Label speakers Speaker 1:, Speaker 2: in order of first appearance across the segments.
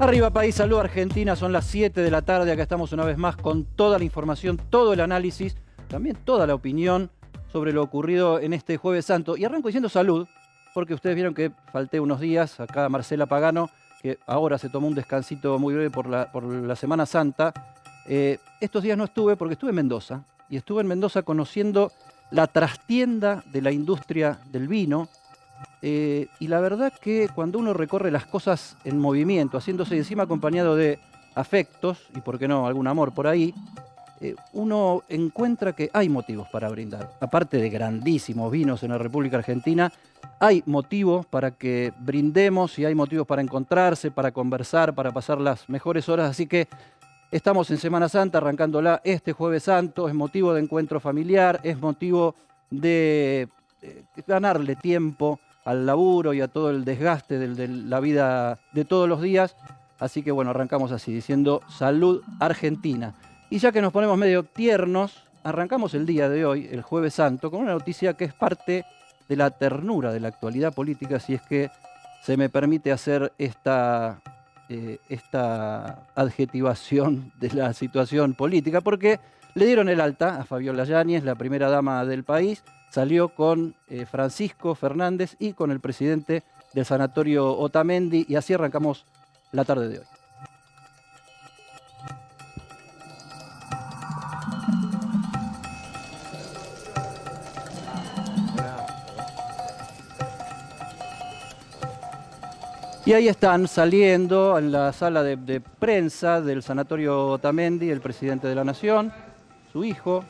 Speaker 1: Arriba país, salud Argentina, son las 7 de la tarde, acá estamos una vez más con toda la información, todo el análisis, también toda la opinión sobre lo ocurrido en este Jueves Santo. Y arranco diciendo salud, porque ustedes vieron que falté unos días, acá Marcela Pagano, que ahora se tomó un descansito muy breve por la Semana Santa. Estos días no estuve porque estuve en Mendoza, y estuve en Mendoza conociendo la trastienda de la industria del vino. Y la verdad que cuando uno recorre las cosas en movimiento, haciéndose encima acompañado de afectos, y por qué no, algún amor por ahí, uno encuentra que hay motivos para brindar. Aparte de grandísimos vinos en la República Argentina, hay motivos para que brindemos y hay motivos para encontrarse, para conversar, para pasar las mejores horas. Así que estamos en Semana Santa, arrancándola este Jueves Santo, es motivo de encuentro familiar, es motivo de ganarle tiempo al laburo y a todo el desgaste de la vida de todos los días. Así que bueno, arrancamos así, diciendo salud Argentina. Y ya que nos ponemos medio tiernos, arrancamos el día de hoy, el Jueves Santo, con una noticia que es parte de la ternura de la actualidad política, si es que se me permite hacer esta adjetivación de la situación política, porque le dieron el alta a Fabiola Yáñez, la primera dama del país. Salió con Francisco Fernández y con el presidente del sanatorio Otamendi, y así arrancamos la tarde de hoy. Y ahí están saliendo en la sala de prensa del sanatorio Otamendi el presidente de la Nación, su hijo,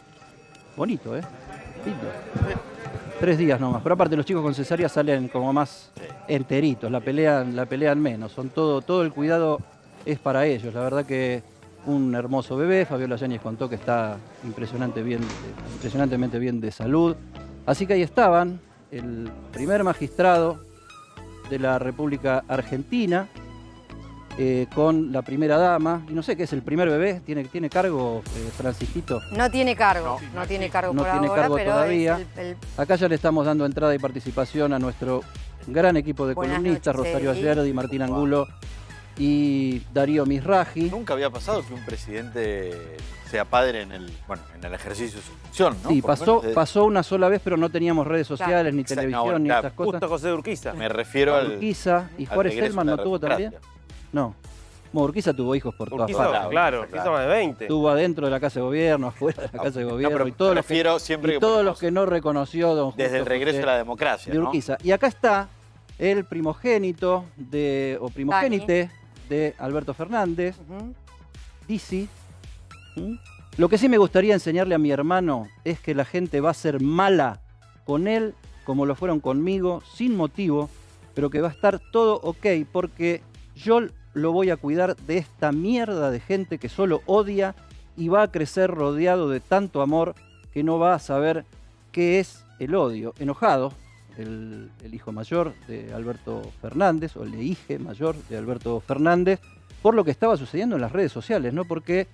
Speaker 1: bonito, lindo. 3 días nomás, pero aparte los chicos con cesárea salen como más enteritos, la pelean menos, todo el cuidado es para ellos. La verdad que un hermoso bebé. Fabiola Yáñez contó que está impresionantemente bien de salud. Así que ahí estaban el primer magistrado de la República Argentina, con la primera dama, y no sé qué es el primer bebé, ¿tiene cargo Francisquito?
Speaker 2: No tiene cargo, no tiene cargo por ahora, pero
Speaker 1: todavía.
Speaker 2: Es
Speaker 1: Acá ya le estamos dando entrada y participación a nuestro gran equipo de columnistas, Rosario Ayerdi, Martín Angulo y Darío Misraji.
Speaker 3: Nunca había pasado que un presidente sea padre en el ejercicio de su función, ¿no?
Speaker 1: Sí, pasó una sola vez, pero no teníamos redes sociales, ni televisión, ni estas cosas.
Speaker 4: Justo José de Urquiza.
Speaker 3: Me refiero al...
Speaker 1: Urquiza, y Juárez Selman no tuvo también. No. Urquiza tuvo hijos por todas partes.
Speaker 4: Claro, Urquiza más de 20.
Speaker 1: Estuvo adentro de la Casa de Gobierno, afuera de la Casa de Gobierno.
Speaker 3: No,
Speaker 1: y todos los que no reconoció don Justo
Speaker 3: desde el regreso a la democracia,
Speaker 1: de Urquiza. ¿No? Y acá está el primogénite de Alberto Fernández, Disi. Lo que sí me gustaría enseñarle a mi hermano es que la gente va a ser mala con él, como lo fueron conmigo, sin motivo, pero que va a estar todo ok, porque yo lo voy a cuidar de esta mierda de gente que solo odia y va a crecer rodeado de tanto amor que no va a saber qué es el odio. Enojado, el hijo mayor de Alberto Fernández, o el hijo mayor de Alberto Fernández, por lo que estaba sucediendo en las redes sociales, ¿no? Porque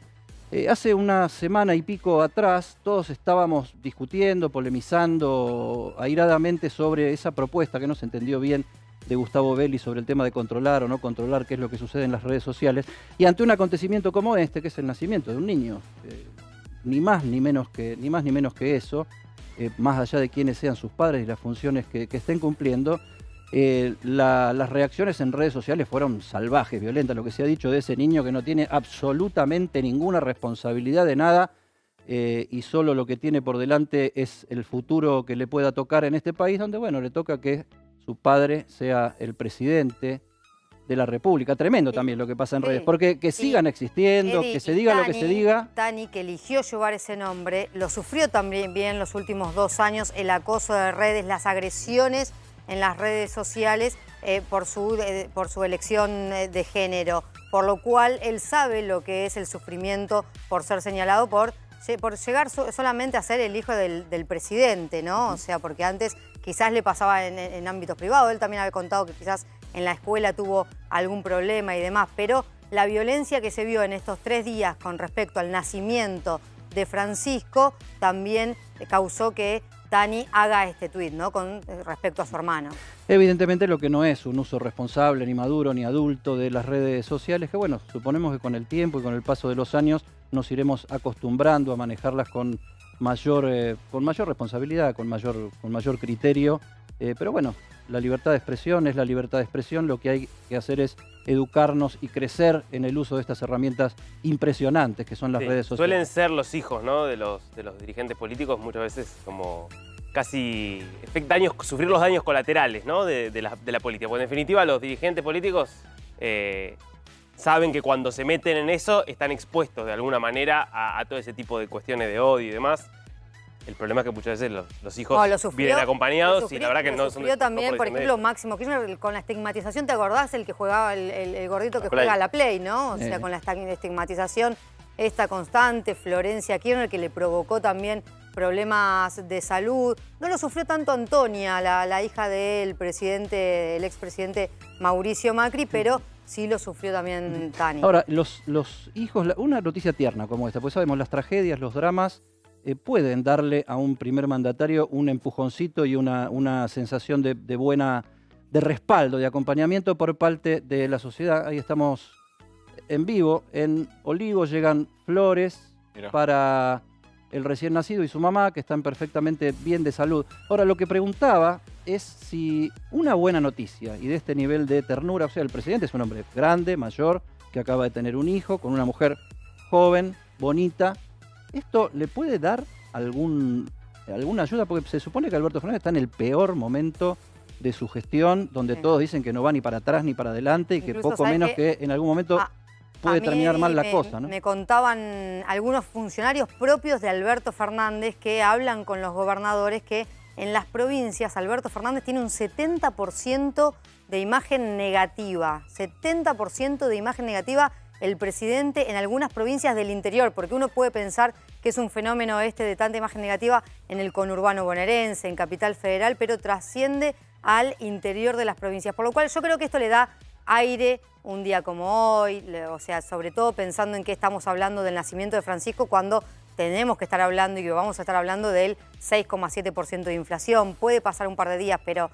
Speaker 1: hace una semana y pico atrás todos estábamos discutiendo, polemizando airadamente sobre esa propuesta que no se entendió bien de Gustavo Belli sobre el tema de controlar o no controlar qué es lo que sucede en las redes sociales. Y ante un acontecimiento como este, que es el nacimiento de un niño, ni más ni menos que eso, más allá de quiénes sean sus padres y las funciones que estén cumpliendo, las reacciones en redes sociales fueron salvajes, violentas. Lo que se ha dicho de ese niño, que no tiene absolutamente ninguna responsabilidad de nada, y solo lo que tiene por delante es el futuro que le pueda tocar en este país, donde, bueno, le toca que su padre sea el presidente de la República. Tremendo también lo que pasa en redes, porque que sigan existiendo, que se diga lo que se diga.
Speaker 2: Tani, que eligió llevar ese nombre, lo sufrió también bien los últimos 2 años, el acoso de redes, las agresiones en las redes sociales por su elección de género, por lo cual él sabe lo que es el sufrimiento por ser señalado por llegar solamente a ser el hijo del presidente, ¿no? O sea, porque antes quizás le pasaba en ámbitos privados. Él también había contado que quizás en la escuela tuvo algún problema y demás, pero la violencia que se vio en estos 3 días con respecto al nacimiento de Francisco también causó que Tani haga este tuit, ¿no? Con respecto a su hermano.
Speaker 1: Evidentemente lo que no es un uso responsable, ni maduro, ni adulto de las redes sociales, que bueno, suponemos que con el tiempo y con el paso de los años nos iremos acostumbrando a manejarlas con mayor responsabilidad, con mayor criterio, pero bueno, la libertad de expresión es la libertad de expresión, lo que hay que hacer es educarnos y crecer en el uso de estas herramientas impresionantes que son las redes sociales.
Speaker 4: Suelen ser los hijos, ¿no?, de los dirigentes políticos muchas veces como casi sufrir los daños colaterales, ¿no?, de la política. Porque en definitiva los dirigentes políticos saben que cuando se meten en eso están expuestos de alguna manera a todo ese tipo de cuestiones de odio y demás. El problema es que muchas veces los hijos vienen acompañados y la verdad que no son...
Speaker 2: Sufrió también, por ejemplo, Máximo Kirchner con la estigmatización, ¿te acordás? El que jugaba, el gordito que juega a la Play, ¿no? O sea, con la estigmatización esta constante, Florencia Kirchner, que le provocó también problemas de salud. No lo sufrió tanto Antonia, la hija del expresidente Mauricio Macri, pero sí lo sufrió también Tani.
Speaker 1: Ahora, los hijos, una noticia tierna como esta, pues sabemos, las tragedias, los dramas, pueden darle a un primer mandatario un empujoncito y una sensación de respaldo, de acompañamiento por parte de la sociedad. Ahí estamos en vivo. En Olivos llegan flores para el recién nacido y su mamá, que están perfectamente bien de salud. Ahora, lo que preguntaba es si una buena noticia y de este nivel de ternura, o sea, el presidente es un hombre grande, mayor, que acaba de tener un hijo con una mujer joven, bonita. ¿Esto le puede dar alguna ayuda? Porque se supone que Alberto Fernández está en el peor momento de su gestión, donde todos dicen que no va ni para atrás ni para adelante y que poco menos que en algún momento puede terminar mal la cosa, ¿no?
Speaker 2: Me contaban algunos funcionarios propios de Alberto Fernández que hablan con los gobernadores que en las provincias Alberto Fernández tiene un 70% de imagen negativa. 70% de imagen negativa el presidente en algunas provincias del interior, porque uno puede pensar que es un fenómeno de tanta imagen negativa en el conurbano bonaerense, en Capital Federal, pero trasciende al interior de las provincias. Por lo cual yo creo que esto le da aire un día como hoy, o sea, sobre todo pensando en que estamos hablando del nacimiento de Francisco, cuando tenemos que estar hablando y que vamos a estar hablando del 6,7% de inflación. Puede pasar un par de días, pero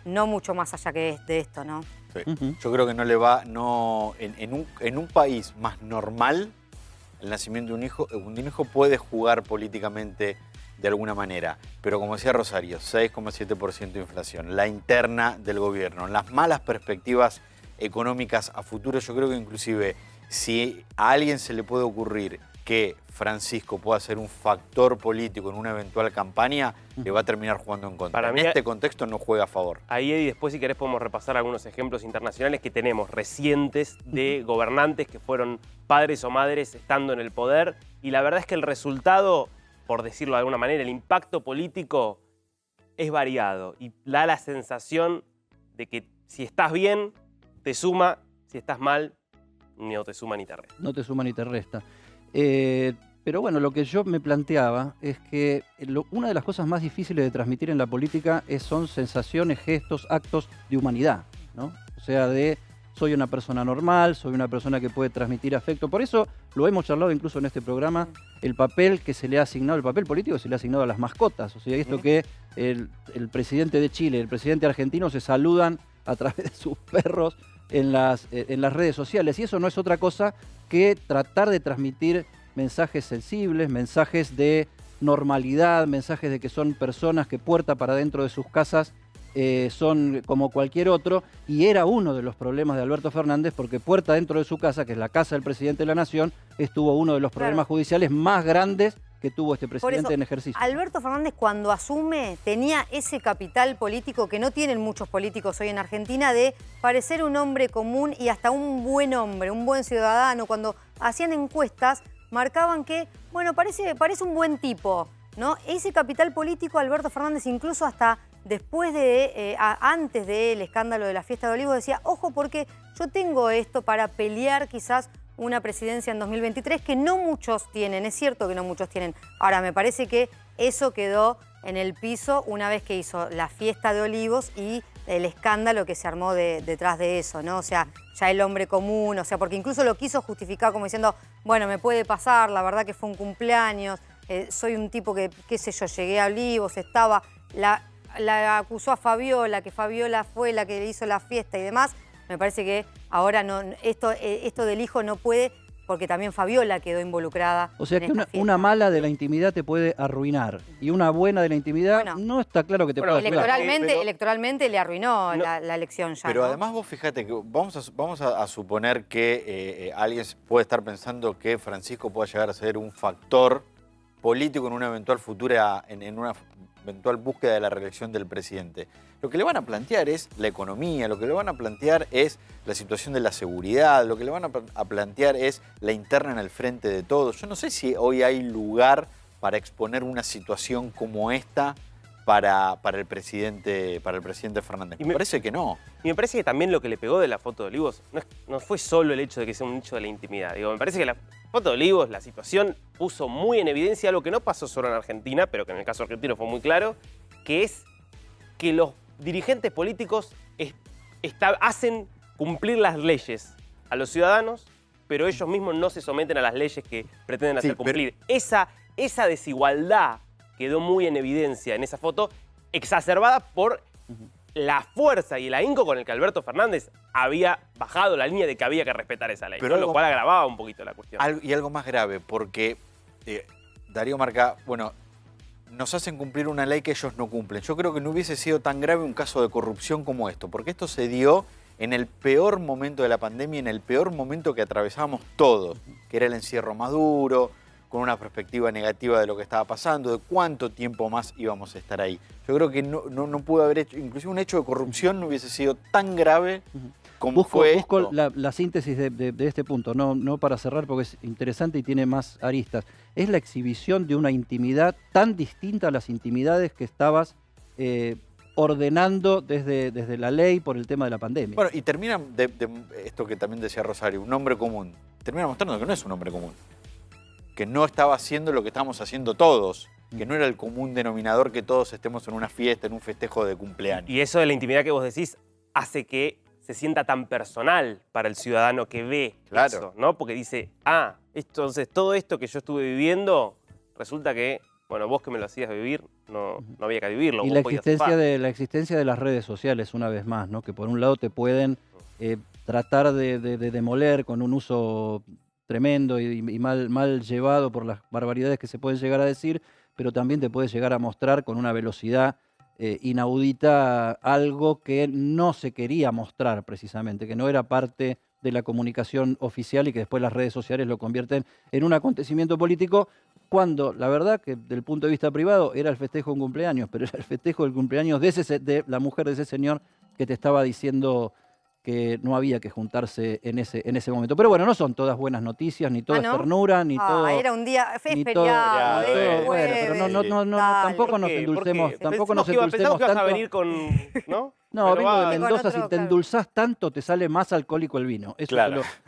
Speaker 2: no mucho más allá que de esto, ¿no?
Speaker 3: Sí. Yo creo que no le va, en un país más normal, el nacimiento de un hijo puede jugar políticamente de alguna manera. Pero como decía Rosario, 6,7% de inflación, la interna del gobierno, las malas perspectivas económicas a futuro, yo creo que inclusive si a alguien se le puede ocurrir que Francisco pueda ser un factor político en una eventual campaña, le va a terminar jugando en contra.
Speaker 4: Para
Speaker 3: en
Speaker 4: mí,
Speaker 3: este contexto no juega a favor.
Speaker 4: Ahí, Eddie, después si querés podemos repasar algunos ejemplos internacionales que tenemos recientes de gobernantes que fueron padres o madres estando en el poder. Y la verdad es que el resultado, por decirlo de alguna manera, el impacto político es variado. Y da la sensación de que si estás bien, te suma, si estás mal, no te suma ni te resta.
Speaker 1: No te suma ni te resta. Pero bueno, lo que yo me planteaba es que una de las cosas más difíciles de transmitir en la política son sensaciones, gestos, actos de humanidad, ¿no? O sea, soy una persona normal, soy una persona que puede transmitir afecto. Por eso lo hemos charlado incluso en este programa, el papel que se le ha asignado, el papel político se le ha asignado a las mascotas. O sea, esto que el presidente de Chile y el presidente argentino se saludan a través de sus perros en las redes sociales. Y eso no es otra cosa que tratar de transmitir mensajes sensibles, mensajes de normalidad, mensajes de que son personas que puerta para dentro de sus casas son como cualquier otro, y era uno de los problemas de Alberto Fernández, porque puerta dentro de su casa, que es la casa del presidente de la Nación, estuvo uno de los problemas judiciales más grandes que tuvo este presidente en ejercicio.
Speaker 2: Alberto Fernández, cuando asume, tenía ese capital político que no tienen muchos políticos hoy en Argentina, de parecer un hombre común y hasta un buen hombre, un buen ciudadano. Cuando hacían encuestas, marcaban que, bueno, parece un buen tipo, ¿no? Ese capital político, Alberto Fernández, incluso hasta después antes del escándalo de la fiesta de Olivos, decía, ojo, porque yo tengo esto para pelear quizás una presidencia en 2023 que no muchos tienen. Es cierto que no muchos tienen. Ahora, me parece que eso quedó en el piso una vez que hizo la fiesta de Olivos y el escándalo que se armó detrás de eso, ¿no? O sea, ya el hombre común, o sea, porque incluso lo quiso justificar como diciendo, bueno, me puede pasar, la verdad que fue un cumpleaños. soy un tipo que, qué sé yo, llegué a Olivos, estaba, la acusó a Fabiola, que Fabiola fue la que le hizo la fiesta y demás. Me parece que ahora no, esto del hijo no puede, porque también Fabiola quedó involucrada.
Speaker 1: O sea
Speaker 2: en
Speaker 1: que
Speaker 2: esta fiesta.
Speaker 1: una mala de la intimidad te puede arruinar y una buena de la intimidad
Speaker 2: Bueno,
Speaker 1: no está claro que te pueda ayudar.
Speaker 2: Electoralmente le arruinó la elección ya.
Speaker 3: Pero
Speaker 2: ¿no?
Speaker 3: además vos fíjate que vamos a suponer que alguien puede estar pensando que Francisco pueda llegar a ser un factor político en una eventual futura, en una eventual búsqueda de la reelección del presidente. Lo que le van a plantear es la economía, lo que le van a plantear es la situación de la seguridad, lo que le van a plantear es la interna en el frente de todos. Yo no sé si hoy hay lugar para exponer una situación como esta para el presidente Fernández. Me parece que no.
Speaker 4: Y me parece que también lo que le pegó de la foto de Olivos no fue solo el hecho de que sea un hecho de la intimidad. Digo, me parece que la foto de Olivos, la situación, puso muy en evidencia algo que no pasó solo en Argentina, pero que en el caso argentino fue muy claro, que es que los dirigentes políticos hacen cumplir las leyes a los ciudadanos, pero ellos mismos no se someten a las leyes que pretenden hacer cumplir. Esa desigualdad quedó muy en evidencia en esa foto, exacerbada por la fuerza y el ahínco con el que Alberto Fernández había bajado la línea de que había que respetar esa ley,
Speaker 3: pero
Speaker 4: lo cual agravaba un poquito la cuestión.
Speaker 3: Y algo más grave, porque Darío marca, bueno, nos hacen cumplir una ley que ellos no cumplen. Yo creo que no hubiese sido tan grave un caso de corrupción como esto, porque esto se dio en el peor momento de la pandemia, en el peor momento que atravesábamos todos, que era el encierro más duro, con una perspectiva negativa de lo que estaba pasando, de cuánto tiempo más íbamos a estar ahí. Yo creo que no pudo haber hecho, inclusive un hecho de corrupción no hubiese sido tan grave como fue
Speaker 1: Busco
Speaker 3: esto.
Speaker 1: la síntesis de este punto, no para cerrar porque es interesante y tiene más aristas. Es la exhibición de una intimidad tan distinta a las intimidades que estabas ordenando desde la ley por el tema de la pandemia.
Speaker 3: Bueno, y termina de esto que también decía Rosario, un hombre común. Termina mostrando que no es un hombre común. Que no estaba haciendo lo que estábamos haciendo todos, que no era el común denominador que todos estemos en una fiesta, en un festejo de cumpleaños.
Speaker 4: Y eso de la intimidad que vos decís hace que se sienta tan personal para el ciudadano que ve eso, ¿no? Porque dice, entonces todo esto que yo estuve viviendo, resulta que, bueno, vos que me lo hacías vivir, no había que vivirlo.
Speaker 1: Y la existencia de las redes sociales, una vez más, ¿no? Que por un lado te pueden tratar de demoler con un uso tremendo y mal llevado por las barbaridades que se pueden llegar a decir, pero también te puede llegar a mostrar con una velocidad inaudita algo que no se quería mostrar precisamente, que no era parte de la comunicación oficial y que después las redes sociales lo convierten en un acontecimiento político, cuando la verdad que del punto de vista privado era el festejo de un cumpleaños, pero era el festejo del cumpleaños de la mujer de ese señor que te estaba diciendo que no había que juntarse en ese momento. Pero bueno, no son todas buenas noticias, ni todo es ternura, ni todo...
Speaker 2: Era un día, fue feriado,
Speaker 1: bueno, pero tampoco nos endulcemos, tampoco nos
Speaker 4: endulcemos
Speaker 1: tanto.
Speaker 4: Que vas a venir con, ¿no?
Speaker 1: No, vengo de Mendoza, si te endulzás tanto te sale más alcohólico el vino.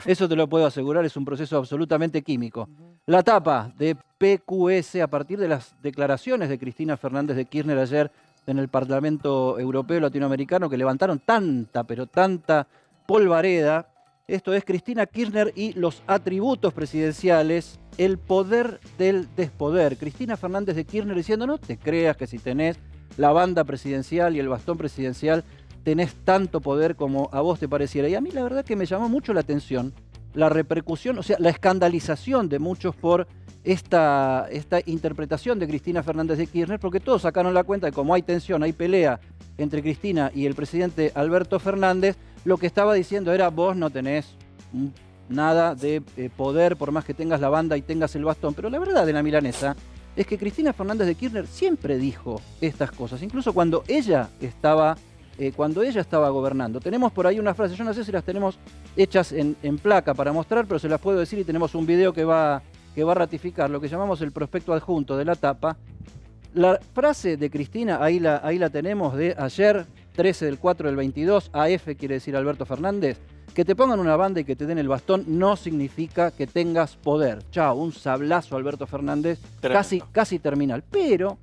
Speaker 1: Eso te lo puedo asegurar, es un proceso absolutamente químico. La tapa de PQS a partir de las declaraciones de Cristina Fernández de Kirchner ayer en el Parlamento Europeo Latinoamericano, que levantaron tanta polvareda. Esto es Cristina Kirchner y los atributos presidenciales, el poder del despoder. Cristina Fernández de Kirchner diciendo, no te creas que si tenés la banda presidencial y el bastón presidencial tenés tanto poder como a vos te pareciera. Y a mí la verdad que me llamó mucho la atención la repercusión, o sea, la escandalización de muchos por esta interpretación de Cristina Fernández de Kirchner, porque todos sacaron la cuenta de cómo hay tensión, hay pelea entre Cristina y el presidente Alberto Fernández, lo que estaba diciendo era vos no tenés nada de poder por más que tengas la banda y tengas el bastón. Pero la verdad de la milanesa es que Cristina Fernández de Kirchner siempre dijo estas cosas, incluso cuando ella estaba gobernando. Tenemos por ahí una frase, yo no sé si las tenemos hechas en placa para mostrar, pero se las puedo decir y tenemos un video que va a ratificar lo que llamamos el prospecto adjunto de la tapa. La frase de Cristina, ahí la tenemos, de ayer, 13 del 4 del 22, AF quiere decir Alberto Fernández, que te pongan una banda y que te den el bastón no significa que tengas poder. Chao, un sablazo Alberto Fernández, casi terminal. Pero,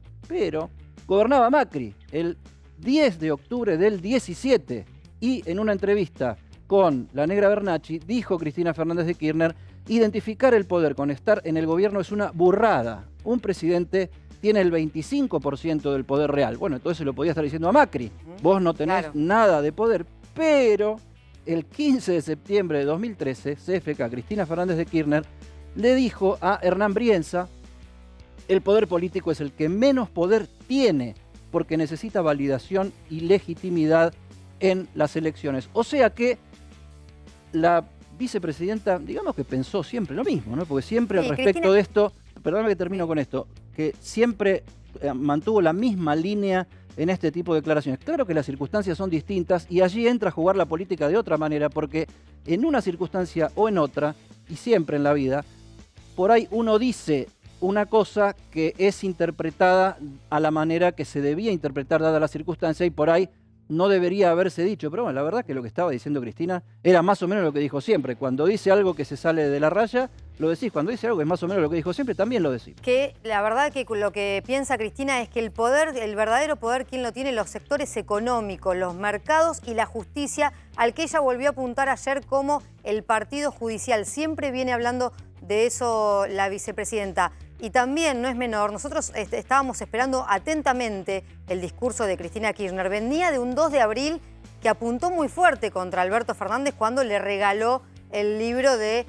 Speaker 1: gobernaba Macri el 10 de octubre del 17 y en una entrevista con la Negra Bernacchi dijo Cristina Fernández de Kirchner identificar el poder con estar en el gobierno es una burrada. Un presidente tiene el 25% del poder real. Bueno, entonces se lo podía estar diciendo a Macri. Vos no tenés nada de poder, pero el 15 de septiembre de 2013, CFK, Cristina Fernández de Kirchner, le dijo a Hernán Brienza: el poder político es el que menos poder tiene, porque necesita validación y legitimidad en las elecciones. O sea que la vicepresidenta, digamos que pensó siempre lo mismo, ¿no? Porque siempre al respecto de esto, perdóname que termino con esto, que siempre mantuvo la misma línea en este tipo de declaraciones. Claro que las circunstancias son distintas y allí entra a jugar la política de otra manera, porque en una circunstancia o en otra, y siempre en la vida, por ahí uno dice una cosa que es interpretada a la manera que se debía interpretar dada la circunstancia y por ahí no debería haberse dicho. Pero bueno, la verdad que lo que estaba diciendo Cristina era más o menos lo que dijo siempre. Cuando dice algo que se sale de la raya, lo decís. Cuando dice algo que es más o menos lo que dijo siempre, también lo decís.
Speaker 2: Que la verdad que lo que piensa Cristina es que el poder, el verdadero poder, ¿quién lo tiene? Los sectores económicos, los mercados y la justicia, al que ella volvió a apuntar ayer como el partido judicial. Siempre viene hablando de eso la vicepresidenta. Y también, no es menor, nosotros estábamos esperando atentamente el discurso de Cristina Kirchner. Venía de un 2 de abril que apuntó muy fuerte contra Alberto Fernández cuando le regaló el libro de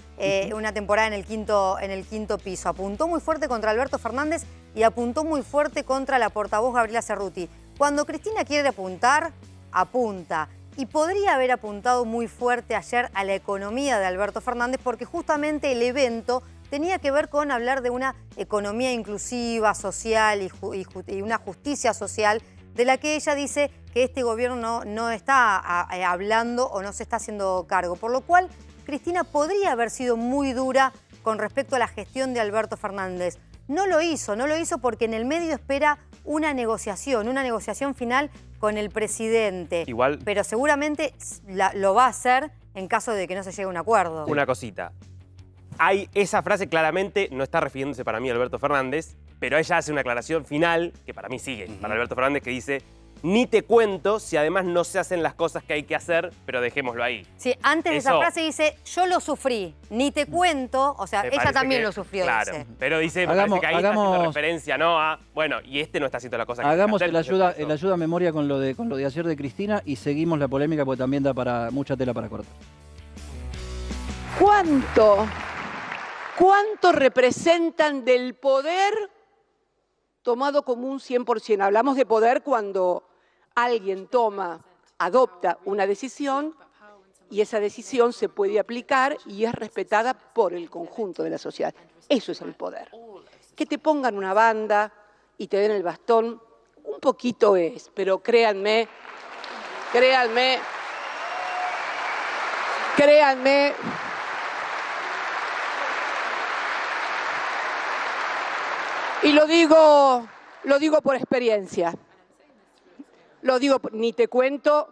Speaker 2: Una temporada en el quinto piso. Apuntó muy fuerte contra Alberto Fernández y apuntó muy fuerte contra la portavoz Gabriela Cerruti. Cuando Cristina quiere apuntar, apunta. Y podría haber apuntado muy fuerte ayer a la economía de Alberto Fernández porque justamente el evento tenía que ver con hablar de una economía inclusiva, social y una justicia social de la que ella dice que este gobierno no está hablando o no se está haciendo cargo. Por lo cual, Cristina podría haber sido muy dura con respecto a la gestión de Alberto Fernández. No lo hizo porque en el medio espera una negociación final con el presidente.
Speaker 4: Igual,
Speaker 2: pero seguramente lo va a hacer en caso de que no se llegue a un acuerdo.
Speaker 4: una cosita. Esa frase claramente no está refiriéndose para mí a Alberto Fernández, pero ella hace una aclaración final, que para mí sigue, para Alberto Fernández, que dice: ni te cuento si además no se hacen las cosas que hay que hacer, pero dejémoslo ahí.
Speaker 2: Sí, antes de esa frase dice: yo lo sufrí, ni te cuento, o sea, ella también lo sufrió.
Speaker 4: Claro,
Speaker 2: dice.
Speaker 4: pero dice, me parece que ahí está haciendo referencia, ¿no? A, bueno, y este no está haciendo la cosa que
Speaker 1: hagamos
Speaker 4: hay que hacer.
Speaker 1: el ayuda a memoria con lo de ayer de Cristina y seguimos la polémica porque también da para mucha tela para cortar.
Speaker 5: ¿Cuánto representan del poder tomado como un 100%? Hablamos de poder cuando alguien adopta una decisión y esa decisión se puede aplicar y es respetada por el conjunto de la sociedad. Eso es el poder. Que te pongan una banda y te den el bastón, un poquito es, pero créanme, y lo digo por experiencia. Ni te cuento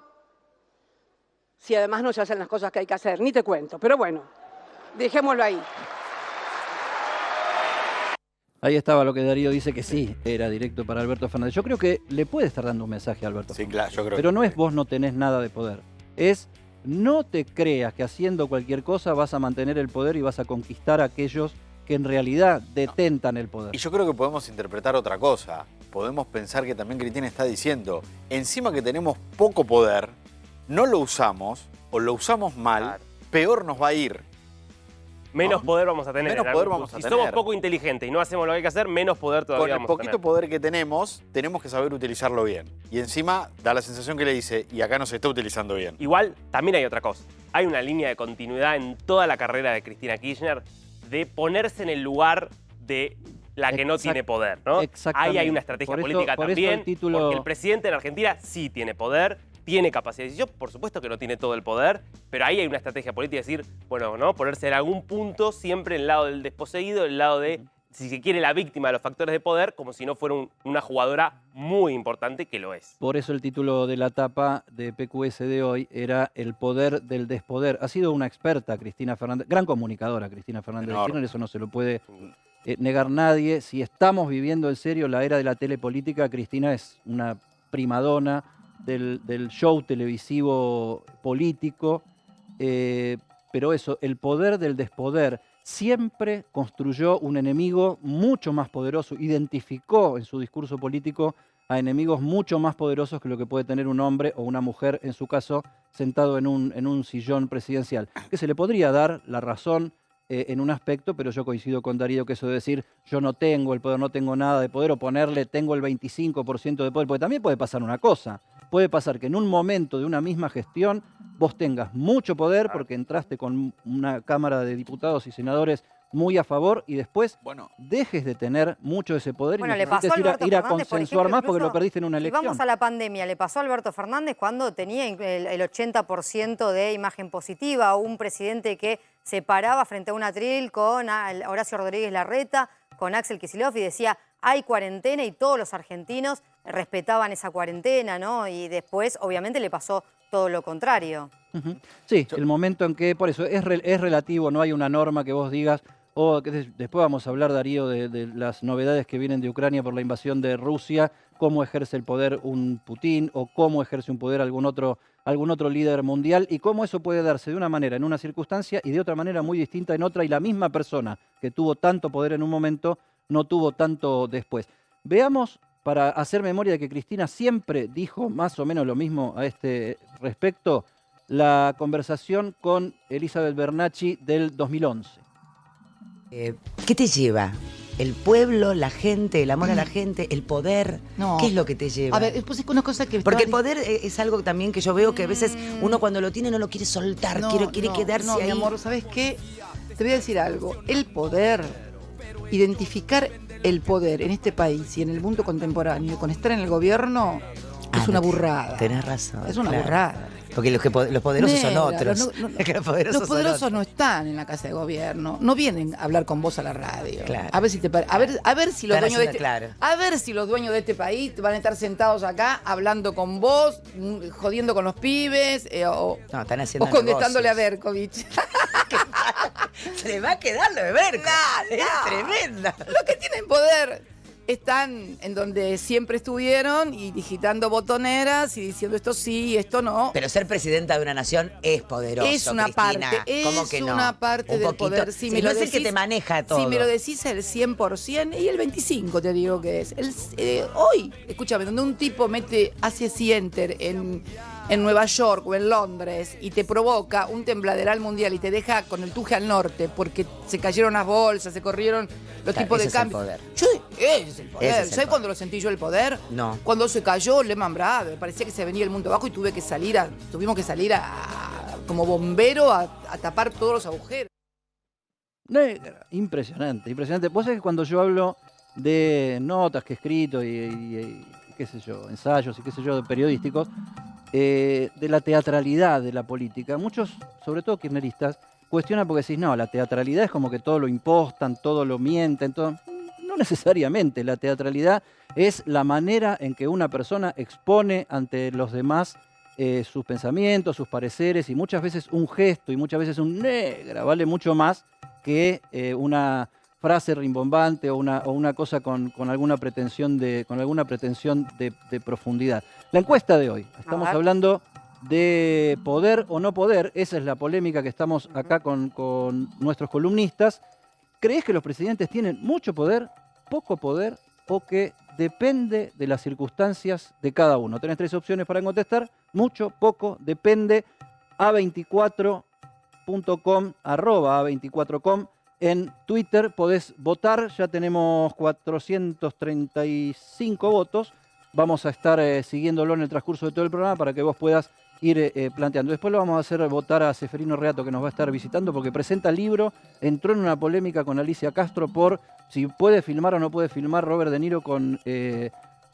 Speaker 5: si además no se hacen las cosas que hay que hacer, ni te cuento. Pero bueno, dejémoslo ahí.
Speaker 1: Ahí estaba lo que Darío dice que sí, era directo para Alberto Fernández. Yo creo que le puede estar dando un mensaje a Alberto Fernández.
Speaker 3: Claro, yo creo.
Speaker 1: Pero no es vos no tenés nada de poder. Es no te creas que haciendo cualquier cosa vas a mantener el poder y vas a conquistar a aquellos que en realidad detentan el poder.
Speaker 3: Y yo creo que podemos interpretar otra cosa. Podemos pensar que también Cristina está diciendo, encima que tenemos poco poder, no lo usamos o lo usamos mal, peor nos va a ir.
Speaker 4: Menos poder vamos a tener.
Speaker 3: Menos poder vamos a tener.
Speaker 4: Si somos poco inteligentes y no hacemos lo que hay que hacer, menos poder todavía vamos a tener.
Speaker 3: Con el poquito poder que tenemos que saber utilizarlo bien. Y encima da la sensación que le dice, y acá no se está utilizando bien.
Speaker 4: Igual, también hay otra cosa. Hay una línea de continuidad en toda la carrera de Cristina Kirchner de ponerse en el lugar de la que no tiene poder, ¿no? Ahí hay una estrategia política también, porque el presidente en Argentina sí tiene poder, tiene capacidad de decisión, por supuesto que no tiene todo el poder, pero ahí hay una estrategia política de decir, bueno, ¿no? Ponerse en algún punto siempre en el lado del desposeído, en el lado de, si se quiere, la víctima de los factores de poder, como si no fuera una jugadora muy importante, que lo es.
Speaker 1: Por eso el título de la tapa de PQS de hoy era El poder del despoder. Ha sido una experta Cristina Fernández, gran comunicadora Cristina Fernández de Kirchner, eso no se lo puede negar nadie. Si estamos viviendo en serio la era de la telepolítica, Cristina es una primadona del show televisivo político, pero eso, el poder del despoder, siempre construyó un enemigo mucho más poderoso, identificó en su discurso político a enemigos mucho más poderosos que lo que puede tener un hombre o una mujer, en su caso, sentado en un sillón presidencial. Que se le podría dar la razón en un aspecto, pero yo coincido con Darío que eso de decir yo no tengo el poder, no tengo nada de poder, o ponerle tengo el 25% de poder, porque también puede pasar una cosa. Puede pasar que en un momento de una misma gestión vos tengas mucho poder porque entraste con una Cámara de Diputados y Senadores muy a favor y después dejes de tener mucho de ese poder
Speaker 2: Bueno,
Speaker 1: y
Speaker 2: le pasó a
Speaker 1: necesites
Speaker 2: Alberto
Speaker 1: ir a
Speaker 2: Fernández, por
Speaker 1: consensuar
Speaker 2: ejemplo,
Speaker 1: más porque
Speaker 2: incluso,
Speaker 1: lo perdiste en una
Speaker 2: si
Speaker 1: elección.
Speaker 2: vamos a la pandemia, le pasó a Alberto Fernández cuando tenía el 80% de imagen positiva, un presidente que se paraba frente a un atril con Horacio Rodríguez Larreta, con Axel Kicillof y decía hay cuarentena y todos los argentinos respetaban esa cuarentena, ¿no? Y después, obviamente, le pasó todo lo contrario.
Speaker 1: Sí, el momento en que, por eso, es relativo, no hay una norma que vos digas, después vamos a hablar, Darío, de las novedades que vienen de Ucrania por la invasión de Rusia, cómo ejerce el poder un Putin o cómo ejerce un poder algún otro líder mundial y cómo eso puede darse de una manera en una circunstancia y de otra manera muy distinta en otra y la misma persona que tuvo tanto poder en un momento no tuvo tanto después. Veamos, para hacer memoria de que Cristina siempre dijo más o menos lo mismo a este respecto, la conversación con Elizabeth Bernacchi del 2011.
Speaker 6: ¿Qué te lleva? ¿El pueblo, la gente, el amor a la gente, el poder?
Speaker 7: No.
Speaker 6: ¿Qué es lo que te lleva?
Speaker 7: A ver, pues es una cosa que...
Speaker 6: Porque el poder es algo también que yo veo que a veces uno cuando lo tiene no lo quiere soltar, quiere quedarse ahí.
Speaker 7: No, mi amor, ¿sabes qué? Te voy a decir algo. El poder, identificar el poder en este país y en el mundo contemporáneo con estar en el gobierno es una burrada.
Speaker 6: Tenés razón.
Speaker 7: Es una burrada.
Speaker 6: Porque los poderosos son
Speaker 7: Negra,
Speaker 6: otros.
Speaker 7: Los poderosos no están en la casa de gobierno, no vienen a hablar con vos a la radio.
Speaker 6: Claro.
Speaker 7: A ver si los dueños de
Speaker 6: claro.
Speaker 7: a ver si los dueños de este país van a estar sentados acá hablando con vos, jodiendo con los pibes,
Speaker 6: No, están haciendo
Speaker 7: o contestándole
Speaker 6: negocios.
Speaker 7: a Berkovich.
Speaker 6: Se le va a quedar lo de Berkovich. Es tremenda.
Speaker 7: Los que tienen poder están en donde siempre estuvieron y digitando botoneras y diciendo esto sí, esto no.
Speaker 6: Pero ser presidenta de una nación es poderoso,
Speaker 7: Es una
Speaker 6: Cristina.
Speaker 7: parte,
Speaker 6: ¿Cómo que no?
Speaker 7: una parte
Speaker 6: Un
Speaker 7: del
Speaker 6: poquito.
Speaker 7: poder.
Speaker 6: Si no es el que te maneja todo.
Speaker 7: Si me lo decís el 100% y el 25% te digo que es. Hoy, escúchame, donde un tipo hace así enter en Nueva York o en Londres y te provoca un tembladeral mundial y te deja con el tuje al norte porque se cayeron las bolsas, se corrieron los tipos de cambio. Ese es el poder. ¿Sabes cuándo lo sentí yo el poder?
Speaker 6: No.
Speaker 7: Cuando se cayó Lehman Brothers, parecía que se venía el mundo abajo y tuvimos que salir como bombero a tapar todos los agujeros.
Speaker 1: Impresionante, impresionante. Vos sabés que cuando yo hablo de notas que he escrito y qué sé yo, ensayos y qué sé yo, periodísticos, de la teatralidad de la política, muchos, sobre todo kirchneristas, cuestionan porque decís, no, la teatralidad es como que todo lo impostan, todo lo mienten, todo. No necesariamente, la teatralidad es la manera en que una persona expone ante los demás sus pensamientos, sus pareceres, y muchas veces un gesto y muchas veces un negra vale mucho más que una frase rimbombante o una cosa con alguna pretensión de profundidad. La encuesta de hoy, estamos hablando de poder o no poder, esa es la polémica que estamos acá con nuestros columnistas. ¿Crees que los presidentes tienen mucho poder, poco poder o que depende de las circunstancias de cada uno? Tenés 3 opciones para contestar: mucho, poco, depende. A24.com, @A24com. En Twitter podés votar, ya tenemos 435 votos. Vamos a estar siguiéndolo en el transcurso de todo el programa para que vos puedas ir planteando. Después lo vamos a hacer votar a Seferino Reato, que nos va a estar visitando porque presenta el libro. Entró en una polémica con Alicia Castro por si puede filmar o no puede filmar Robert De Niro con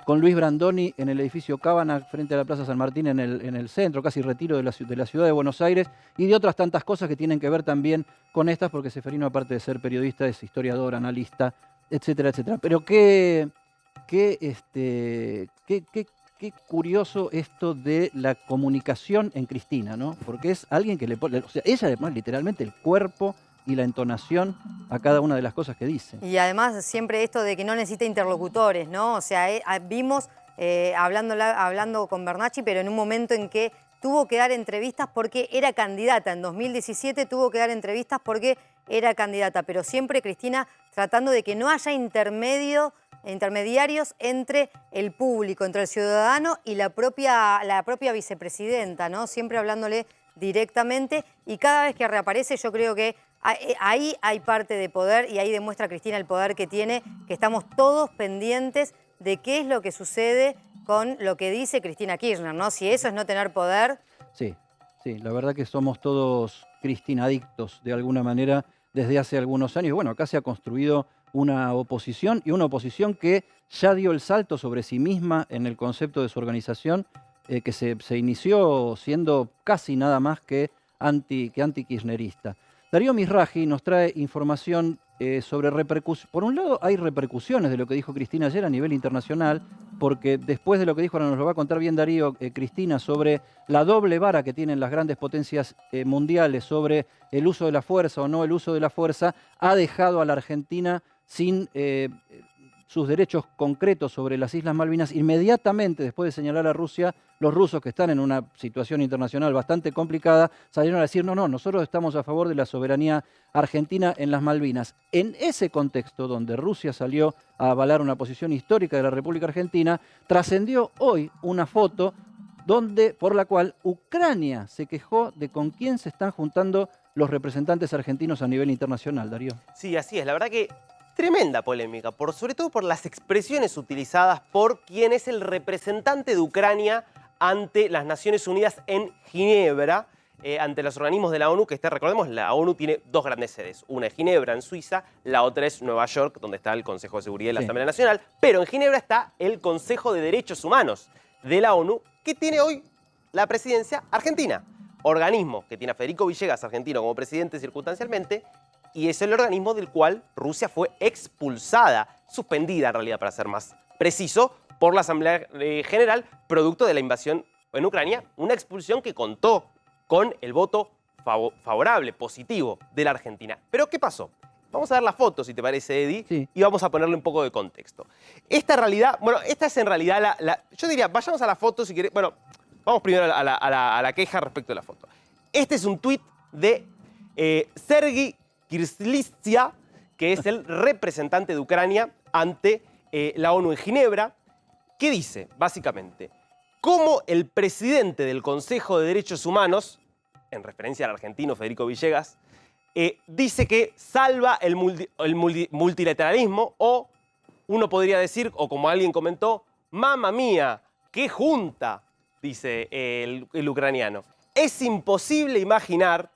Speaker 1: Luis Brandoni en el edificio Cábana frente a la Plaza San Martín en el centro, casi retiro de la ciudad de Buenos Aires, y de otras tantas cosas que tienen que ver también con estas, porque Seferino, aparte de ser periodista, es historiador, analista, etcétera, etcétera. Pero qué curioso esto de la comunicación en Cristina, ¿no? Porque es alguien que le pone, o sea, ella le pone literalmente el cuerpo y la entonación a cada una de las cosas que dice.
Speaker 2: Y además siempre esto de que no necesita interlocutores, ¿no? O sea, vimos hablando con Bernacchi, pero en un momento en que tuvo que dar entrevistas porque era candidata. En 2017 tuvo que dar entrevistas porque era candidata, pero siempre Cristina tratando de que no haya intermediarios entre el público, entre el ciudadano y la propia vicepresidenta, ¿no? Siempre hablándole directamente, y cada vez que reaparece yo creo que ahí hay parte de poder, y ahí demuestra Cristina el poder que tiene, que estamos todos pendientes de qué es lo que sucede con lo que dice Cristina Kirchner, ¿no? Si eso es no tener poder.
Speaker 1: Sí, la verdad que somos todos cristinadictos de alguna manera desde hace algunos años. Bueno, acá se ha construido una oposición, y una oposición que ya dio el salto sobre sí misma en el concepto de su organización, que se inició siendo casi nada más que anti-kirchnerista. Darío Mizrahi nos trae información sobre repercusiones. Por un lado, hay repercusiones de lo que dijo Cristina ayer a nivel internacional, porque después de lo que dijo, ahora nos lo va a contar bien Darío, Cristina, sobre la doble vara que tienen las grandes potencias mundiales sobre el uso de la fuerza o no el uso de la fuerza, ha dejado a la Argentina sin sus derechos concretos sobre las Islas Malvinas. Inmediatamente después de señalar a Rusia, los rusos, que están en una situación internacional bastante complicada, salieron a decir, no, nosotros estamos a favor de la soberanía argentina en las Malvinas. En ese contexto, donde Rusia salió a avalar una posición histórica de la República Argentina, trascendió hoy una foto por la cual Ucrania se quejó de con quién se están juntando los representantes argentinos a nivel internacional, Darío.
Speaker 4: Sí, así es. La verdad que tremenda polémica, sobre todo por las expresiones utilizadas por quien es el representante de Ucrania ante las Naciones Unidas en Ginebra, ante los organismos de la ONU, que recordemos, la ONU tiene dos grandes sedes. Una es Ginebra, en Suiza, la otra es Nueva York, donde está el Consejo de Seguridad y la Asamblea Nacional, pero en Ginebra está el Consejo de Derechos Humanos de la ONU, que tiene hoy la presidencia argentina. Organismo que tiene a Federico Villegas, argentino, como presidente circunstancialmente, y es el organismo del cual Rusia fue expulsada, suspendida en realidad, para ser más preciso, por la Asamblea General, producto de la invasión en Ucrania, una expulsión que contó con el voto favorable, positivo, de la Argentina. Pero ¿qué pasó? Vamos a ver la foto, si te parece, Eddie,
Speaker 1: sí,
Speaker 4: y vamos a ponerle un poco de contexto. Esta es en realidad yo diría, vayamos a la foto si querés. Bueno, vamos primero a la queja respecto de la foto. Este es un tuit de Sergi Kirslitsia, que es el representante de Ucrania ante la ONU en Ginebra, que dice, básicamente, cómo el presidente del Consejo de Derechos Humanos, en referencia al argentino Federico Villegas, dice que salva el multilateralismo, o uno podría decir, o como alguien comentó, ¡mamma mía! ¡Qué junta!, dice el ucraniano. Es imposible imaginar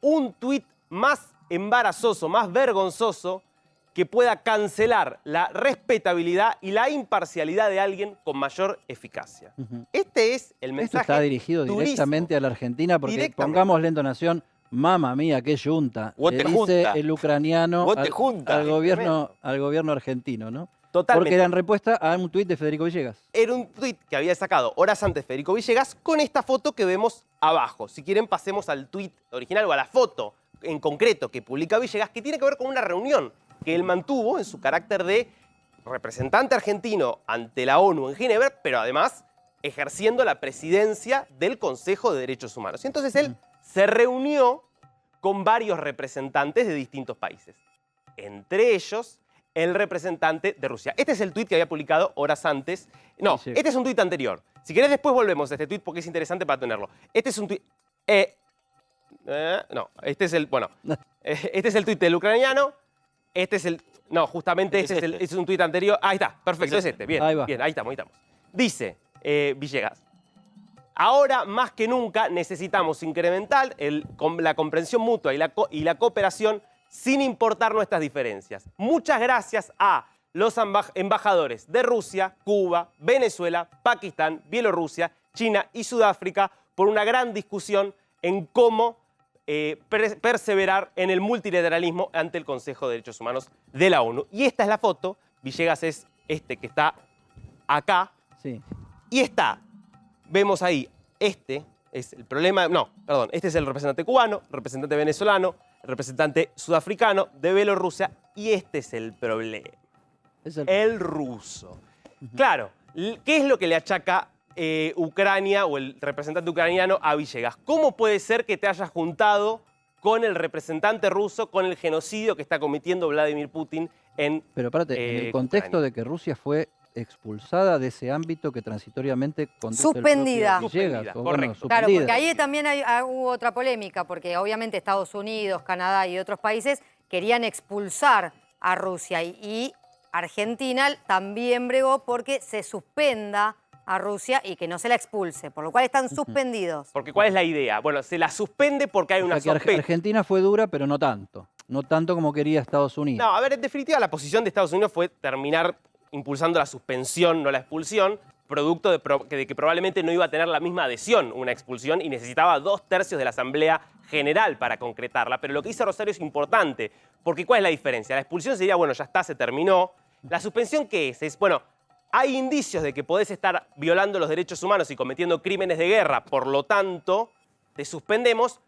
Speaker 4: un tuit más embarazoso, más vergonzoso, que pueda cancelar la respetabilidad y la imparcialidad de alguien con mayor eficacia. Este es el mensaje.
Speaker 1: Esto está dirigido directamente a la Argentina, porque pongámosle entonación, mamma mía, qué yunta, le dice el ucraniano al gobierno argentino, ¿no?
Speaker 4: Totalmente.
Speaker 1: Porque era en respuesta a un tuit de Federico Villegas.
Speaker 4: Era un tuit que había sacado horas antes Federico Villegas con esta foto que vemos abajo. Si quieren, pasemos al tuit original o a la foto en concreto que publica Villegas, que tiene que ver con una reunión que él mantuvo en su carácter de representante argentino ante la ONU en Ginebra, pero además ejerciendo la presidencia del Consejo de Derechos Humanos. Y entonces él se reunió con varios representantes de distintos países, entre ellos el representante de Rusia. Este es el tuit que había publicado horas antes. No,
Speaker 1: sí.
Speaker 4: Este es un tuit anterior. Si querés, después volvemos a este tuit porque es interesante para tenerlo. Este es un tuit... no, este es el... Bueno, este es el tuit del ucraniano. Este es el... No, justamente este es un tuit anterior. Ahí está, perfecto, es este. Bien,
Speaker 1: ahí va.
Speaker 4: Bien, ahí estamos. Dice Villegas, ahora más que nunca necesitamos incrementar la comprensión mutua y la cooperación sin importar nuestras diferencias. Muchas gracias a los embajadores de Rusia, Cuba, Venezuela, Pakistán, Bielorrusia, China y Sudáfrica por una gran discusión en cómo perseverar en el multilateralismo ante el Consejo de Derechos Humanos de la ONU. Y esta es la foto. Villegas es este que está acá.
Speaker 1: Sí.
Speaker 4: Y vemos ahí, este es el problema, este es el representante cubano, representante venezolano, el representante sudafricano de Bielorrusia, y este es el problema. El ruso. Claro, ¿qué es lo que le achaca Ucrania o el representante ucraniano a Villegas. ¿Cómo puede ser que te hayas juntado con el representante ruso, con el genocidio que está cometiendo Vladimir Putin en
Speaker 1: Pero espérate, en el contexto
Speaker 4: Ucrania?
Speaker 1: de que Rusia fue expulsada de ese ámbito que transitoriamente conduce
Speaker 2: Suspendida.
Speaker 1: el propio Villegas,
Speaker 4: Suspendida,
Speaker 1: o bueno,
Speaker 4: correcto.
Speaker 2: Claro,
Speaker 1: suspendida.
Speaker 2: porque ahí también hubo otra polémica, porque obviamente Estados Unidos, Canadá y otros países querían expulsar a Rusia y Argentina también bregó porque se suspenda a Rusia y que no se la expulse, por lo cual están suspendidos.
Speaker 4: Porque ¿cuál es la idea? Bueno, se la suspende porque hay
Speaker 1: O
Speaker 4: una
Speaker 1: sea que
Speaker 4: sospecha.
Speaker 1: Argentina fue dura, pero no tanto. No tanto como quería Estados Unidos.
Speaker 4: No, a ver, en definitiva la posición de Estados Unidos fue terminar impulsando la suspensión, no la expulsión, producto de que probablemente no iba a tener la misma adhesión una expulsión y necesitaba 2/3 de la Asamblea General para concretarla. Pero lo que dice Rosario es importante, porque ¿cuál es la diferencia? La expulsión sería, bueno, ya está, se terminó. La suspensión, ¿qué es? Es, bueno, hay indicios de que podés estar violando los derechos humanos y cometiendo crímenes de guerra, por lo tanto, te suspendemos.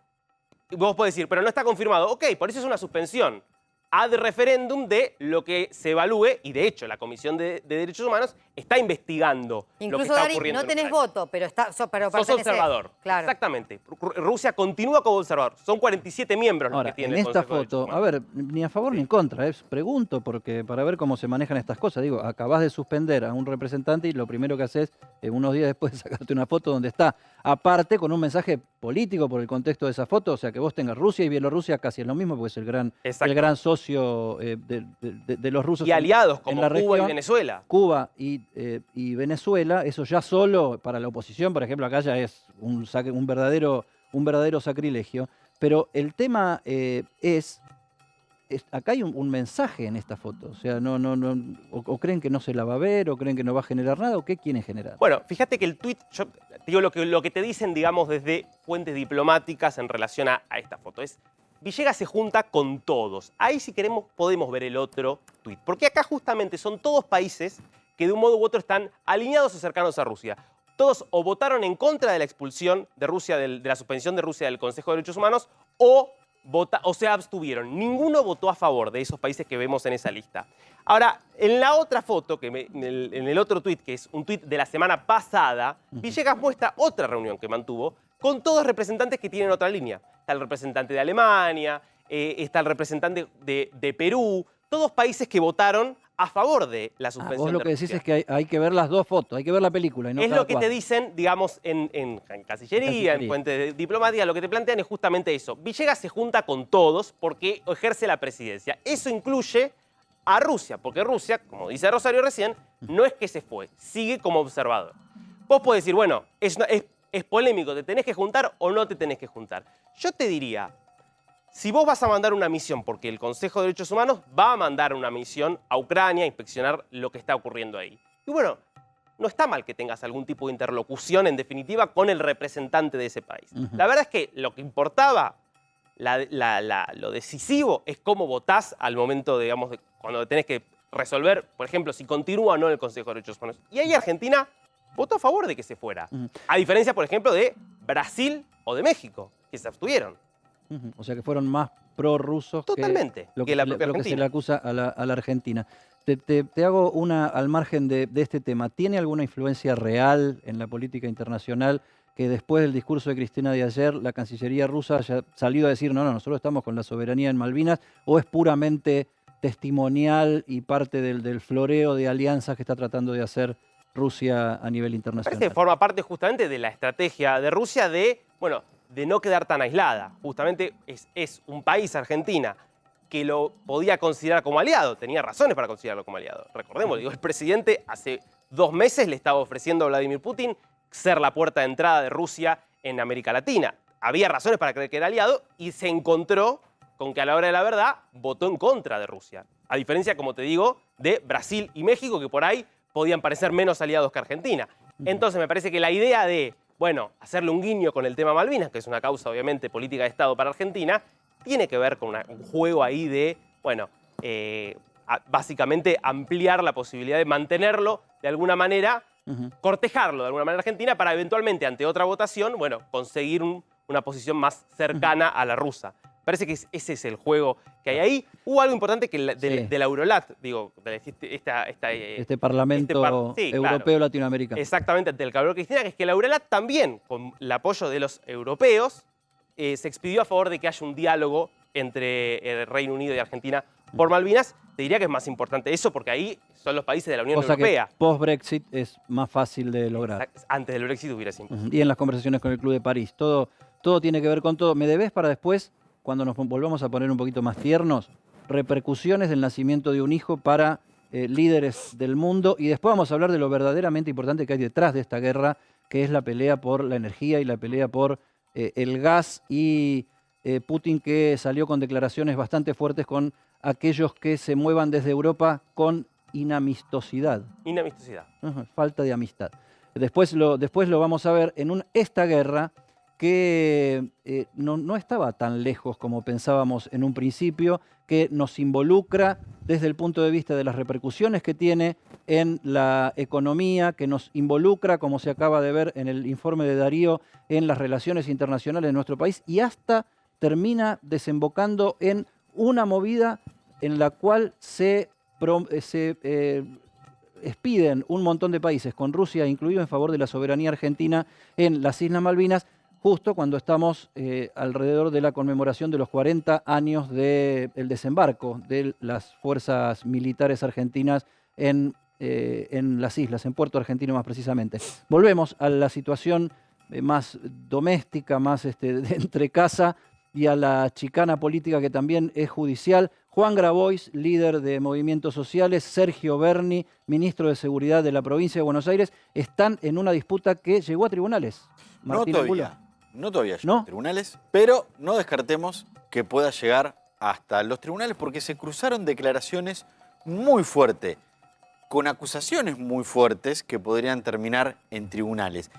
Speaker 4: Y vos podés decir, pero no está confirmado. Ok, por eso es una suspensión ad referéndum de lo que se evalúe, y de hecho la Comisión de Derechos Humanos está investigando lo que
Speaker 2: Incluso,
Speaker 4: está
Speaker 2: Dari,
Speaker 4: ocurriendo.
Speaker 2: no
Speaker 4: en
Speaker 2: tenés
Speaker 4: Ucrania.
Speaker 2: voto, pero pero
Speaker 4: Sos
Speaker 2: pertenecés-
Speaker 4: observador.
Speaker 2: Claro.
Speaker 4: Exactamente. Rusia continúa como observador. Son 47 miembros los
Speaker 1: Ahora,
Speaker 4: que tiene
Speaker 1: en
Speaker 4: el
Speaker 1: esta
Speaker 4: Consejo de Derechos
Speaker 1: foto, a
Speaker 4: Humanos.
Speaker 1: ver, ni a favor ni en contra, pregunto porque para ver cómo se manejan estas cosas. Digo, acabás de suspender a un representante y lo primero que haces unos días después es sacarte una foto donde está, aparte con un mensaje político por el contexto de esa foto, o sea, que vos tengas Rusia y Bielorrusia casi es lo mismo porque es el
Speaker 4: Exacto.
Speaker 1: gran socio de los rusos
Speaker 4: Y aliados
Speaker 1: en
Speaker 4: como
Speaker 1: la
Speaker 4: Cuba y
Speaker 1: región.
Speaker 4: Venezuela.
Speaker 1: Cuba y Venezuela, eso ya solo para la oposición, por ejemplo, acá ya es un verdadero sacrilegio. Pero el tema acá hay un mensaje en esta foto. O sea, o creen que no se la va a ver, o creen que no va a generar nada, o qué quieren generar.
Speaker 4: Bueno, fíjate que el tuit, yo te digo lo que te dicen, digamos, desde fuentes diplomáticas en relación a esta foto. Es, Villegas se junta con todos. Ahí, si queremos, podemos ver el otro tuit. Porque acá justamente son todos países que de un modo u otro están alineados o cercanos a Rusia. Todos o votaron en contra de la expulsión de Rusia, de la suspensión de Rusia del Consejo de Derechos Humanos, o se abstuvieron. Ninguno votó a favor de esos países que vemos en esa lista. Ahora, en la otra foto, en el otro tuit, que es un tuit de la semana pasada, Villegas muestra otra reunión que mantuvo con todos representantes que tienen otra línea. Está el representante de Alemania, está el representante de Perú, todos países que votaron a favor de la suspensión
Speaker 1: Vos lo
Speaker 4: de
Speaker 1: que decís
Speaker 4: Rusia.
Speaker 1: es que hay que ver las dos fotos, hay que ver la película y no
Speaker 4: Es
Speaker 1: cada
Speaker 4: lo que
Speaker 1: cuadro.
Speaker 4: te dicen, digamos, en Cancillería, en fuentes diplomáticas, lo que te plantean es justamente eso. Villegas se junta con todos porque ejerce la presidencia. Eso incluye a Rusia, porque Rusia, como dice Rosario recién, no es que se fue, sigue como observador. Vos podés decir, bueno, es polémico, ¿te tenés que juntar o no te tenés que juntar? Yo te diría, si vos vas a mandar una misión, porque el Consejo de Derechos Humanos va a mandar una misión a Ucrania a inspeccionar lo que está ocurriendo ahí. Y bueno, no está mal que tengas algún tipo de interlocución, en definitiva, con el representante de ese país. La verdad es que lo que importaba, lo decisivo, es cómo votás al momento, digamos, cuando tenés que resolver, por ejemplo, si continúa o no el Consejo de Derechos Humanos. Y ahí Argentina votó a favor de que se fuera. A diferencia, por ejemplo, de Brasil o de México, que se abstuvieron.
Speaker 1: O sea que fueron más prorrusos
Speaker 4: Totalmente,
Speaker 1: que lo
Speaker 4: que
Speaker 1: que,
Speaker 4: la
Speaker 1: se le-
Speaker 4: propia
Speaker 1: lo que se
Speaker 4: Argentina.
Speaker 1: le acusa a la Argentina. Te hago una al margen de este tema. ¿Tiene alguna influencia real en la política internacional que después del discurso de Cristina de ayer, la Cancillería rusa haya salido a decir no, nosotros estamos con la soberanía en Malvinas, o es puramente testimonial y parte del floreo de alianzas que está tratando de hacer Rusia a nivel
Speaker 4: Parece
Speaker 1: internacional?
Speaker 4: que forma parte justamente de la estrategia de Rusia de no quedar tan aislada. Justamente es un país, Argentina, que lo podía considerar como aliado. Tenía razones para considerarlo como aliado. Recordemos, el presidente hace 2 meses le estaba ofreciendo a Vladimir Putin ser la puerta de entrada de Rusia en América Latina. Había razones para creer que era aliado y se encontró con que a la hora de la verdad votó en contra de Rusia. A diferencia, como te digo, de Brasil y México, que por ahí podían parecer menos aliados que Argentina. Entonces me parece que la idea de, hacerle un guiño con el tema Malvinas, que es una causa obviamente política de Estado para Argentina, tiene que ver con un juego ahí de, básicamente ampliar la posibilidad de mantenerlo de alguna manera, cortejarlo de alguna manera Argentina para eventualmente ante otra votación, conseguir una posición más cercana a la rusa. parece que ese es el juego que hay ahí. Hubo algo importante que de la Eurolat, digo,
Speaker 1: este Parlamento
Speaker 4: sí,
Speaker 1: Europeo
Speaker 4: claro,
Speaker 1: Latinoamericano.
Speaker 4: Exactamente, ante el calor Cristina, que es que la Eurolat también, con el apoyo de los europeos, se expidió a favor de que haya un diálogo entre el Reino Unido y Argentina por Malvinas. Te diría que es más importante eso porque ahí son los países de la Unión Europea.
Speaker 1: Que post-Brexit es más fácil de lograr.
Speaker 4: Antes del Brexit hubiera sido imposible.
Speaker 1: Y en las conversaciones con el Club de París. Todo tiene que ver con todo. Me debes para después, cuando nos volvamos a poner un poquito más tiernos, repercusiones del nacimiento de un hijo para líderes del mundo. Y después vamos a hablar de lo verdaderamente importante que hay detrás de esta guerra, que es la pelea por la energía y la pelea por el gas. Y Putin, que salió con declaraciones bastante fuertes con aquellos que se muevan desde Europa con inamistosidad.
Speaker 4: Inamistosidad.
Speaker 1: Falta de amistad. Después lo vamos a ver en esta guerra que no estaba tan lejos como pensábamos en un principio, que nos involucra desde el punto de vista de las repercusiones que tiene en la economía, que nos involucra, como se acaba de ver en el informe de Darío, en las relaciones internacionales de nuestro país, y hasta termina desembocando en una movida en la cual se expiden un montón de países, con Rusia incluido, en favor de la soberanía argentina en las Islas Malvinas, justo cuando estamos alrededor de la conmemoración de los 40 años del desembarco de las fuerzas militares argentinas en las islas, en Puerto Argentino más precisamente. Volvemos a la situación más doméstica, más de entre casa, y a la chicana política que también es judicial. Juan Grabois, líder de movimientos sociales, Sergio Berni, ministro de Seguridad de la provincia de Buenos Aires, están en una disputa que llegó a tribunales. Martín Angulo.
Speaker 3: No todavía llegó a tribunales, pero no descartemos que pueda llegar hasta los tribunales porque se cruzaron declaraciones muy fuertes, con acusaciones muy fuertes que podrían terminar en tribunales.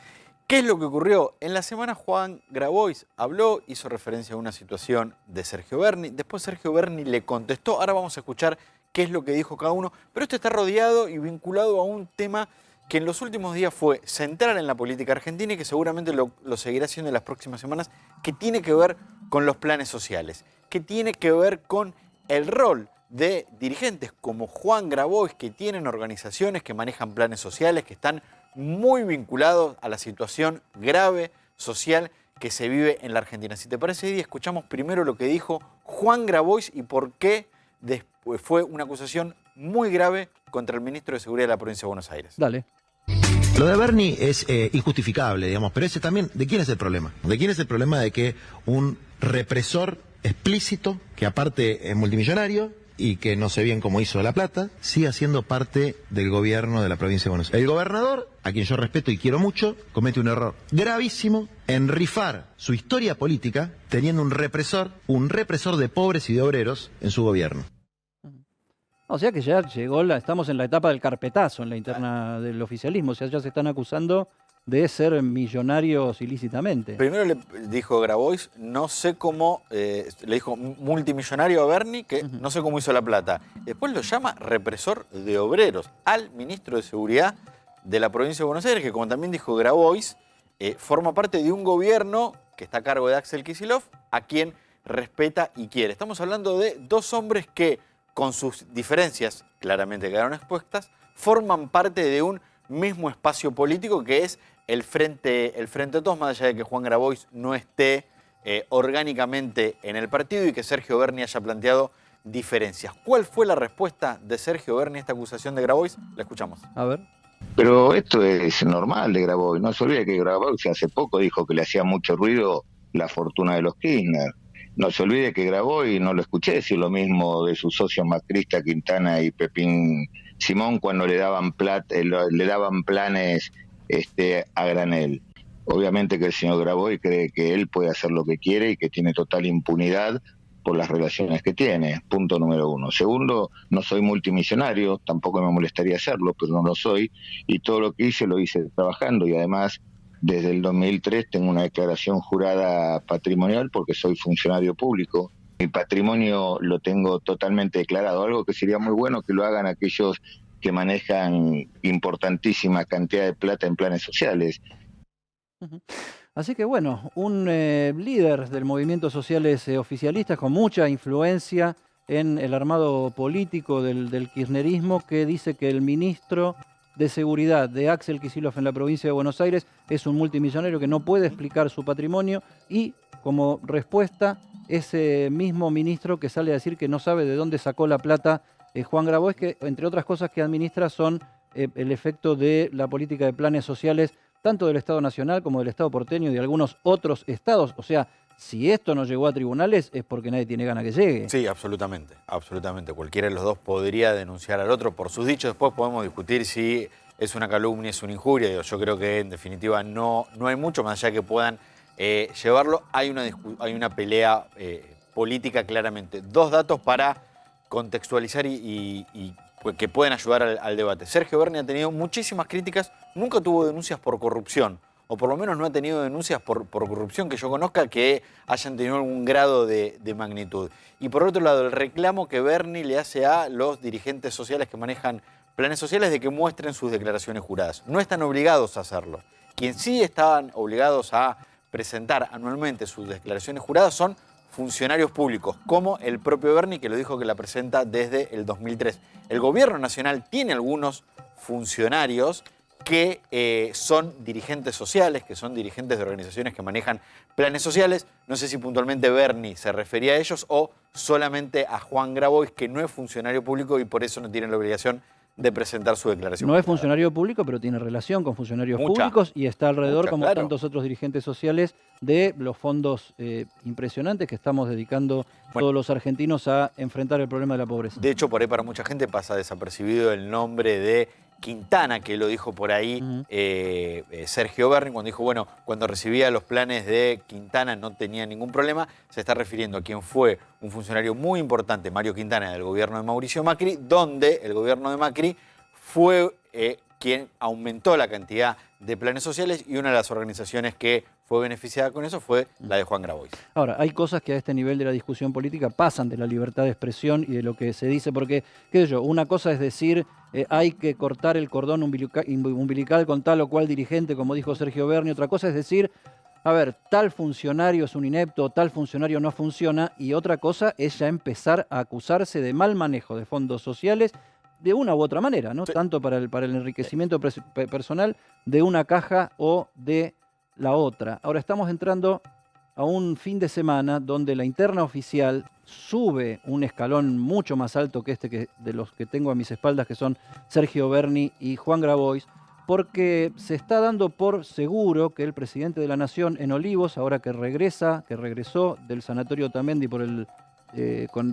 Speaker 3: ¿Qué es lo que ocurrió? En la semana Juan Grabois habló, hizo referencia a una situación de Sergio Berni, después Sergio Berni le contestó, ahora vamos a escuchar qué es lo que dijo cada uno, pero esto está rodeado y vinculado a un tema que en los últimos días fue central en la política argentina y que seguramente lo seguirá siendo en las próximas semanas, que tiene que ver con los planes sociales, que tiene que ver con el rol de dirigentes como Juan Grabois, que tienen organizaciones que manejan planes sociales, que están muy vinculados a la situación grave social que se vive en la Argentina. Si te parece, Eddie, escuchamos primero lo que dijo Juan Grabois y por qué después fue una acusación muy grave contra el ministro de Seguridad de la provincia de Buenos Aires.
Speaker 1: Dale.
Speaker 8: Lo de Berni es injustificable, digamos, pero ese también, ¿de quién es el problema? ¿De quién es el problema de que un represor explícito, que aparte es multimillonario y que no sé bien cómo hizo la plata, siga siendo parte del gobierno de la provincia de Buenos Aires? El gobernador, a quien yo respeto y quiero mucho, comete un error gravísimo en rifar su historia política teniendo un represor de pobres y de obreros en su gobierno.
Speaker 1: O sea que ya estamos en la etapa del carpetazo en la interna del oficialismo, o sea, ya se están acusando de ser millonarios ilícitamente.
Speaker 3: Primero le dijo Grabois, no sé cómo, le dijo multimillonario a Berni, que no sé cómo hizo la plata. Después lo llama represor de obreros al ministro de Seguridad de la provincia de Buenos Aires, que como también dijo Grabois, forma parte de un gobierno que está a cargo de Axel Kicillof, a quien respeta y quiere. Estamos hablando de dos hombres que, con sus diferencias claramente quedaron expuestas, forman parte de un mismo espacio político que es el Frente de Todos, más allá de que Juan Grabois no esté orgánicamente en el partido y que Sergio Berni haya planteado diferencias. ¿Cuál fue la respuesta de Sergio Berni a esta acusación de Grabois? La escuchamos.
Speaker 1: A ver.
Speaker 9: Pero esto es normal de Grabois. No se olvide que Grabois hace poco dijo que le hacía mucho ruido la fortuna de los Kirchner. No se olvide que Grabois, no lo escuché decir lo mismo de sus socios macristas Quintana y Pepín Simón cuando le daban planes a granel. Obviamente que el señor Grabois cree que él puede hacer lo que quiere y que tiene total impunidad por las relaciones que tiene, punto número uno. Segundo, no soy multimillonario, tampoco me molestaría hacerlo, pero no lo soy, y todo lo que hice lo hice trabajando, y además desde el 2003 tengo una declaración jurada patrimonial porque soy funcionario público. Mi patrimonio lo tengo totalmente declarado, algo que sería muy bueno que lo hagan aquellos que manejan importantísima cantidad de plata en planes sociales.
Speaker 1: Así que bueno, un líder del movimiento sociales oficialistas con mucha influencia en el armado político del kirchnerismo, que dice que el ministro de Seguridad de Axel Kicillof en la provincia de Buenos Aires es un multimillonario que no puede explicar su patrimonio, y como respuesta ese mismo ministro que sale a decir que no sabe de dónde sacó la plata Juan Grabois, que entre otras cosas que administra son el efecto de la política de planes sociales tanto del Estado Nacional como del Estado porteño y de algunos otros estados. O sea, si esto no llegó a tribunales es porque nadie tiene ganas que llegue.
Speaker 3: Sí, absolutamente, absolutamente. Cualquiera de los dos podría denunciar al otro por sus dichos. Después podemos discutir si es una calumnia, es una injuria. Yo creo que en definitiva no hay mucho más allá que puedan llevarlo. Hay una pelea política claramente. Dos datos para contextualizar y que pueden ayudar al debate. Sergio Berni ha tenido muchísimas críticas, nunca tuvo denuncias por corrupción, o por lo menos no ha tenido denuncias por corrupción que yo conozca que hayan tenido algún grado de magnitud. Y por otro lado, el reclamo que Berni le hace a los dirigentes sociales que manejan planes sociales de que muestren sus declaraciones juradas. No están obligados a hacerlo. Quien sí estaban obligados a presentar anualmente sus declaraciones juradas son funcionarios públicos, como el propio Berni, que lo dijo que la presenta desde el 2003. El gobierno nacional tiene algunos funcionarios que son dirigentes sociales, que son dirigentes de organizaciones que manejan planes sociales. No sé si puntualmente Berni se refería a ellos o solamente a Juan Grabois, que no es funcionario público y por eso no tiene la obligación de presentar su declaración.
Speaker 1: No es funcionario público, pero tiene relación con funcionarios públicos y está alrededor, como tantos otros dirigentes sociales, de los fondos impresionantes que estamos dedicando todos los argentinos a enfrentar el problema de la pobreza.
Speaker 3: De hecho, por ahí para mucha gente pasa desapercibido el nombre de Quintana, que lo dijo por ahí Sergio Berni, cuando dijo, bueno, cuando recibía los planes de Quintana no tenía ningún problema. Se está refiriendo a quien fue un funcionario muy importante, Mario Quintana, del gobierno de Mauricio Macri, donde el gobierno de Macri fue quien aumentó la cantidad de planes sociales, y una de las organizaciones que fue beneficiada con eso fue la de Juan Grabois.
Speaker 1: Ahora, hay cosas que a este nivel de la discusión política pasan de la libertad de expresión y de lo que se dice, porque, qué sé yo, una cosa es decir hay que cortar el cordón umbilical con tal o cual dirigente, como dijo Sergio Berni. Otra cosa es decir, a ver, tal funcionario es un inepto, tal funcionario no funciona, y otra cosa es ya empezar a acusarse de mal manejo de fondos sociales de una u otra manera, ¿no? Sí. Tanto para el enriquecimiento personal de una caja o de la otra. Ahora estamos entrando a un fin de semana donde la interna oficial sube un escalón mucho más alto que de los que tengo a mis espaldas, que son Sergio Berni y Juan Grabois, porque se está dando por seguro que el presidente de la Nación en Olivos, ahora que regresó del sanatorio Otamendi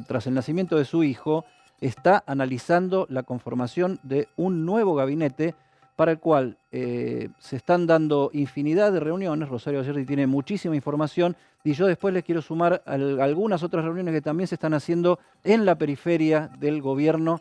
Speaker 1: tras el nacimiento de su hijo, está analizando la conformación de un nuevo gabinete para el cual se están dando infinidad de reuniones. Rosario Ayerdi tiene muchísima información y yo después les quiero sumar algunas otras reuniones que también se están haciendo en la periferia del gobierno,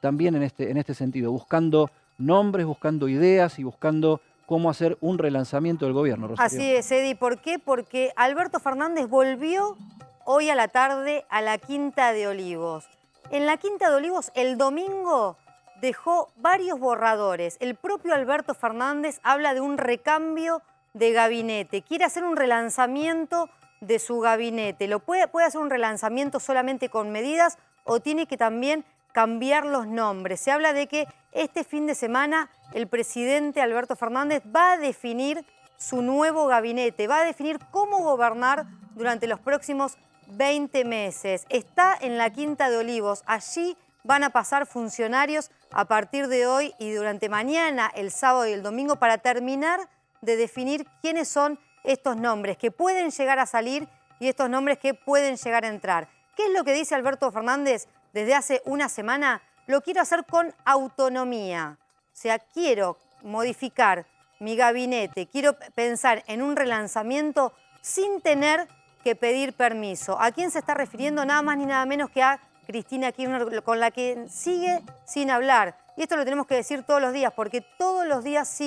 Speaker 1: también en este sentido, buscando nombres, buscando ideas y buscando cómo hacer un relanzamiento del gobierno, Rosario.
Speaker 2: Así es, Edi. ¿Por qué? Porque Alberto Fernández volvió hoy a la tarde a la Quinta de Olivos. En la Quinta de Olivos, el domingo, dejó varios borradores. El propio Alberto Fernández habla de un recambio de gabinete. Quiere hacer un relanzamiento de su gabinete. ¿Puede hacer un relanzamiento solamente con medidas o tiene que también cambiar los nombres? Se habla de que este fin de semana el presidente Alberto Fernández va a definir su nuevo gabinete, va a definir cómo gobernar durante los próximos 20 meses. Está en la Quinta de Olivos. Allí van a pasar funcionarios a partir de hoy y durante mañana, el sábado y el domingo, para terminar de definir quiénes son estos nombres que pueden llegar a salir y estos nombres que pueden llegar a entrar. ¿Qué es lo que dice Alberto Fernández desde hace una semana? Lo quiero hacer con autonomía. O sea, quiero modificar mi gabinete, quiero pensar en un relanzamiento sin tener que pedir permiso. ¿A quién se está refiriendo? Nada más ni nada menos que a Cristina Kirchner, con la que sigue sin hablar. Y esto lo tenemos que decir todos los días, porque todos los días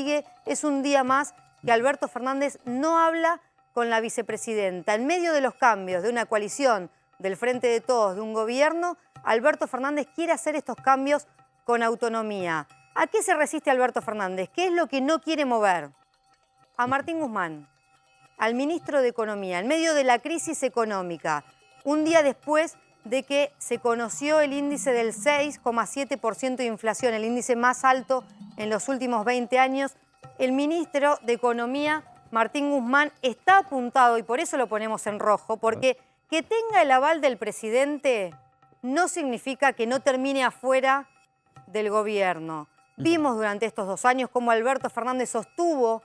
Speaker 2: es un día más que Alberto Fernández no habla con la vicepresidenta. En medio de los cambios de una coalición, del Frente de Todos, de un gobierno, Alberto Fernández quiere hacer estos cambios con autonomía. ¿A qué se resiste Alberto Fernández? ¿Qué es lo que no quiere mover? A Martín Guzmán. al ministro de Economía, en medio de la crisis económica, un día después de que se conoció el índice del 6,7% de inflación, el índice más alto en los últimos 20 años, el ministro de Economía, Martín Guzmán, está apuntado, y por eso lo ponemos en rojo, porque que tenga el aval del presidente no significa que no termine afuera del gobierno. Vimos durante estos 2 años cómo Alberto Fernández sostuvo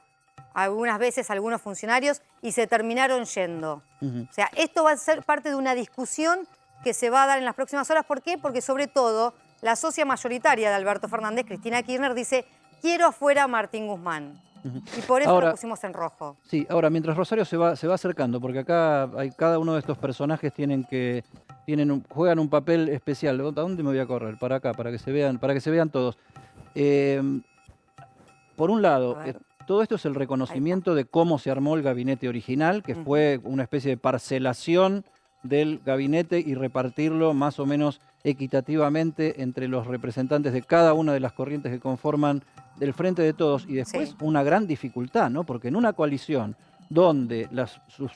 Speaker 2: algunas veces a algunos funcionarios y se terminaron yendo. O sea, esto va a ser parte de una discusión que se va a dar en las próximas horas. ¿Por qué? Porque sobre todo la socia mayoritaria de Alberto Fernández, Cristina Kirchner, dice: quiero afuera a Martín Guzmán. Y por eso
Speaker 1: Ahora,
Speaker 2: lo pusimos en rojo.
Speaker 1: Sí, ahora mientras Rosario se va acercando, porque acá cada uno de estos personajes juegan un papel especial. ¿A dónde me voy a correr? Para acá, para que se vean todos. Por un lado, todo esto es el reconocimiento de cómo se armó el gabinete original, que fue una especie de parcelación del gabinete y repartirlo más o menos equitativamente entre los representantes de cada una de las corrientes que conforman el Frente de Todos. Y después una gran dificultad, ¿no? Porque en una coalición donde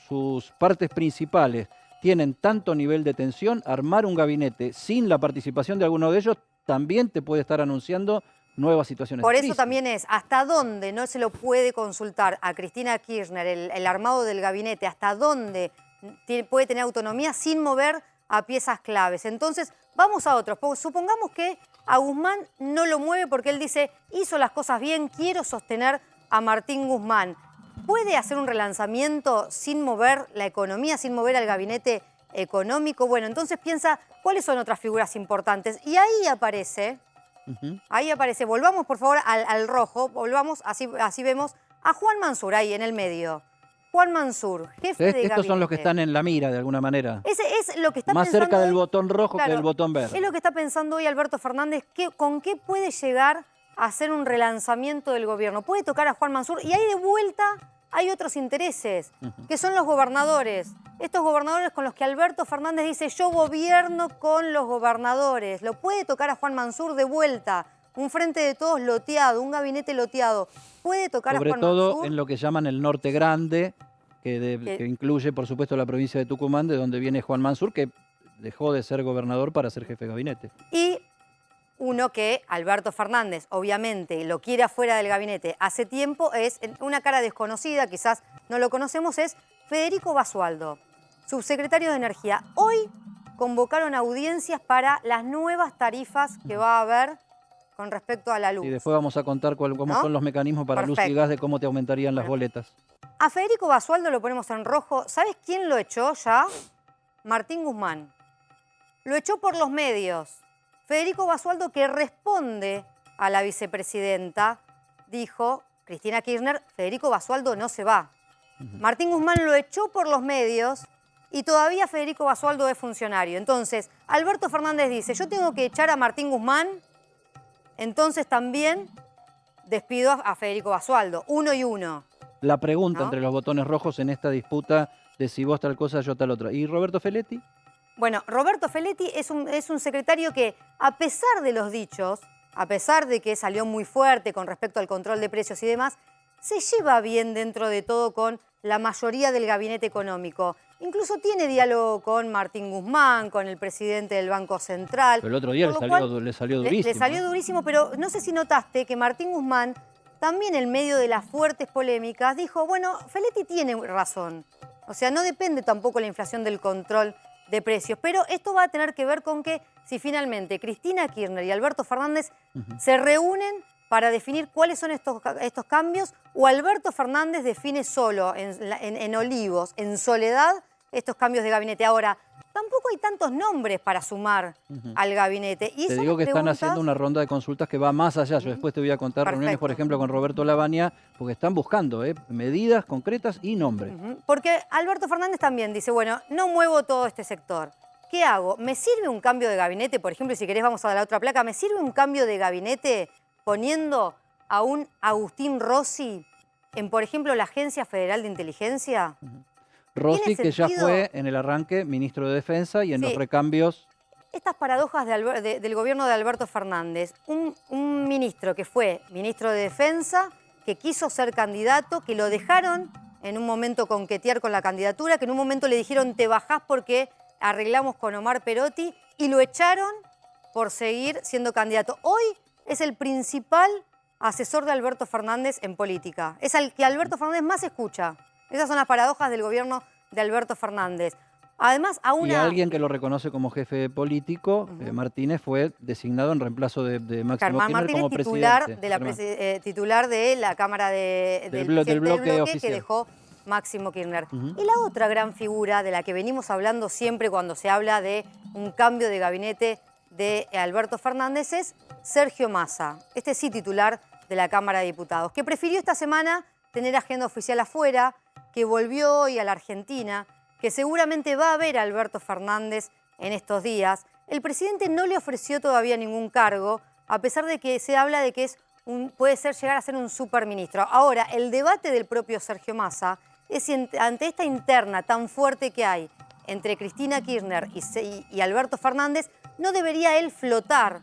Speaker 1: sus partes principales tienen tanto nivel de tensión, armar un gabinete sin la participación de alguno de ellos también te puede estar anunciando nuevas situaciones.
Speaker 2: Por eso también es, ¿hasta dónde no se lo puede consultar a Cristina Kirchner el armado del gabinete? ¿Hasta dónde puede tener autonomía sin mover a piezas claves? Entonces, vamos a otros. Supongamos que a Guzmán no lo mueve porque él dice: hizo las cosas bien, quiero sostener a Martín Guzmán. ¿Puede hacer un relanzamiento sin mover la economía, sin mover al gabinete económico? Bueno, entonces piensa cuáles son otras figuras importantes. Y ahí aparece... Ahí aparece, volvamos por favor al rojo, volvamos, así vemos a Juan Mansur ahí en el medio. Juan Mansur, jefe de gabinete.
Speaker 1: Estos son los que están en la mira de alguna manera.
Speaker 2: Ese es lo que está
Speaker 1: más
Speaker 2: pensando
Speaker 1: cerca del
Speaker 2: hoy,
Speaker 1: botón rojo que del botón verde.
Speaker 2: Es lo que está pensando hoy Alberto Fernández, con qué puede llegar a hacer un relanzamiento del gobierno. Puede tocar a Juan Mansur y ahí de vuelta hay otros intereses, que son los gobernadores. Estos gobernadores con los que Alberto Fernández dice: yo gobierno con los gobernadores. Lo puede tocar a Juan Mansur de vuelta. Un Frente de Todos loteado, un gabinete loteado. Puede tocar a Juan Mansur.
Speaker 1: Sobre todo en lo que llaman el Norte Grande, que incluye, por supuesto, la provincia de Tucumán, de donde viene Juan Mansur, que dejó de ser gobernador para ser jefe de gabinete.
Speaker 2: Y uno que Alberto Fernández, obviamente, lo quiere afuera del gabinete hace tiempo, es una cara desconocida, quizás no lo conocemos, es Federico Basualdo, subsecretario de Energía. Hoy convocaron audiencias para las nuevas tarifas que va a haber con respecto a la luz.
Speaker 1: Y después vamos a contar cómo son los mecanismos para luz y gas, de cómo te aumentarían las boletas.
Speaker 2: A Federico Basualdo lo ponemos en rojo. ¿Sabes quién lo echó ya? Martín Guzmán. Lo echó por los medios. Federico Basualdo, que responde a la vicepresidenta, dijo: Cristina Kirchner, Federico Basualdo no se va. Martín Guzmán lo echó por los medios y todavía Federico Basualdo es funcionario. Entonces, Alberto Fernández dice: yo tengo que echar a Martín Guzmán, entonces también despido a Federico Basualdo. 1 y 1.
Speaker 1: La pregunta entre los botones rojos en esta disputa de si vos tal cosa, yo tal otra. ¿Y Roberto Feletti?
Speaker 2: Bueno, Roberto Feletti es un secretario que, a pesar de los dichos, a pesar de que salió muy fuerte con respecto al control de precios y demás, se lleva bien dentro de todo con la mayoría del gabinete económico. Incluso tiene diálogo con Martín Guzmán, con el presidente del Banco Central.
Speaker 1: Pero el otro día le salió durísimo.
Speaker 2: Le salió durísimo, pero no sé si notaste que Martín Guzmán, también en medio de las fuertes polémicas, dijo: bueno, Feletti tiene razón. O sea, no depende tampoco la inflación del control de precios. Pero esto va a tener que ver con que si finalmente Cristina Kirchner y Alberto Fernández se reúnen para definir cuáles son estos cambios, o Alberto Fernández define solo, en Olivos, en soledad, estos cambios de gabinete. Ahora, tampoco hay tantos nombres para sumar al gabinete. Y
Speaker 1: te digo que están haciendo una ronda de consultas que va más allá. Yo después te voy a contar reuniones, por ejemplo, con Roberto Lavagna, porque están buscando medidas concretas y nombres.
Speaker 2: Porque Alberto Fernández también dice: bueno, no muevo todo este sector. ¿Qué hago? ¿Me sirve un cambio de gabinete? Por ejemplo, si querés vamos a la otra placa. ¿Me sirve un cambio de gabinete poniendo a un Agustín Rossi en, por ejemplo, la Agencia Federal de Inteligencia?
Speaker 1: Rossi, que ya fue en el arranque ministro de Defensa y en los recambios...
Speaker 2: Estas paradojas del gobierno de Alberto Fernández. Un ministro que fue ministro de Defensa, que quiso ser candidato, que lo dejaron en un momento coquetear con la candidatura, que en un momento le dijeron te bajás porque arreglamos con Omar Perotti y lo echaron por seguir siendo candidato. Hoy es el principal asesor de Alberto Fernández en política. Es al que Alberto Fernández más escucha. Esas son las paradojas del gobierno de Alberto Fernández. Además,
Speaker 1: Y alguien que lo reconoce como jefe político, Martínez, fue designado en reemplazo de Máximo Kirchner
Speaker 2: Martínez,
Speaker 1: como presidente.
Speaker 2: titular de la Cámara del bloque
Speaker 1: oficial
Speaker 2: que dejó Máximo Kirchner. Y la otra gran figura de la que venimos hablando siempre cuando se habla de un cambio de gabinete de Alberto Fernández es Sergio Massa, este sí titular de la Cámara de Diputados, que prefirió esta semana tener agenda oficial afuera, que volvió hoy a la Argentina, que seguramente va a ver a Alberto Fernández en estos días. El presidente no le ofreció todavía ningún cargo, a pesar de que se habla de que puede llegar a ser un superministro. Ahora, el debate del propio Sergio Massa es si ante esta interna tan fuerte que hay entre Cristina Kirchner y Alberto Fernández, no debería él flotar,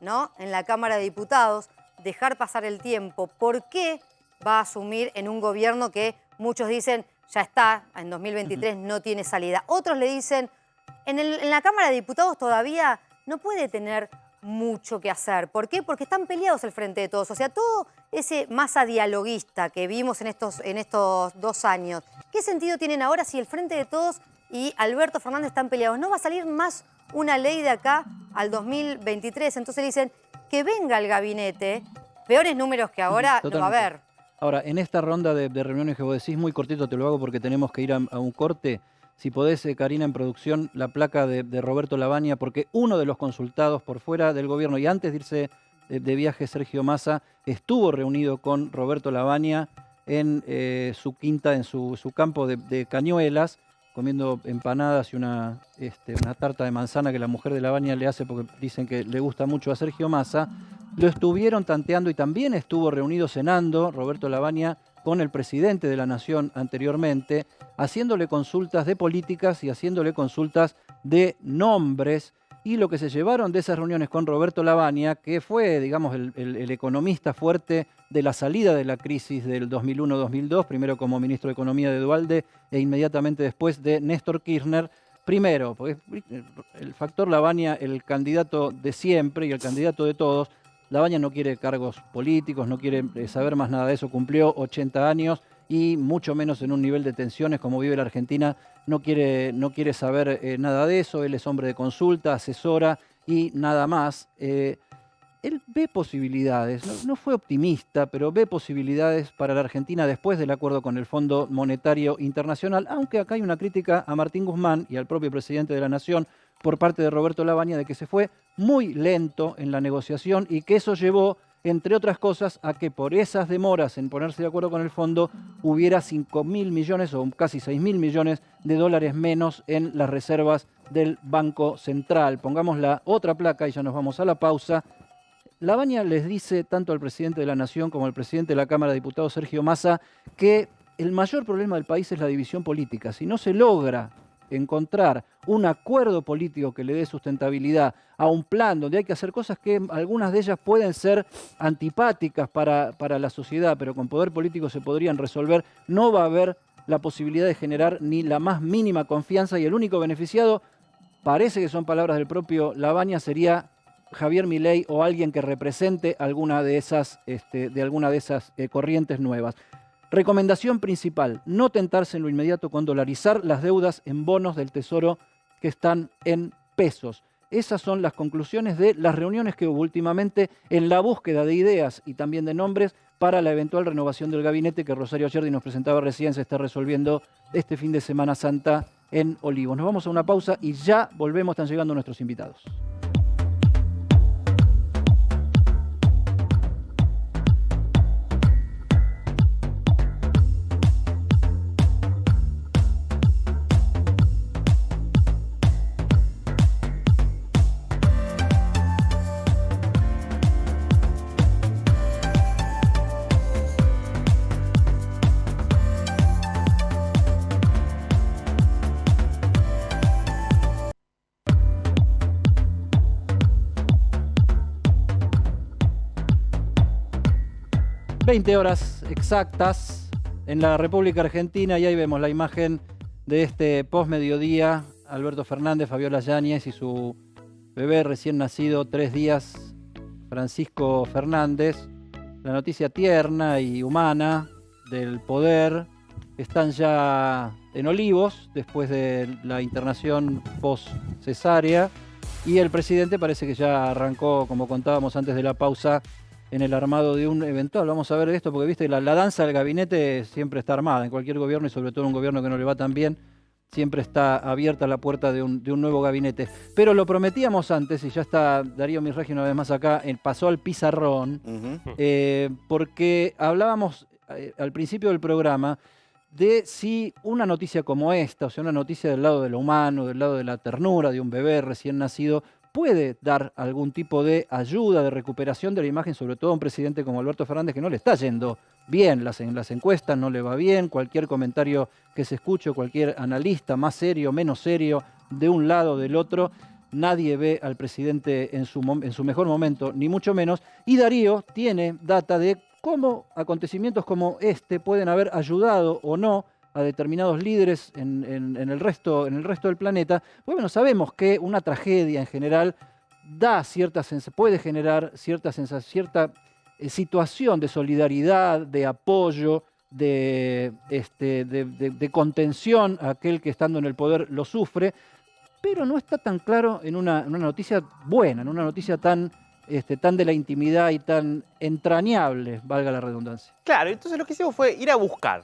Speaker 2: ¿no?, en la Cámara de Diputados, dejar pasar el tiempo. ¿Por qué va a asumir en un gobierno que muchos dicen ya está, en 2023 no tiene salida? Otros le dicen, en la Cámara de Diputados todavía no puede tener mucho que hacer. ¿Por qué? Porque están peleados el Frente de Todos. O sea, todo ese masa dialoguista que vimos en estos 2 años, ¿qué sentido tienen ahora si el Frente de Todos y Alberto Fernández están peleados? No va a salir más una ley de acá al 2023. Entonces le dicen que venga el gabinete, peores números que ahora no va a haber.
Speaker 1: Ahora, en esta ronda de reuniones que vos decís, muy cortito te lo hago porque tenemos que ir a un corte. Si podés, Karina, en producción, la placa de Roberto Lavagna, porque uno de los consultados por fuera del gobierno y antes de irse de viaje, Sergio Massa, estuvo reunido con Roberto Lavagna en su quinta, en su campo de Cañuelas, comiendo empanadas y una tarta de manzana que la mujer de Lavagna le hace porque dicen que le gusta mucho a Sergio Massa. Lo estuvieron tanteando y también estuvo reunido cenando Roberto Lavagna con el presidente de la Nación anteriormente, haciéndole consultas de políticas y haciéndole consultas de nombres. Y lo que se llevaron de esas reuniones con Roberto Lavagna, que fue, digamos, el economista fuerte de la salida de la crisis del 2001-2002, primero como ministro de Economía de Duhalde e inmediatamente después de Néstor Kirchner. Primero, porque el factor Lavagna, el candidato de siempre y el candidato de todos. Lavagna no quiere cargos políticos, no quiere saber más nada de eso, cumplió 80 años y mucho menos en un nivel de tensiones como vive la Argentina, no quiere saber nada de eso. Él es hombre de consulta, asesora y nada más. Él ve posibilidades, no fue optimista, pero ve posibilidades para la Argentina después del acuerdo con el Fondo Monetario Internacional, aunque acá hay una crítica a Martín Guzmán y al propio presidente de la Nación por parte de Roberto Lavagna de que se fue muy lento en la negociación y que eso llevó, entre otras cosas, a que por esas demoras en ponerse de acuerdo con el fondo hubiera 5.000 millones o casi 6.000 millones de dólares menos en las reservas del Banco Central. Pongamos la otra placa y ya nos vamos a la pausa. Lavagna les dice tanto al presidente de la Nación como al presidente de la Cámara de Diputados, Sergio Massa, que el mayor problema del país es la división política. Si no se logra encontrar un acuerdo político que le dé sustentabilidad a un plan donde hay que hacer cosas que algunas de ellas pueden ser antipáticas para la sociedad, pero con poder político se podrían resolver, no va a haber la posibilidad de generar ni la más mínima confianza y el único beneficiado, parece que son palabras del propio Lavagna, sería Javier Milei o alguien que represente alguna de esas corrientes nuevas. Recomendación principal, no tentarse en lo inmediato con dolarizar las deudas en bonos del Tesoro que están en pesos. Esas son las conclusiones de las reuniones que hubo últimamente en la búsqueda de ideas y también de nombres para la eventual renovación del gabinete que Rosario Ayerdi nos presentaba recién, se está resolviendo este fin de Semana Santa en Olivos. Nos vamos a una pausa y ya volvemos, están llegando nuestros invitados. ...20 horas exactas... en la República Argentina, y ahí vemos la imagen de este post-mediodía, Alberto Fernández, Fabiola Yáñez y su bebé recién nacido, 3 días, Francisco Fernández. La noticia tierna y humana del poder. Están ya en Olivos, después de la internación post-cesárea, y el presidente parece que ya arrancó, como contábamos antes de la pausa, en el armado de un eventual. Vamos a ver esto, porque viste, la danza del gabinete siempre está armada, en cualquier gobierno, y sobre todo en un gobierno que no le va tan bien, siempre está abierta la puerta de un nuevo gabinete. Pero lo prometíamos antes, y ya está Darío Misragi una vez más acá, pasó al pizarrón, porque hablábamos al principio del programa de si una noticia como esta, o sea, una noticia del lado de lo humano, del lado de la ternura de un bebé recién nacido, puede dar algún tipo de ayuda, de recuperación de la imagen, sobre todo a un presidente como Alberto Fernández, que no le está yendo bien en las encuestas, no le va bien, cualquier comentario que se escuche, cualquier analista, más serio, menos serio, de un lado o del otro, nadie ve al presidente en su mejor momento, ni mucho menos, y Darío tiene data de cómo acontecimientos como este pueden haber ayudado o no a determinados líderes en el resto del planeta. Bueno, sabemos que una tragedia en general puede generar cierta situación de solidaridad, de apoyo, de contención a aquel que estando en el poder lo sufre, pero no está tan claro en una noticia buena, en una noticia tan de la intimidad y tan entrañable, valga la redundancia.
Speaker 4: Claro, entonces lo que hicimos fue ir a buscar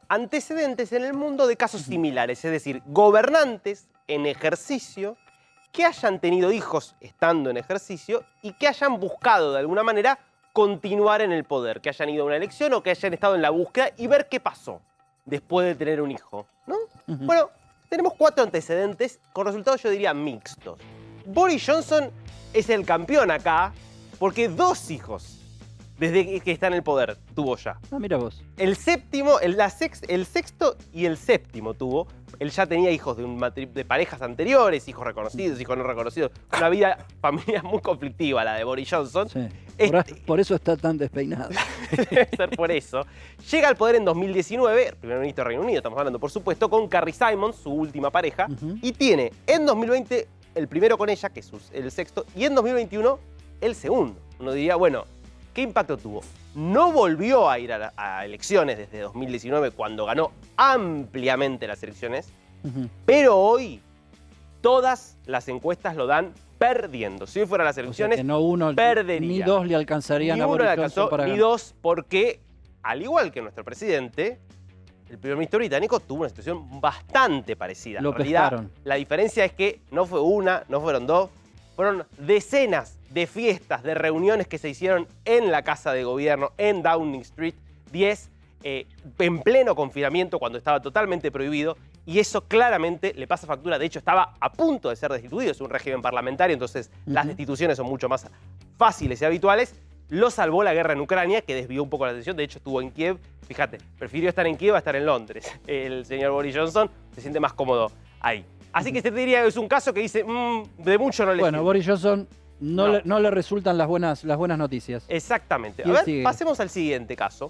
Speaker 4: antecedentes en el mundo de casos similares, es decir, gobernantes en ejercicio que hayan tenido hijos estando en ejercicio y que hayan buscado de alguna manera continuar en el poder, que hayan ido a una elección o que hayan estado en la búsqueda y ver qué pasó después de tener un hijo, ¿no? Bueno, tenemos 4 antecedentes con resultados, yo diría, mixtos. Boris Johnson es el campeón acá porque 2 hijos desde que está en el poder tuvo ya.
Speaker 1: Ah, mira vos.
Speaker 4: El sexto y el séptimo tuvo. Él ya tenía hijos de parejas anteriores, hijos reconocidos, hijos no reconocidos. Una vida familiar muy conflictiva la de Boris Johnson.
Speaker 1: Sí. Por eso está tan despeinado.
Speaker 4: Debe ser por eso. Llega al poder en 2019, el primer ministro del Reino Unido, estamos hablando por supuesto, con Carrie Simon, su última pareja, y tiene en 2020 el primero con ella, que es el sexto, y en 2021 el segundo. Uno diría, bueno, ¿qué impacto tuvo? No volvió a ir a elecciones desde 2019, cuando ganó ampliamente las elecciones, pero hoy todas las encuestas lo dan perdiendo. Si hoy fueran las elecciones,
Speaker 1: o sea que no uno,
Speaker 4: perdería.
Speaker 1: Ni 2 le alcanzarían
Speaker 4: ni
Speaker 1: a
Speaker 4: uno
Speaker 1: Boris
Speaker 4: le
Speaker 1: Johnson
Speaker 4: alcanzó,
Speaker 1: para
Speaker 4: ni
Speaker 1: ganar.
Speaker 4: 2, porque, al igual que nuestro presidente, el primer ministro británico tuvo una situación bastante parecida.
Speaker 1: Lo
Speaker 4: en realidad,
Speaker 1: pescaron.
Speaker 4: la diferencia es que no fue una, no fueron 2, fueron decenas de fiestas, de reuniones que se hicieron en la Casa de Gobierno, en Downing Street 10, en pleno confinamiento, cuando estaba totalmente prohibido, y eso claramente le pasa factura. De hecho, estaba a punto de ser destituido, es un régimen parlamentario, entonces las destituciones son mucho más fáciles y habituales. Lo salvó la guerra en Ucrania, que desvió un poco la atención. De hecho, estuvo en Kiev. Fíjate, prefirió estar en Kiev a estar en Londres. El señor Boris Johnson se siente más cómodo ahí. Así que se te diría que es un caso que dice, de mucho no le
Speaker 1: Bueno,
Speaker 4: sirve.
Speaker 1: Boris Johnson no le resultan las buenas noticias.
Speaker 4: Exactamente. A
Speaker 1: ¿Quién
Speaker 4: ver,
Speaker 1: sigue?
Speaker 4: pasemos al siguiente caso.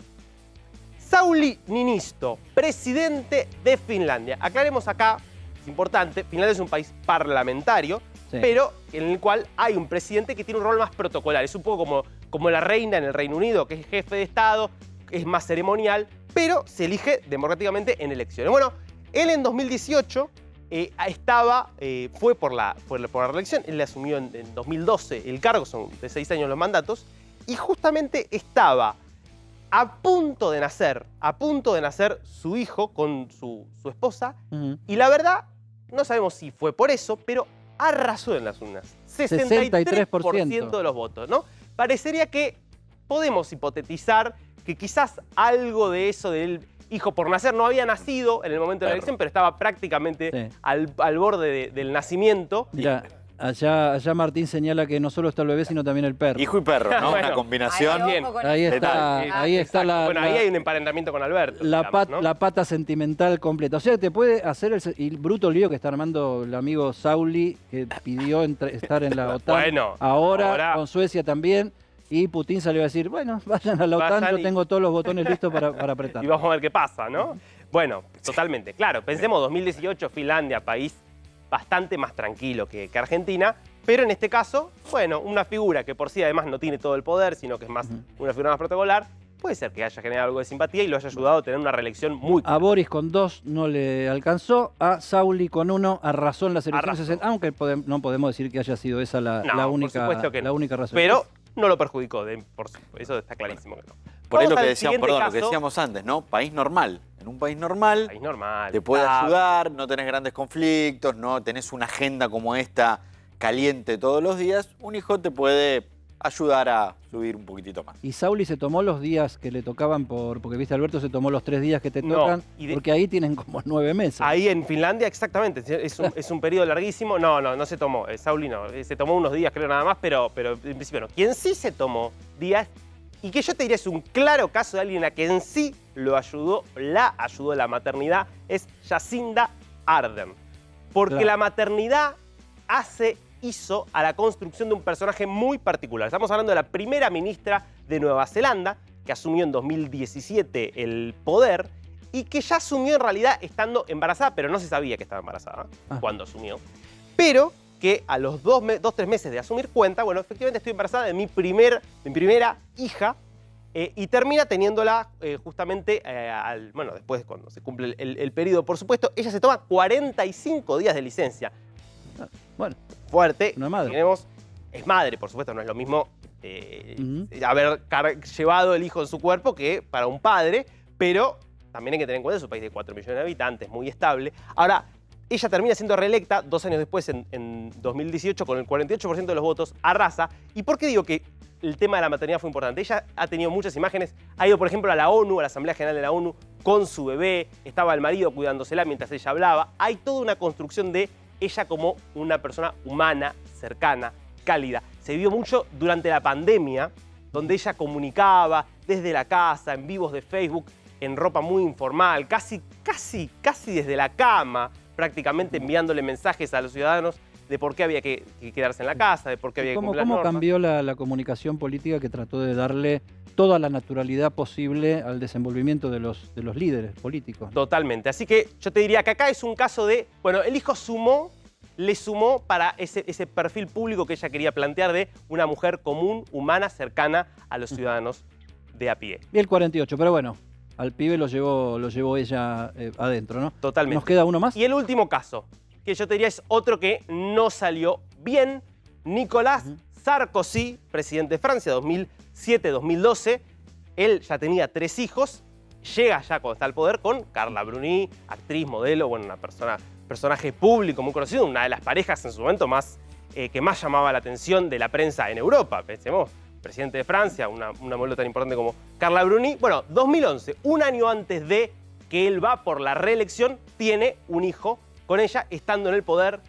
Speaker 4: Sauli Niinisto, presidente de Finlandia. Aclaremos acá, es importante, Finlandia es un país parlamentario,
Speaker 1: Sí.
Speaker 4: pero en el cual hay un presidente que tiene un rol más protocolar. Es un poco como la reina en el Reino Unido, que es jefe de Estado, es más ceremonial, pero se elige democráticamente en elecciones. Bueno, él en 2018 fue por la reelección. Él le asumió en 2012 el cargo, son de 6 años los mandatos, y justamente estaba a punto de nacer su hijo con su esposa, y la verdad, no sabemos si fue por eso, pero arrasó en las urnas. 63% de los votos, ¿no? Parecería que podemos hipotetizar que quizás algo de eso del hijo por nacer no había nacido en el momento de la elección, pero estaba prácticamente al borde del nacimiento.
Speaker 1: Mira, allá Martín señala que no solo está el bebé, sino también el perro.
Speaker 3: Hijo y perro, ¿no?
Speaker 4: Bueno,
Speaker 3: una combinación.
Speaker 1: Ahí está, ahí está
Speaker 4: Bueno, ahí hay un emparentamiento con Alberto. digamos, ¿no?
Speaker 1: la pata sentimental completa. O sea, te puede hacer el bruto lío que está armando el amigo Sauli, que pidió estar en la OTAN
Speaker 4: Bueno,
Speaker 1: ahora con Suecia también. Y Putin salió a decir, bueno, vayan a la OTAN,
Speaker 4: Vayan
Speaker 1: yo
Speaker 4: y-
Speaker 1: tengo todos los botones listos para apretar.
Speaker 4: Y vamos a ver qué pasa, ¿no? Bueno, totalmente. Claro, pensemos 2018, Finlandia, país bastante más tranquilo que Argentina, pero en este caso, bueno, una figura que por sí además no tiene todo el poder, sino que es más una figura más protocolar, puede ser que haya generado algo de simpatía y lo haya ayudado a tener una reelección muy...
Speaker 1: A Boris con 2 no le alcanzó, a Sauli con 1 arrasó en las elecciones,
Speaker 4: Arrasó.
Speaker 1: aunque no podemos decir que haya sido esa
Speaker 4: No,
Speaker 1: la
Speaker 4: por
Speaker 1: única,
Speaker 4: supuesto que no.
Speaker 1: la única razón.
Speaker 4: Pero no lo perjudicó, eso está clarísimo que no.
Speaker 3: Por ahí
Speaker 4: Vamos
Speaker 3: lo que
Speaker 4: al
Speaker 3: decíamos,
Speaker 4: siguiente
Speaker 3: perdón, lo que
Speaker 4: caso.
Speaker 3: decíamos antes, ¿no? País normal. En un país normal
Speaker 4: País normal.
Speaker 3: te puede
Speaker 4: estable.
Speaker 3: ayudar, no tenés grandes conflictos, no tenés una agenda como esta caliente todos los días. Un hijo te puede ayudar a subir un poquitito más.
Speaker 1: Y Sauli se tomó los días que le tocaban porque viste, Alberto se tomó los 3 días que te
Speaker 4: No,
Speaker 1: tocan,
Speaker 4: y de-
Speaker 1: porque ahí tienen como 9 meses.
Speaker 4: Ahí en Finlandia, exactamente, es un periodo larguísimo. No se tomó, Sauli no, se tomó unos días creo nada más, pero en principio no. Quien sí se tomó días, y que yo te diría es un claro caso de alguien a quien sí la ayudó la maternidad, es Jacinda Ardern. Porque
Speaker 1: Claro.
Speaker 4: la maternidad hizo a la construcción de un personaje muy particular. Estamos hablando de la primera ministra de Nueva Zelanda, que asumió en 2017 el poder y que ya asumió en realidad estando embarazada, pero no se sabía que estaba embarazada cuando asumió. Pero que a los 2-3 meses de asumir cuenta, bueno, efectivamente estoy embarazada de mi primera hija, y termina teniéndola justamente, bueno, después cuando se cumple el periodo, por supuesto, ella se toma 45 días de licencia.
Speaker 1: Bueno,
Speaker 4: Fuerte.
Speaker 1: una madre.
Speaker 4: Es madre, por supuesto, no es lo mismo haber llevado el hijo en su cuerpo que para un padre, pero también hay que tener en cuenta, es un país de 4 millones de habitantes, muy estable. Ahora, ella termina siendo reelecta 2 años después, en 2018, con el 48% de los votos, arrasa. ¿Y por qué digo que el tema de la maternidad fue importante? Ella ha tenido muchas imágenes, ha ido, por ejemplo, a la ONU, a la Asamblea General de la ONU, con su bebé, estaba el marido cuidándosela mientras ella hablaba. Hay toda una construcción de ella como una persona humana, cercana, cálida. Se vio mucho durante la pandemia, donde ella comunicaba desde la casa, en vivos de Facebook, en ropa muy informal, casi desde la cama, prácticamente enviándole mensajes a los ciudadanos de por qué había que quedarse en la casa, de por qué había que
Speaker 1: ¿Cómo
Speaker 4: cumplir las normas.
Speaker 1: cambió la comunicación política que trató de darle toda la naturalidad posible al desenvolvimiento de los líderes políticos?
Speaker 4: Totalmente. Así que yo te diría que acá es un caso de, bueno, el hijo le sumó para ese perfil público que ella quería plantear de una mujer común, humana, cercana a los ciudadanos de a pie.
Speaker 1: Y el 48, pero bueno, al pibe lo llevó ella adentro, ¿no?
Speaker 4: Totalmente.
Speaker 1: ¿Nos queda uno más?
Speaker 4: Y el último caso, que yo te diría es otro que no salió bien, Nicolás Sarkozy, presidente de Francia, 2007-2012. Él ya tenía 3 hijos, llega ya cuando está al poder con Carla Bruni, actriz, modelo, bueno, personaje público muy conocido, una de las parejas en su momento que más llamaba la atención de la prensa en Europa. Pensemos, presidente de Francia, una modelo tan importante como Carla Bruni. Bueno, 2011, un año antes de que él va por la reelección, tiene un hijo con ella estando en el poder.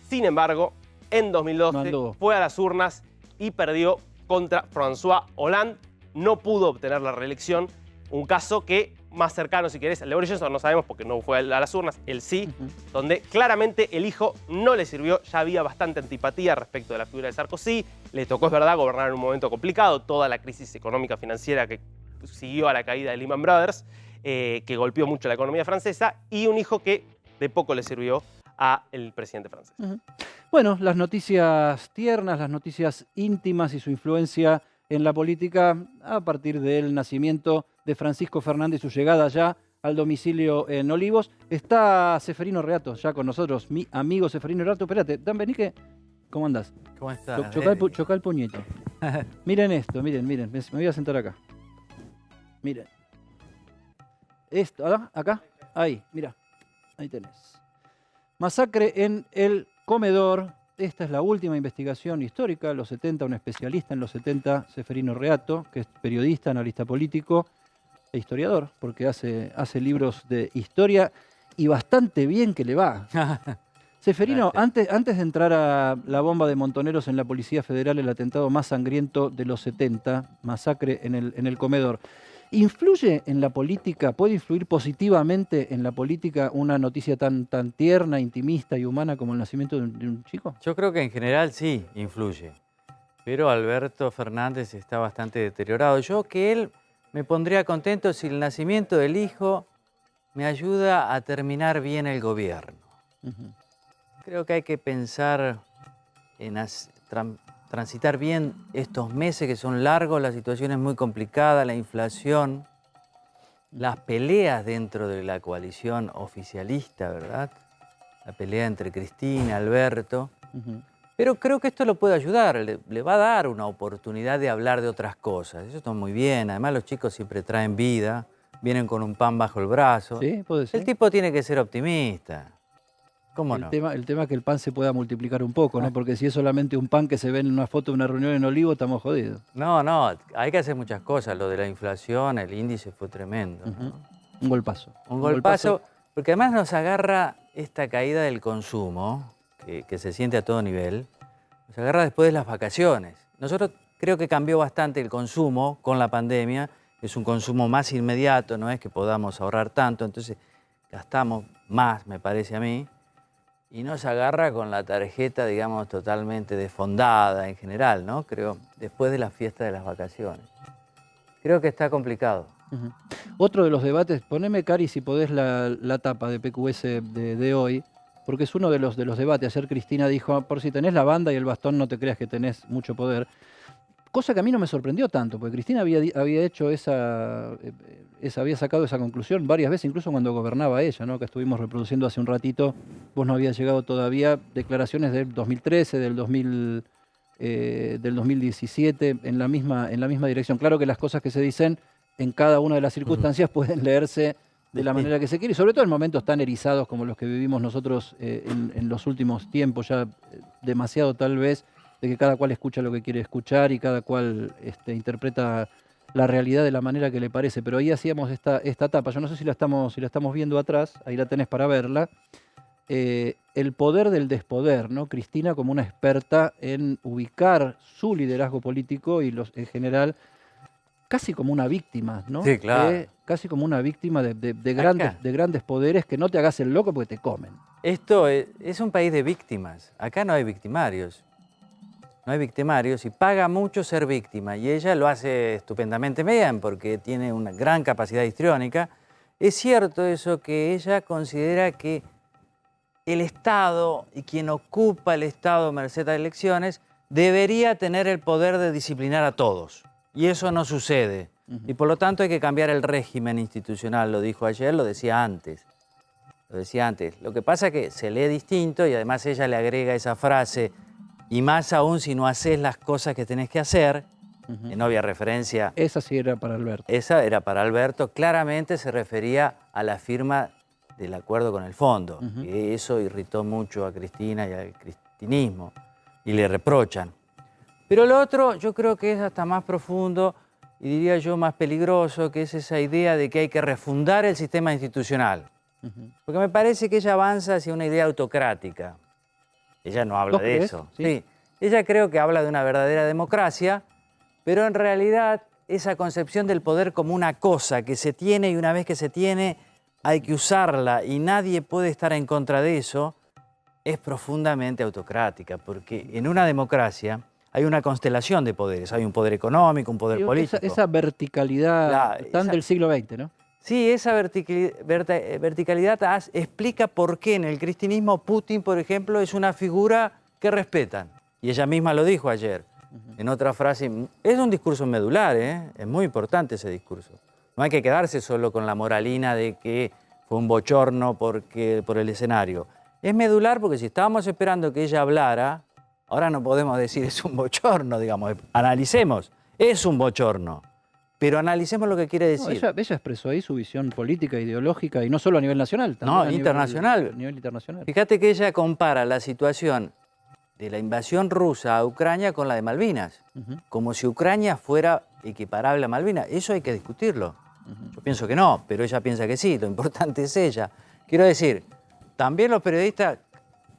Speaker 4: Sin embargo, en 2012 fue a las urnas y perdió contra François Hollande. No pudo obtener la reelección. Un caso que más cercano, si querés, al de Boris Johnson no sabemos porque no fue a las urnas, él sí, donde claramente el hijo no le sirvió. Ya había bastante antipatía respecto de la figura de Sarkozy. Le tocó, es verdad, gobernar en un momento complicado, toda la crisis económica financiera que siguió a la caída de Lehman Brothers, que golpeó mucho la economía francesa, y un hijo que de poco le sirvió al presidente francés.
Speaker 1: Bueno, las noticias tiernas, las noticias íntimas y su influencia en la política a partir del nacimiento de Francisco Fernández y su llegada ya al domicilio en Olivos. Está Ceferino Reato ya con nosotros, mi amigo Ceferino Reato. Espérate, Dan, vení que... ¿Cómo andás?
Speaker 10: ¿Cómo estás?
Speaker 1: Chocá el puñito. Miren esto, miren, me voy a sentar acá. Miren. Esto, acá, ahí, mira, ahí tenés. Masacre en el comedor. Esta es la última investigación histórica, los 70, un especialista en los 70, Ceferino Reato, que es periodista, analista político e historiador, porque hace libros de historia y bastante bien que le va. Ceferino, antes de entrar a la bomba de Montoneros en la Policía Federal, el atentado más sangriento de los 70, masacre en el comedor, ¿influye en la política, puede influir positivamente en la política una noticia tan tierna, intimista y humana como el nacimiento de un chico?
Speaker 10: Yo creo que en general sí influye. Pero Alberto Fernández está bastante deteriorado. Yo que él me pondría contento si el nacimiento del hijo me ayuda a terminar bien el gobierno. Creo que hay que pensar en transitar bien estos meses que son largos, la situación es muy complicada, la inflación, las peleas dentro de la coalición oficialista, ¿verdad? La pelea entre Cristina, Alberto. Pero creo que esto lo puede ayudar, le va a dar una oportunidad de hablar de otras cosas. Eso está muy bien, además los chicos siempre traen vida, vienen con un pan bajo el brazo.
Speaker 1: Sí, puede ser.
Speaker 10: El tipo tiene que ser optimista. ¿Cómo no?
Speaker 1: El tema es que el pan se pueda multiplicar un poco, ¿no? Porque si es solamente un pan que se ve en una foto de una reunión en Olivo, estamos jodidos.
Speaker 10: No, hay que hacer muchas cosas. Lo de la inflación, el índice fue tremendo, ¿no?
Speaker 1: Un golpazo.
Speaker 10: Un golpazo, porque además nos agarra esta caída del consumo, que se siente a todo nivel, nos agarra después de las vacaciones. Nosotros creo que cambió bastante el consumo con la pandemia, es un consumo más inmediato, no es que podamos ahorrar tanto, entonces gastamos más, me parece a mí, y nos agarra con la tarjeta, digamos, totalmente desfondada en general, ¿no? Creo, después de la fiesta de las vacaciones. Creo que está complicado.
Speaker 1: Otro de los debates, poneme, Cari, si podés la tapa de PQS de hoy, porque es uno de los debates. Ayer Cristina dijo, por si tenés la banda y el bastón no te creas que tenés mucho poder. Cosa que a mí no me sorprendió tanto, porque Cristina había hecho había sacado esa conclusión varias veces, incluso cuando gobernaba ella, ¿no? Que estuvimos reproduciendo hace un ratito. Vos no habías llegado todavía declaraciones del 2013, del 2017, en la misma dirección. Claro que las cosas que se dicen en cada una de las circunstancias pueden leerse de la manera que se quiere, y sobre todo en momentos tan erizados como los que vivimos nosotros en los últimos tiempos, ya demasiado tal vez, de que cada cual escucha lo que quiere escuchar y cada cual interpreta la realidad de la manera que le parece. Pero ahí hacíamos esta etapa, yo no sé si la estamos viendo atrás, ahí la tenés para verla, el poder del despoder, ¿no? Cristina como una experta en ubicar su liderazgo político y en general casi como una víctima, ¿no?
Speaker 10: Sí, claro.
Speaker 1: Casi como una víctima de grandes poderes, que no te hagas el loco porque te comen.
Speaker 10: Esto es un país de víctimas. Acá no hay victimarios. No hay victimarios y paga mucho ser víctima. Y ella lo hace estupendamente bien porque tiene una gran capacidad histriónica. Es cierto eso, que ella considera que el Estado y quien ocupa el Estado merced a elecciones debería tener el poder de disciplinar a todos. Y eso no sucede. Y por lo tanto hay que cambiar el régimen institucional. Lo dijo ayer, lo decía antes. Lo que pasa es que se lee distinto y además ella le agrega esa frase, y más aún si no haces las cosas que tenés que hacer, en obvia referencia.
Speaker 1: Esa sí era para Alberto.
Speaker 10: Esa era para Alberto. Claramente se refería a la firma del acuerdo con el fondo. Que eso irritó mucho a Cristina y al cristinismo. Y le reprochan. Pero lo otro yo creo que es hasta más profundo y diría yo más peligroso, que es esa idea de que hay que refundar el sistema institucional. Porque me parece que ella avanza hacia una idea autocrática. Ella no habla de eso. Sí. Ella creo que habla de una verdadera democracia, pero en realidad esa concepción del poder como una cosa que se tiene y una vez que se tiene hay que usarla y nadie puede estar en contra de eso, es profundamente autocrática, porque en una democracia hay una constelación de poderes. Hay un poder económico, un poder político.
Speaker 1: Esa verticalidad del siglo XX, ¿no?
Speaker 10: Sí, esa verticalidad explica por qué en el cristianismo Putin, por ejemplo, es una figura que respetan. Y ella misma lo dijo ayer, en otra frase. Es un discurso medular, ¿eh? Es muy importante ese discurso. No hay que quedarse solo con la moralina de que fue un bochorno por el escenario. Es medular porque si estábamos esperando que ella hablara, ahora no podemos decir es un bochorno, digamos. Analicemos, es un bochorno. Pero analicemos lo que quiere decir.
Speaker 1: No, ella expresó ahí su visión política, ideológica, y no solo a nivel nacional, también a nivel internacional.
Speaker 10: Fíjate que ella compara la situación de la invasión rusa a Ucrania con la de Malvinas, como si Ucrania fuera equiparable a Malvinas. Eso hay que discutirlo. Yo pienso que no, pero ella piensa que sí, lo importante es ella. Quiero decir, también los periodistas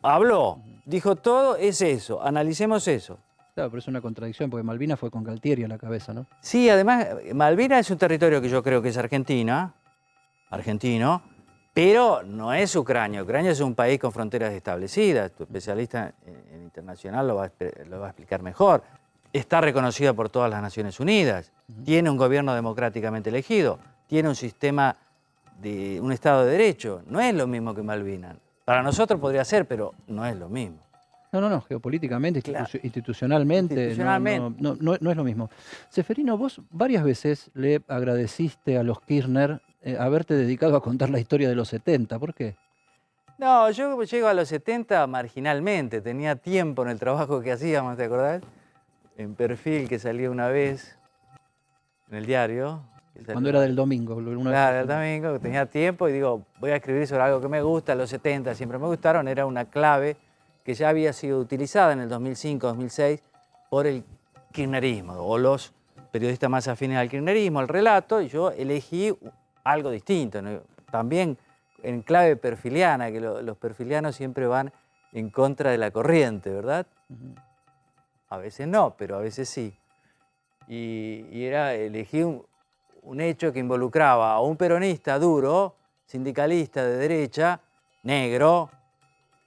Speaker 10: habló, dijo todo, es eso, analicemos eso.
Speaker 1: Claro, pero es una contradicción, porque Malvinas fue con Galtieri a la cabeza, ¿no?
Speaker 10: Sí, además, Malvinas es un territorio que yo creo que es argentino, pero no es Ucrania. Ucrania es un país con fronteras establecidas. Tu especialista en internacional lo va a explicar mejor. está reconocida por todas las Naciones Unidas, tiene un gobierno democráticamente elegido, tiene un sistema de un Estado de Derecho. No es lo mismo que Malvinas. Para nosotros podría ser, pero no es lo mismo.
Speaker 1: No, geopolíticamente,
Speaker 10: Claro.
Speaker 1: institucionalmente, no es lo mismo. Seferino, vos varias veces le agradeciste a los Kirchner haberte dedicado a contar la historia de los 70. ¿Por qué?
Speaker 10: No, yo llego a los 70 marginalmente, tenía tiempo en el trabajo que hacíamos, ¿te acordás? En Perfil, que salía una vez en el diario.
Speaker 1: Cuando era del domingo.
Speaker 10: Claro, el domingo, que tenía tiempo y digo, voy a escribir sobre algo que me gusta, los 70 siempre me gustaron, era una clave que ya había sido utilizada en el 2005-2006 por el kirchnerismo, o los periodistas más afines al kirchnerismo, el relato, y yo elegí algo distinto, ¿no? También en clave perfiliana, que los perfilianos siempre van en contra de la corriente, ¿verdad? A veces no, pero a veces sí. Y elegí un hecho que involucraba a un peronista duro, sindicalista de derecha, negro,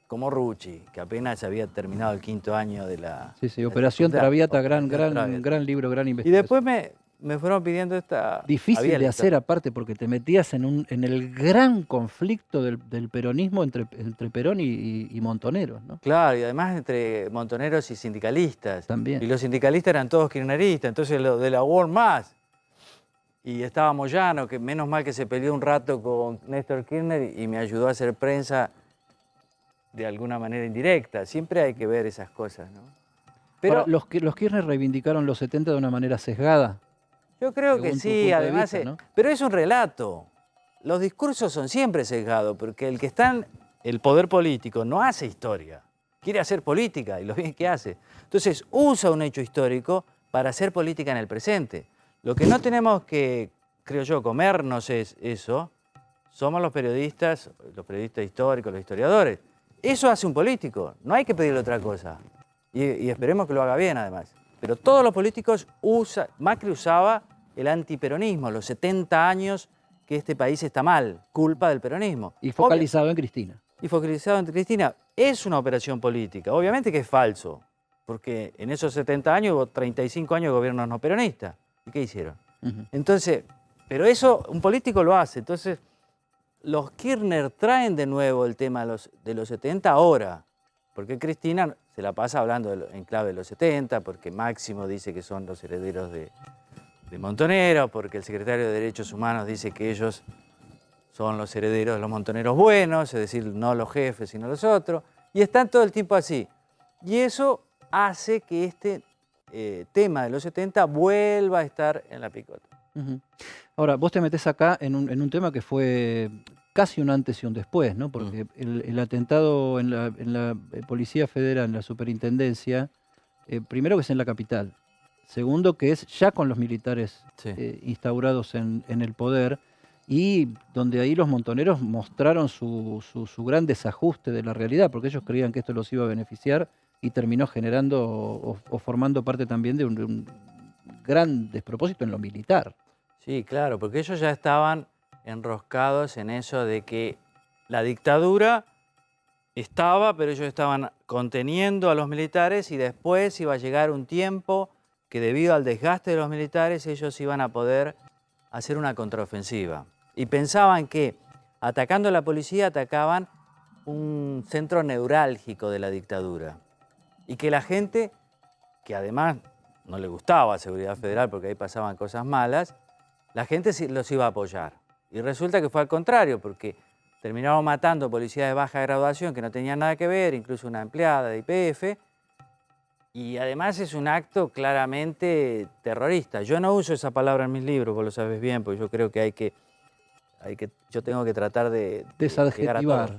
Speaker 10: como Rucci, que apenas había terminado el 5º año de la...
Speaker 1: Sí, Operación Traviata, gran libro, gran investigación.
Speaker 10: Y después me fueron pidiendo esta...
Speaker 1: Difícil de hacer aparte, porque te metías en el gran conflicto del peronismo entre Perón y Montoneros, ¿no?
Speaker 10: Claro, y además entre montoneros y sindicalistas.
Speaker 1: También.
Speaker 10: Y los sindicalistas eran todos kirchneristas, entonces lo de la UOR más. Y estaba Moyano, que menos mal que se peleó un rato con Néstor Kirchner y me ayudó a hacer prensa de alguna manera indirecta. Siempre hay que ver esas cosas, ¿no?
Speaker 1: Pero
Speaker 10: Ahora,
Speaker 1: los Kirchner reivindicaron los 70 de una manera sesgada.
Speaker 10: yo creo que
Speaker 1: según tu
Speaker 10: sí,
Speaker 1: punto de
Speaker 10: además,
Speaker 1: vista, ¿no?
Speaker 10: pero es un relato. Los discursos son siempre sesgados, porque el que está en el poder político no hace historia, quiere hacer política, y lo bien que hace. Entonces usa un hecho histórico para hacer política en el presente. Lo que no tenemos que, creo yo, comernos es eso, somos los periodistas históricos, los historiadores. Eso hace un político, no hay que pedirle otra cosa. Y esperemos que lo haga bien, además. Pero todos los políticos Macri usaba el antiperonismo, los 70 años que este país está mal, culpa del peronismo.
Speaker 1: Y focalizado en Cristina.
Speaker 10: Y focalizado en Cristina. Es una operación política, obviamente que es falso, porque en esos 70 años hubo 35 años de gobiernos no peronistas. ¿Y qué hicieron? Entonces, pero eso un político lo hace. Entonces, los Kirchner traen de nuevo el tema de los 70 ahora, porque Cristina se la pasa hablando en clave de los 70, porque Máximo dice que son los herederos de Montoneros, porque el secretario de Derechos Humanos dice que ellos son los herederos de los montoneros buenos, es decir, no los jefes, sino los otros, y están todo el tiempo así. Y eso hace que este tema de los 70 vuelva a estar en la picota.
Speaker 1: Ahora, vos te metés acá en un tema que fue casi un antes y un después, ¿no? Porque el atentado en la Policía Federal, en la Superintendencia, primero que es en la capital, segundo que es ya con los militares instaurados en el poder, y donde ahí los montoneros mostraron su gran desajuste de la realidad, porque ellos creían que esto los iba a beneficiar y terminó generando o formando parte también de un gran despropósito en lo militar.
Speaker 10: Sí, claro, porque ellos ya estaban enroscados en eso de que la dictadura estaba, pero ellos estaban conteniendo a los militares y después iba a llegar un tiempo que debido al desgaste de los militares ellos iban a poder hacer una contraofensiva. Y pensaban que atacando a la policía atacaban un centro neurálgico de la dictadura. Y que la gente, que además no le gustaba Seguridad Federal porque ahí pasaban cosas malas, la gente los iba a apoyar. Y resulta que fue al contrario, porque terminaron matando policías de baja graduación que no tenían nada que ver, incluso una empleada de YPF, y además es un acto claramente terrorista. Yo no uso esa palabra en mis libros, vos lo sabes bien, porque yo creo que yo tengo que tratar de llegar a todos.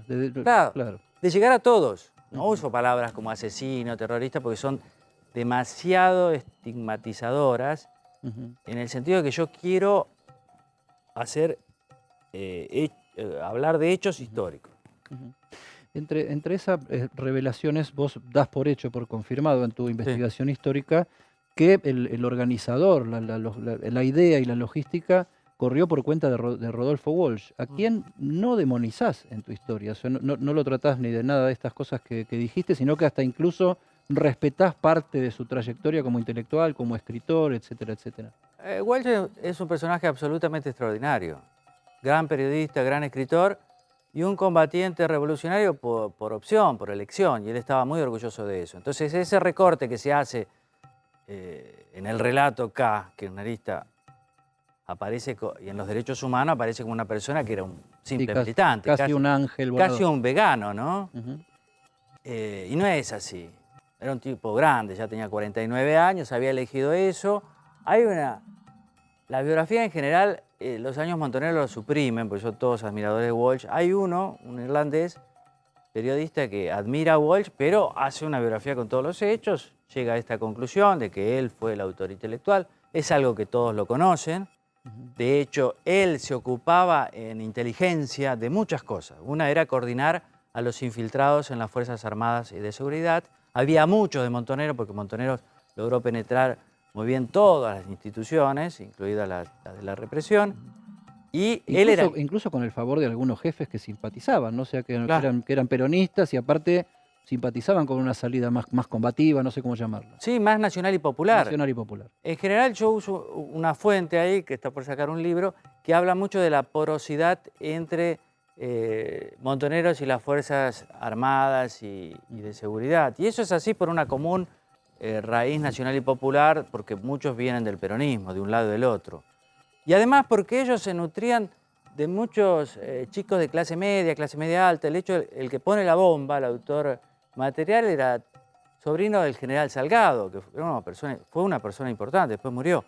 Speaker 10: Claro, de llegar a todos. No uso palabras como asesino, terrorista, porque son demasiado estigmatizadoras, en el sentido de que yo quiero hacer, hablar de hechos históricos.
Speaker 1: Entre esas revelaciones vos das por hecho, por confirmado en tu investigación histórica, que el organizador, la idea y la logística corrió por cuenta de Rodolfo Walsh, a quien no demonizás en tu historia. O sea, no lo tratás ni de nada de estas cosas que dijiste, sino que hasta incluso respetás parte de su trayectoria como intelectual, como escritor, etcétera, etcétera?
Speaker 10: Walsh es un personaje absolutamente extraordinario. Gran periodista, gran escritor y un combatiente revolucionario por opción, por elección. Y él estaba muy orgulloso de eso. Entonces ese recorte que se hace en el relato K, kirchnerista, aparece, y en los derechos humanos aparece como una persona que era un simple militante.
Speaker 1: Casi un ángel volador.
Speaker 10: Casi un vegano, ¿no? Y no es así. Era un tipo grande, ya tenía 49 años, había elegido eso. La biografía en general, los años Montonero lo suprimen, porque son todos admiradores de Walsh. Hay un irlandés, periodista que admira a Walsh, pero hace una biografía con todos los hechos, llega a esta conclusión de que él fue el autor intelectual. Es algo que todos lo conocen. De hecho, él se ocupaba en inteligencia de muchas cosas. Una era coordinar a los infiltrados en las Fuerzas Armadas y de Seguridad. Había muchos de Montonero, porque Montonero logró penetrar muy bien todas las instituciones, incluida la de la represión. Y él era...
Speaker 1: Incluso con el favor de algunos jefes que simpatizaban, ¿no? O sea, que
Speaker 10: Claro.
Speaker 1: eran peronistas y aparte simpatizaban con una salida más combativa, no sé cómo llamarla.
Speaker 10: Sí, más nacional y popular.
Speaker 1: Nacional y popular.
Speaker 10: En general yo uso una fuente ahí, que está por sacar un libro, que habla mucho de la porosidad entre montoneros y las Fuerzas Armadas y de Seguridad. Y eso es así por una común raíz nacional y popular, porque muchos vienen del peronismo, de un lado y del otro. Y además porque ellos se nutrían de muchos chicos de clase media alta. El hecho, el que pone la bomba, el autor material, era sobrino del general Salgado, que fue una persona importante, después murió.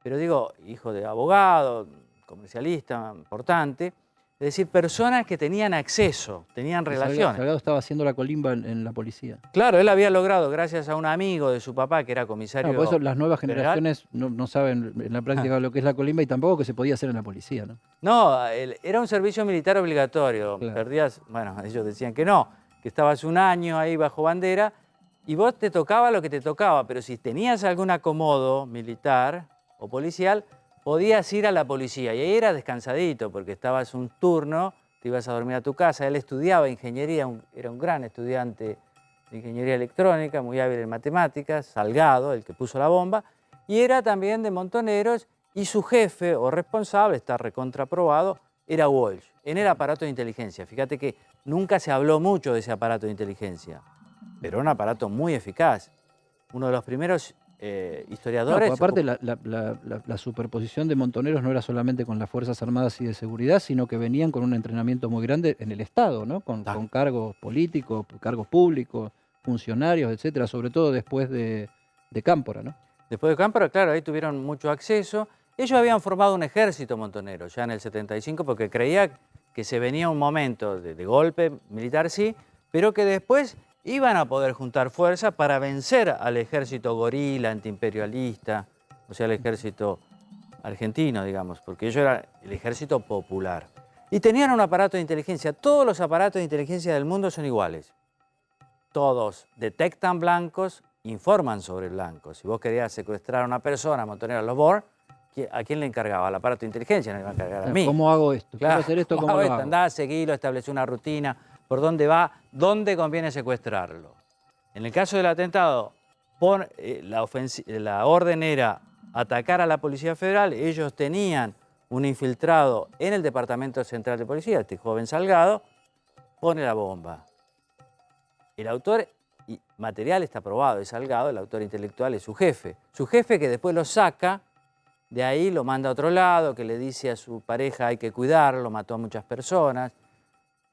Speaker 10: Pero digo, hijo de abogado, comercialista importante. Es decir, personas que tenían acceso, tenían relaciones.
Speaker 1: Salgado estaba haciendo la colimba en la policía.
Speaker 10: Claro, él había logrado, gracias a un amigo de su papá, que era comisario
Speaker 1: No, por eso las nuevas
Speaker 10: general.
Speaker 1: generaciones no saben en la práctica lo que es la colimba y tampoco que se podía hacer en la policía, ¿no?
Speaker 10: No, era un servicio militar obligatorio.
Speaker 1: Claro.
Speaker 10: Perdías, bueno, ellos decían que no, que estabas un año ahí bajo bandera y vos te tocaba lo que te tocaba, pero si tenías algún acomodo militar o policial, podías ir a la policía y ahí era descansadito porque estabas un turno, te ibas a dormir a tu casa. Él estudiaba ingeniería, era un gran estudiante de ingeniería electrónica, muy hábil en matemáticas, Salgado, el que puso la bomba, y era también de Montoneros y su jefe o responsable, está recontraprobado, era Walsh, en el aparato de inteligencia. Fíjate que nunca se habló mucho de ese aparato de inteligencia, pero era un aparato muy eficaz. Uno de los primeros historiadores...
Speaker 1: No, aparte la superposición de montoneros no era solamente con las Fuerzas Armadas y de Seguridad, sino que venían con un entrenamiento muy grande en el Estado, ¿no? Con cargos políticos, cargos públicos, funcionarios, etcétera, sobre todo después de Cámpora, ¿no?
Speaker 10: Después de Cámpora, claro, ahí tuvieron mucho acceso. Ellos habían formado un ejército montonero ya en el 75 porque creía que se venía un momento de golpe militar, sí, pero que después iban a poder juntar fuerzas para vencer al ejército gorila, antiimperialista, o sea, el ejército argentino, digamos, porque ellos eran el ejército popular. Y tenían un aparato de inteligencia. Todos los aparatos de inteligencia del mundo son iguales. Todos detectan blancos, informan sobre blancos. Si vos querías secuestrar a una persona, montonero los BOR, ¿a quién le encargaba? Al aparato de inteligencia, no le iba a encargar a mí.
Speaker 1: ¿Cómo hago esto?
Speaker 10: Claro,
Speaker 1: Quiero hacer esto, ¿cómo lo hago?
Speaker 10: Andá, seguilo, establecí una rutina, por dónde va, dónde conviene secuestrarlo. En el caso del atentado, la orden era atacar a la Policía Federal. Ellos tenían un infiltrado en el Departamento Central de Policía, este joven Salgado, pone la bomba. El autor material está probado, es Salgado, el autor intelectual es su jefe. Su jefe que después lo saca, de ahí lo manda a otro lado, que le dice a su pareja hay que cuidarlo, mató a muchas personas,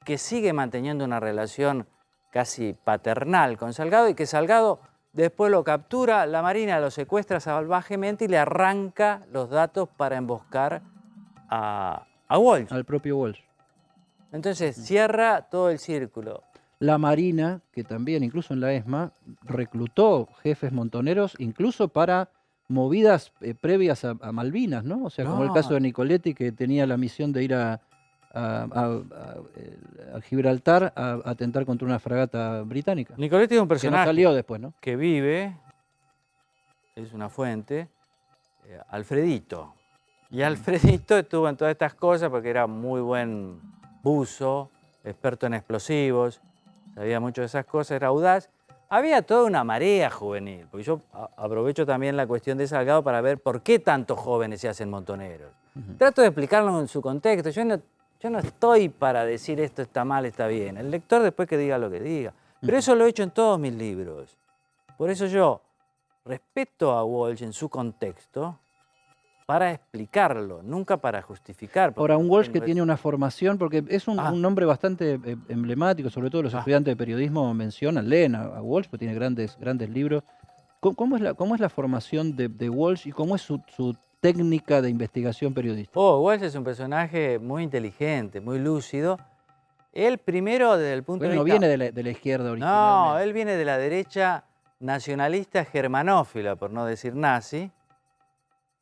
Speaker 10: que sigue manteniendo una relación casi paternal con Salgado y que Salgado después lo captura, la Marina lo secuestra salvajemente y le arranca los datos para emboscar a Walsh.
Speaker 1: Al propio Walsh.
Speaker 10: Entonces cierra todo el círculo.
Speaker 1: La Marina, que también, incluso en la ESMA, reclutó jefes montoneros, incluso para movidas previas a Malvinas, ¿no? O sea, como el caso de Nicoletti, que tenía la misión de ir a Gibraltar a atentar contra una fragata británica.
Speaker 10: Nicoletti es un personaje
Speaker 1: que no salió después, ¿no?
Speaker 10: Que vive, es una fuente, Alfredito. Y Alfredito estuvo en todas estas cosas porque era muy buen buzo, experto en explosivos, sabía mucho de esas cosas, era audaz. había toda una marea juvenil, porque yo aprovecho también la cuestión de Salgado para ver por qué tantos jóvenes se hacen montoneros. Trato de explicarlo en su contexto. Yo no estoy para decir esto está mal, está bien. El lector después que diga lo que diga. Pero eso lo he hecho en todos mis libros. Por eso yo respeto a Walsh en su contexto para explicarlo, nunca para justificar.
Speaker 1: Ahora, un Walsh que tiene una formación, porque es un nombre bastante emblemático, sobre todo los estudiantes de periodismo mencionan, leen a Walsh, porque tiene grandes libros. ¿Cómo es la formación de Walsh y cómo es su técnica de investigación periodística?
Speaker 10: Walsh es un personaje muy inteligente, muy lúcido. Él primero desde el punto de vista...
Speaker 1: no viene de la izquierda originalmente.
Speaker 10: No, él viene de la derecha nacionalista germanófila, por no decir nazi,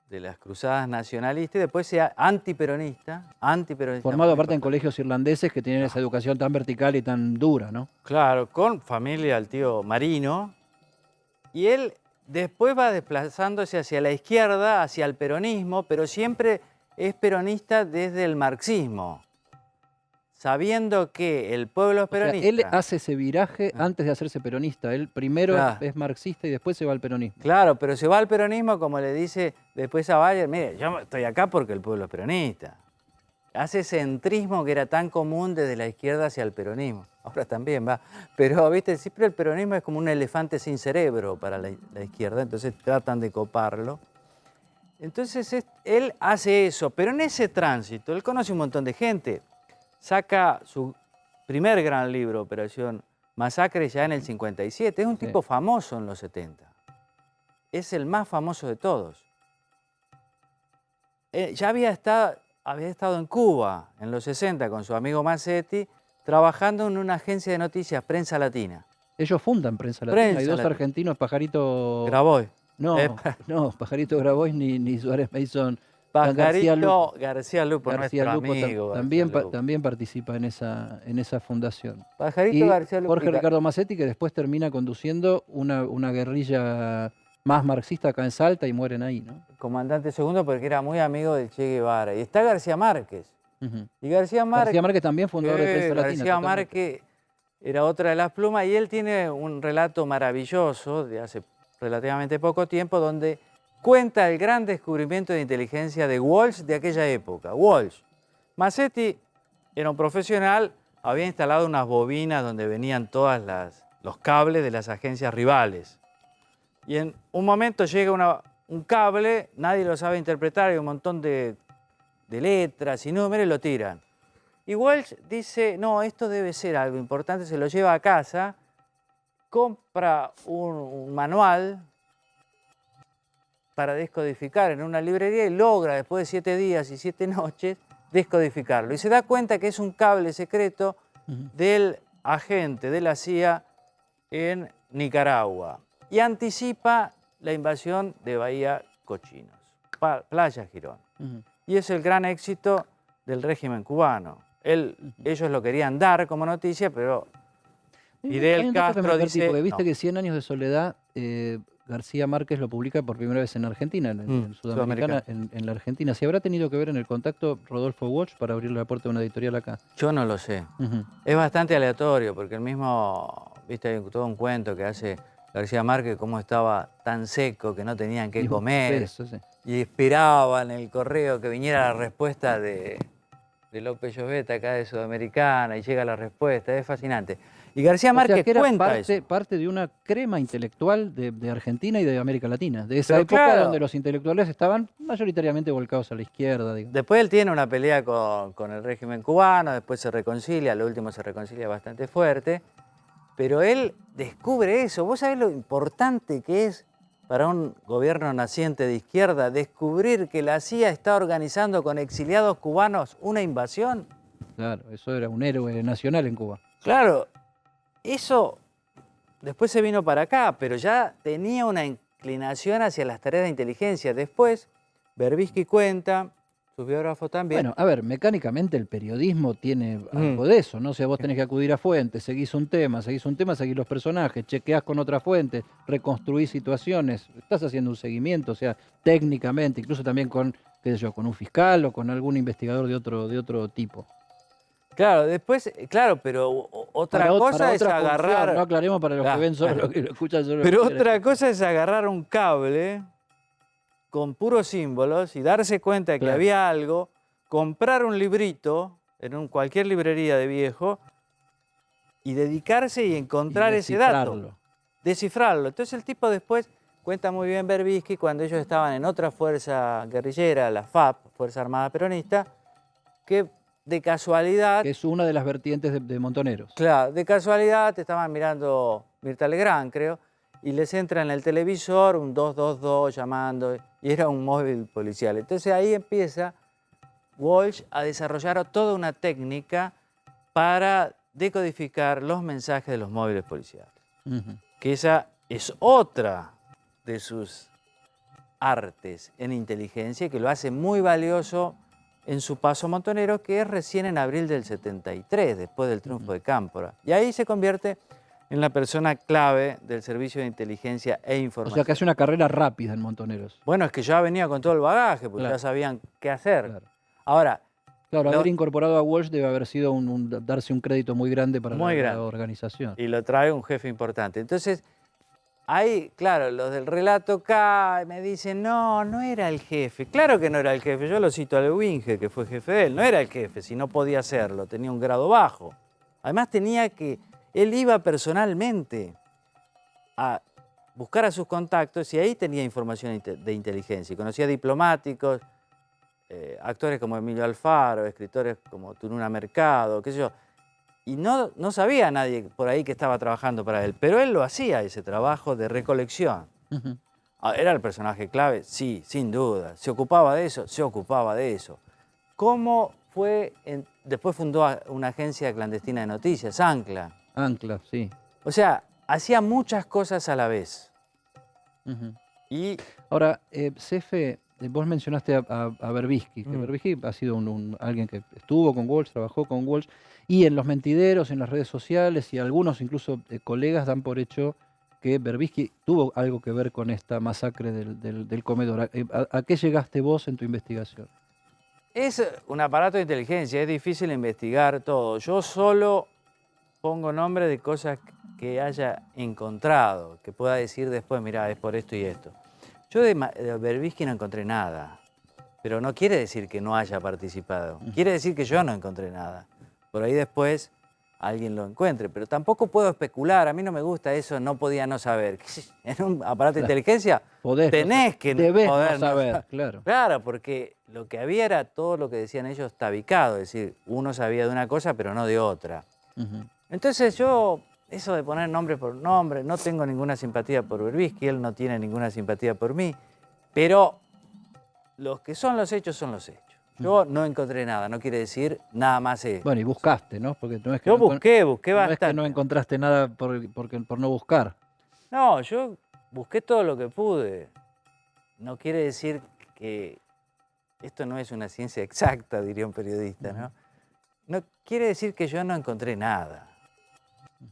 Speaker 10: de las cruzadas nacionalistas, y después sea antiperonista.
Speaker 1: Formado aparte en colegios irlandeses que tienen esa educación tan vertical y tan dura, ¿no?
Speaker 10: Claro, con familia del tío Marino. Y él después va desplazándose hacia la izquierda, hacia el peronismo, pero siempre es peronista desde el marxismo, sabiendo que el pueblo es peronista.
Speaker 1: O sea, él hace ese viraje antes de hacerse peronista. Él primero es marxista y después se va al peronismo.
Speaker 10: Claro, pero se va al peronismo como le dice después a Bayer, mire, yo estoy acá porque el pueblo es peronista. Hace ese centrismo que era tan común desde la izquierda hacia el peronismo. Ahora también va. Pero, viste, siempre el peronismo es como un elefante sin cerebro para la izquierda, entonces tratan de coparlo. Entonces él hace eso, pero en ese tránsito, él conoce un montón de gente. Saca su primer gran libro, Operación Masacre, ya en el 57. Es un tipo famoso en los 70. Es el más famoso de todos. Ya había estado en Cuba en los 60 con su amigo Massetti, trabajando en una agencia de noticias, Prensa Latina.
Speaker 1: Ellos fundan Prensa Latina. Hay dos argentinos, Pajarito...
Speaker 10: Grabois.
Speaker 1: No, Pajarito Grabois ni Suárez Mason.
Speaker 10: Pajarito García Lupo,
Speaker 1: García
Speaker 10: nuestro
Speaker 1: Lupo
Speaker 10: amigo.
Speaker 1: también participa en esa fundación.
Speaker 10: Pajarito García Lupo.
Speaker 1: Jorge Ricardo Massetti, que después termina conduciendo una guerrilla más marxista acá en Salta y mueren ahí, ¿no?
Speaker 10: Comandante segundo porque era muy amigo del Che Guevara. Y está García Márquez. Y García
Speaker 1: Márquez también fundador de Prensa Latina.
Speaker 10: García Márquez era otra de las plumas y él tiene un relato maravilloso de hace relativamente poco tiempo donde cuenta el gran descubrimiento de inteligencia de Walsh de aquella época. Walsh. Massetti era un profesional, había instalado unas bobinas donde venían todos los cables de las agencias rivales. Y en un momento llega un cable, nadie lo sabe interpretar, hay un montón de letras y números y lo tiran. Y Walsh dice, no, esto debe ser algo importante, se lo lleva a casa, compra un manual para descodificar en una librería y logra, después de 7 días y 7 noches, descodificarlo. Y se da cuenta que es un cable secreto del agente de la CIA en Nicaragua. Y anticipa la invasión de Bahía Cochinos, Playa Girón. Y es el gran éxito del régimen cubano. Ellos lo querían dar como noticia, pero Fidel Castro dice...
Speaker 1: Porque viste que 100 años de soledad... García Márquez lo publica por primera vez en Argentina, en Sudamericana, en la Argentina. ¿Si habrá tenido que ver en el contacto Rodolfo Walsh para abrirle la puerta a una editorial acá?
Speaker 10: Yo no lo sé. Es bastante aleatorio, porque el mismo, viste, hay todo un cuento que hace García Márquez, cómo estaba tan seco que no tenían qué comer.
Speaker 1: Eso, sí.
Speaker 10: Y esperaban en el correo que viniera la respuesta de López Llobet, acá de Sudamericana, y llega la respuesta. Es fascinante. Y García Márquez
Speaker 1: que era
Speaker 10: cuenta
Speaker 1: parte de una crema intelectual de Argentina y de América Latina, de esa época donde los intelectuales estaban mayoritariamente volcados a la izquierda. Digamos.
Speaker 10: Después él tiene una pelea con el régimen cubano, después se reconcilia, lo último se reconcilia bastante fuerte, pero él descubre eso. ¿Vos sabés lo importante que es para un gobierno naciente de izquierda descubrir que la CIA está organizando con exiliados cubanos una invasión?
Speaker 1: Claro, eso era un héroe nacional en Cuba.
Speaker 10: Claro. Eso después se vino para acá, pero ya tenía una inclinación hacia las tareas de inteligencia. Después, Berbisky cuenta, sus biógrafos también.
Speaker 1: Bueno, a ver, mecánicamente el periodismo tiene algo de eso, ¿no? O sea, vos tenés que acudir a fuentes, seguís un tema, seguís los personajes, chequeás con otra fuente, reconstruís situaciones, estás haciendo un seguimiento, o sea, técnicamente, incluso también con, qué sé yo, con un fiscal o con algún investigador de otro tipo.
Speaker 10: Claro, después, claro, pero otra
Speaker 1: Para
Speaker 10: cosa es
Speaker 1: otra
Speaker 10: agarrar...
Speaker 1: función, no aclaremos para los que
Speaker 10: Claro,
Speaker 1: ven solo
Speaker 10: claro.
Speaker 1: lo que lo escuchan solo.
Speaker 10: Pero
Speaker 1: lo que quieren.
Speaker 10: otra cosa es agarrar un cable con puros símbolos y darse cuenta de que
Speaker 1: Claro.
Speaker 10: había algo, comprar un librito en cualquier librería de viejo y dedicarse y encontrar ese dato.
Speaker 1: descifrarlo.
Speaker 10: Descifrarlo. Entonces el tipo después cuenta muy bien Berbisky cuando ellos estaban en otra fuerza guerrillera, la FAP, Fuerza Armada Peronista, que de casualidad...
Speaker 1: Que es una de las vertientes de Montoneros.
Speaker 10: Claro, de casualidad te estaban mirando Mirta Legrand, creo, y les entra en el televisor un 222 llamando, y era un móvil policial. Entonces ahí empieza Walsh a desarrollar toda una técnica para decodificar los mensajes de los móviles policiales.
Speaker 1: Ujú.
Speaker 10: Que esa es otra de sus artes en inteligencia y que lo hace muy valioso en su paso montonero, que es recién en abril del 73, después del triunfo de Cámpora. Y ahí se convierte en la persona clave del Servicio de Inteligencia e
Speaker 1: O
Speaker 10: Información.
Speaker 1: sea que hace una carrera rápida en Montoneros.
Speaker 10: Bueno, es que ya venía con todo el bagaje, porque
Speaker 1: Claro.
Speaker 10: ya sabían qué hacer.
Speaker 1: Claro.
Speaker 10: Ahora,
Speaker 1: Claro,
Speaker 10: Lo-
Speaker 1: haber incorporado a Walsh debe haber sido darse un crédito muy grande para
Speaker 10: Muy
Speaker 1: la
Speaker 10: grande.
Speaker 1: organización.
Speaker 10: y lo trae un jefe importante. Entonces, ahí, claro, los del relato caen, me dicen, no, no era el jefe. Claro que no era el jefe. Yo lo cito a Lewinge, que fue jefe de él. No era el jefe, si no podía hacerlo. Tenía un grado bajo. Además, él iba personalmente a buscar a sus contactos y ahí tenía información de inteligencia. Y conocía diplomáticos, actores como Emilio Alfaro, escritores como Tununa Mercado, qué sé yo. Y no sabía nadie por ahí que estaba trabajando para él, pero él lo hacía, ese trabajo de recolección.
Speaker 1: Ujú.
Speaker 10: ¿Era el personaje clave? Sí, sin duda. ¿Se ocupaba de eso? Se ocupaba de eso. ¿Cómo fue? Después fundó una agencia clandestina de noticias, Ancla.
Speaker 1: Ancla, sí.
Speaker 10: O sea, hacía muchas cosas a la vez.
Speaker 1: Ujú.
Speaker 10: Y
Speaker 1: Ahora, Cefe, vos mencionaste a Berbisky, que
Speaker 10: Mm.
Speaker 1: Berbisky ha sido alguien que estuvo con Walsh, trabajó con Walsh, y en los mentideros, en las redes sociales, y algunos incluso colegas dan por hecho que Berbisky tuvo algo que ver con esta masacre del comedor. ¿A qué llegaste vos en tu investigación?
Speaker 10: es un aparato de inteligencia, es difícil investigar todo. Yo solo pongo nombre de cosas que haya encontrado, que pueda decir después, mirá, es por esto y esto. Yo de Berbisky no encontré nada, pero no quiere decir que no haya participado. Quiere decir que yo no encontré nada. Por ahí después alguien lo encuentre, pero tampoco puedo especular. A mí no me gusta eso, no podía no saber. En un aparato de inteligencia tenés que
Speaker 1: debés
Speaker 10: poder
Speaker 1: no saber, claro.
Speaker 10: Claro, porque lo que había era todo lo que decían ellos tabicado, es decir, uno sabía de una cosa pero no de otra.
Speaker 1: Ujú.
Speaker 10: Entonces yo, eso de poner nombre por nombre, no tengo ninguna simpatía por Berbisky, él no tiene ninguna simpatía por mí, pero los que son los hechos son los hechos. Yo no encontré nada, no quiere decir nada más eso.
Speaker 1: Bueno, y buscaste, ¿no? Porque no es que
Speaker 10: Yo
Speaker 1: no
Speaker 10: busqué
Speaker 1: no es que
Speaker 10: bastante.
Speaker 1: no encontraste nada por no buscar.
Speaker 10: No, yo busqué todo lo que pude. No quiere decir que esto no es una ciencia exacta, diría un periodista, ¿no? No quiere decir que yo no encontré nada.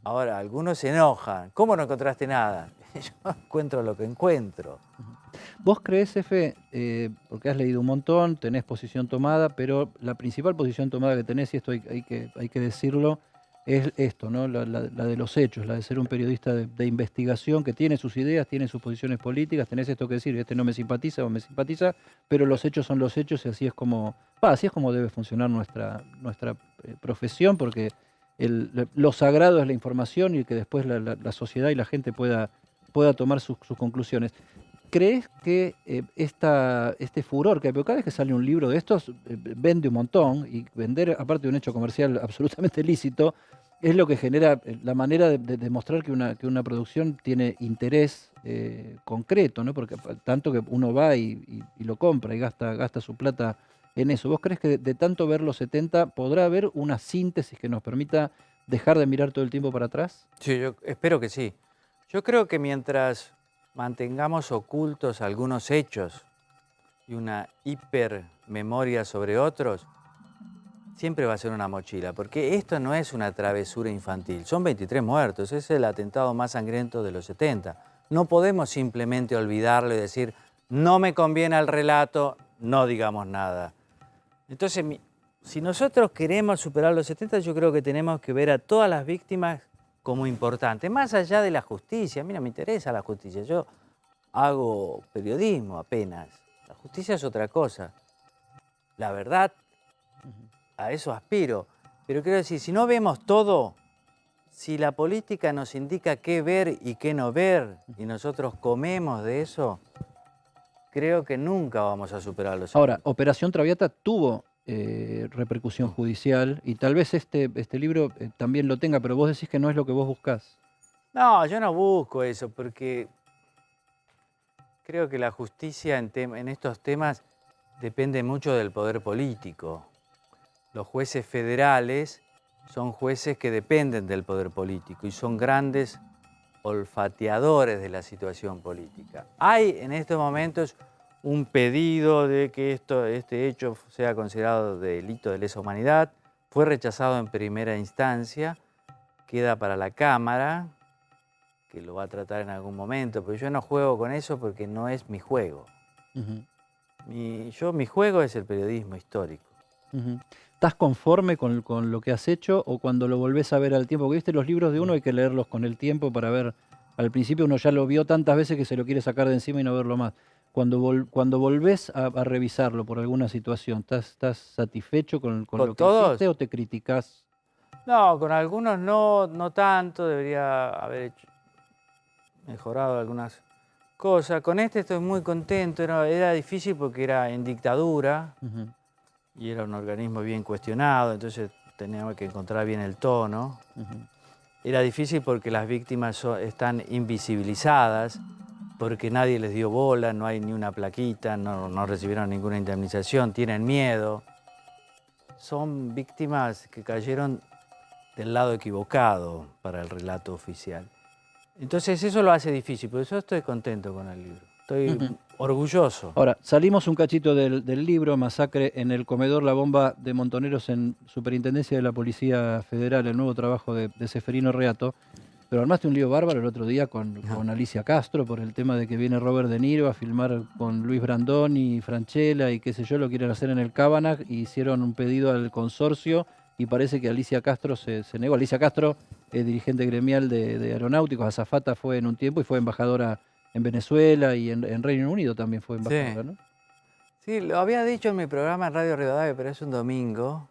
Speaker 10: Ahora, algunos se enojan. ¿Cómo no encontraste nada? Yo encuentro lo que encuentro.
Speaker 1: ¿Vos creés, Efe, porque has leído un montón, tenés posición tomada, pero la principal posición tomada que tenés, y esto hay que decirlo, es esto, ¿no? La de los hechos, la de ser un periodista de investigación que tiene sus ideas, tiene sus posiciones políticas, tenés esto que decir, este no me simpatiza o me simpatiza, pero los hechos son los hechos y así es como debe funcionar nuestra profesión, porque lo sagrado es la información y que después la sociedad y la gente pueda tomar sus conclusiones. ¿Crees que este furor que hay, porque cada vez que sale un libro de estos, vende un montón, y vender, aparte de un hecho comercial absolutamente lícito, es lo que genera la manera de demostrar que una producción tiene interés concreto, ¿no? Porque tanto que uno va y lo compra y gasta su plata en eso. ¿Vos crees que de tanto ver los 70 podrá haber una síntesis que nos permita dejar de mirar todo el tiempo para atrás?
Speaker 10: Sí, yo espero que sí. Yo creo que mientras mantengamos ocultos algunos hechos y una hipermemoria sobre otros, siempre va a ser una mochila, porque esto no es una travesura infantil. Son 23 muertos, es el atentado más sangriento de los 70. No podemos simplemente olvidarlo y decir, no me conviene el relato, no digamos nada. Entonces, si nosotros queremos superar los 70, yo creo que tenemos que ver a todas las víctimas como importantes, más allá de la justicia. A mí no me interesa la justicia, yo hago periodismo apenas. La justicia es otra cosa. La verdad, a eso aspiro. Pero quiero decir, si no vemos todo, si la política nos indica qué ver y qué no ver, y nosotros comemos de eso, creo que nunca vamos a superar los 70.
Speaker 1: Ahora, Operación Traviata tuvo repercusión judicial y tal vez este libro también lo tenga, pero vos decís que no es lo que vos buscás.
Speaker 10: No, yo no busco eso, porque creo que la justicia en estos temas depende mucho del poder político. Los jueces federales son jueces que dependen del poder político y son grandes olfateadores de la situación política. Hay en estos momentos un pedido de que este hecho sea considerado delito de lesa humanidad. Fue rechazado en primera instancia, queda para la Cámara, que lo va a tratar en algún momento, pero yo no juego con eso porque no es mi juego. Mi juego es el periodismo histórico.
Speaker 1: ¿Estás conforme con lo que has hecho o cuando lo volvés a ver al tiempo? Porque viste, los libros de uno hay que leerlos con el tiempo para ver. Al principio uno ya lo vio tantas veces que se lo quiere sacar de encima y no verlo más. Cuando volvés a revisarlo por alguna situación, ¿estás satisfecho con lo que hiciste o te criticás?
Speaker 10: No, con algunos no tanto, debería haber mejorado algunas cosas. Con este estoy muy contento, era difícil porque era en dictadura y era un organismo bien cuestionado, entonces teníamos que encontrar bien el tono. Era difícil porque las víctimas están invisibilizadas, porque nadie les dio bola, no hay ni una plaquita, no recibieron ninguna indemnización, tienen miedo. Son víctimas que cayeron del lado equivocado para el relato oficial. Entonces eso lo hace difícil, por eso estoy contento con el libro. Estoy orgulloso.
Speaker 1: Ahora, salimos un cachito del libro, Masacre en el comedor, la bomba de Montoneros en Superintendencia de la Policía Federal, el nuevo trabajo de Seferino Reato. Pero armaste un lío bárbaro el otro día con Alicia Castro por el tema de que viene Robert De Niro a filmar con Luis Brandoni y Franchella y qué sé yo, lo quieren hacer en el Cábana, y hicieron un pedido al consorcio y parece que Alicia Castro se negó. Alicia Castro es dirigente gremial de aeronáuticos, azafata fue en un tiempo y fue embajadora en Venezuela y en Reino Unido también fue embajadora, ¿no?
Speaker 10: Sí, lo había dicho en mi programa en Radio Rivadavia, pero es un domingo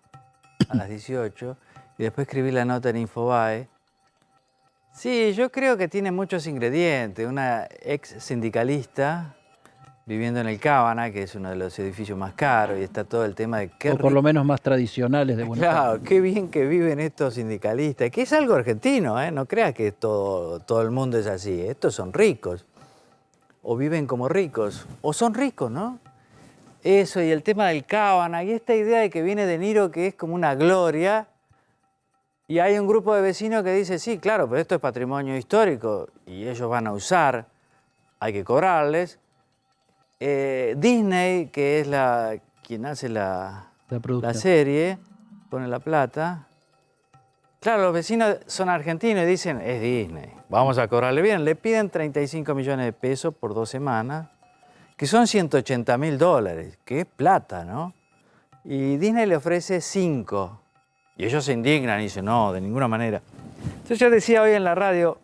Speaker 10: a las 18 y después escribí la nota en Infobae. Sí, yo creo que tiene muchos ingredientes. Una ex sindicalista viviendo en el Cábana, que es uno de los edificios más caros, y está todo el tema de...
Speaker 1: O por lo menos más tradicionales de Buenos Aires.
Speaker 10: Claro, qué bien que viven estos sindicalistas, que es algo argentino, ¿eh? No creas que todo el mundo es así. Estos son ricos, o viven como ricos, o son ricos, ¿no? Eso, y el tema del Cábana, y esta idea de que viene De Niro, que es como una gloria... Y hay un grupo de vecinos que dice, sí, claro, pero esto es patrimonio histórico y ellos van a usar, hay que cobrarles. Disney, que es quien hace la serie, pone la plata. Claro, los vecinos son argentinos y dicen, es Disney, vamos a cobrarle bien. Le piden 35 millones de pesos por 2 semanas, que son $180.000, que es plata, ¿no? Y Disney le ofrece 5. Y ellos se indignan y dicen, no, de ninguna manera. Entonces yo decía hoy en la radio,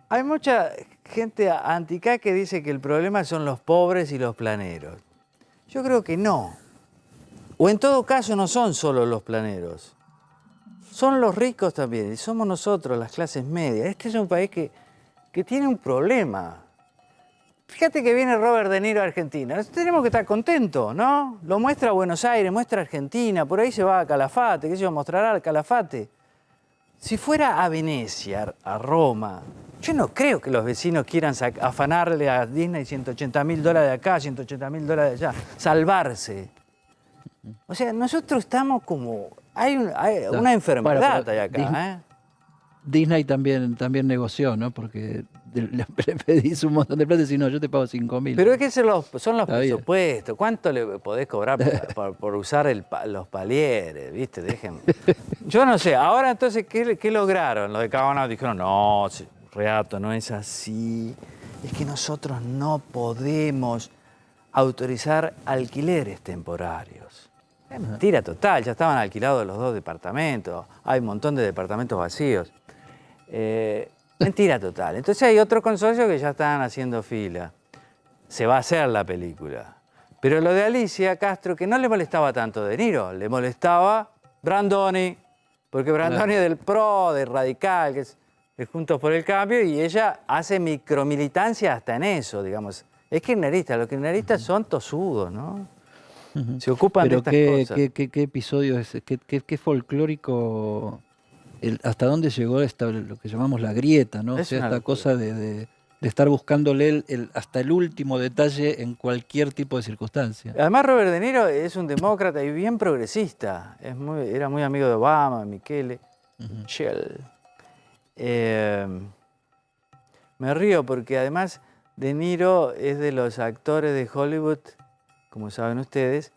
Speaker 10: hay mucha gente anticá que dice que el problema son los pobres y los planeros. Yo creo que no. O en todo caso no son solo los planeros. Son los ricos también. Y somos nosotros, las clases medias. Este es un país que tiene un problema. Fíjate que viene Robert De Niro a Argentina. Tenemos que estar contentos, ¿no? Lo muestra Buenos Aires, muestra Argentina, por ahí se va a Calafate, qué sé yo, mostrará al Calafate. Si fuera a Venecia, a Roma, yo no creo que los vecinos quieran afanarle a Disney $180.000 de acá, $180.000 de allá, salvarse. O sea, nosotros estamos como... Hay una enfermedad ahí acá,
Speaker 1: Disney también negoció, ¿no? Porque le pedís un montón de plata y decís, no, yo te pago 5.000.
Speaker 10: Pero es que son los presupuestos. ¿Cuánto le podés cobrar por usar los palieres? ¿Viste? Déjenme. Yo no sé. Ahora entonces, ¿qué lograron? Los de Cábana dijeron, no, Reato, no es así. Es que nosotros no podemos autorizar alquileres temporarios. Es mentira total, ya estaban alquilados los 2 departamentos, hay un montón de departamentos vacíos. Mentira total. Entonces hay otro consorcio que ya están haciendo fila. Se va a hacer la película. Pero lo de Alicia Castro, que no le molestaba tanto De Niro, le molestaba Brandoni, porque Brandoni es del PRO, del Radical, que es Juntos por el Cambio, y ella hace micromilitancia hasta en eso, digamos. Es kirchnerista, los kirchneristas son tosudos, ¿no? Se ocupan de estas cosas.
Speaker 1: ¿Qué episodio es? ¿Qué folclórico? ¿Hasta dónde llegó lo que llamamos la grieta, ¿no? O sea, esta cosa de estar buscándole hasta el último detalle en cualquier tipo de circunstancia.
Speaker 10: Además, Robert De Niro es un demócrata y bien progresista. Era muy amigo de Obama, Michele, Shell. Me río porque además De Niro es de los actores de Hollywood, como saben ustedes,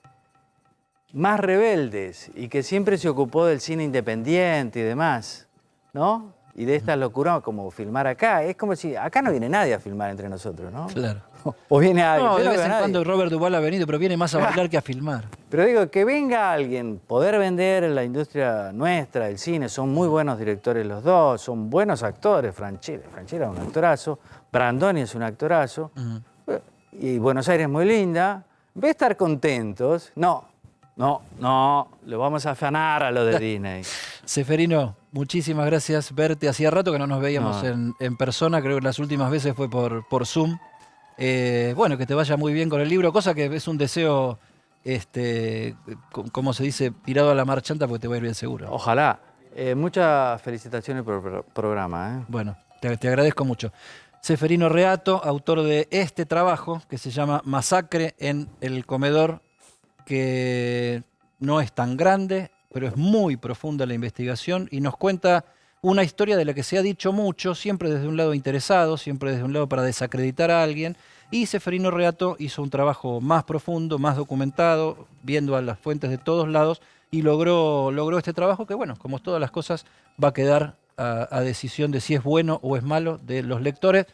Speaker 10: más rebeldes y que siempre se ocupó del cine independiente y demás, ¿no? Y de esta locura como filmar acá. Es como si acá no viene nadie a filmar entre nosotros, ¿no?
Speaker 1: Claro.
Speaker 10: O viene alguien.
Speaker 1: No, de vez en cuando Robert Duvall ha venido, pero viene más a bailar que a filmar.
Speaker 10: Pero digo, que venga alguien, poder vender en la industria nuestra, el cine, son muy buenos directores los dos, son buenos actores. Franchella es un actorazo, Brandoni es un actorazo, y Buenos Aires es muy linda. En vez de estar contentos, no, lo vamos a afanar a lo de Disney.
Speaker 1: Seferino, muchísimas gracias verte. Hacía rato que no nos veíamos en persona, creo que las últimas veces fue por Zoom. Bueno, que te vaya muy bien con el libro, cosa que es un deseo, como se dice, tirado a la marchanta porque te va a ir bien seguro.
Speaker 10: Ojalá. Muchas felicitaciones por el programa.
Speaker 1: Bueno, te agradezco mucho. Seferino Reato, autor de este trabajo que se llama Masacre en el Comedor, que no es tan grande, pero es muy profunda la investigación y nos cuenta una historia de la que se ha dicho mucho, siempre desde un lado interesado, siempre desde un lado para desacreditar a alguien, y Seferino Reato hizo un trabajo más profundo, más documentado, viendo a las fuentes de todos lados, y logró este trabajo que, bueno, como todas las cosas, va a quedar a decisión de si es bueno o es malo de los lectores.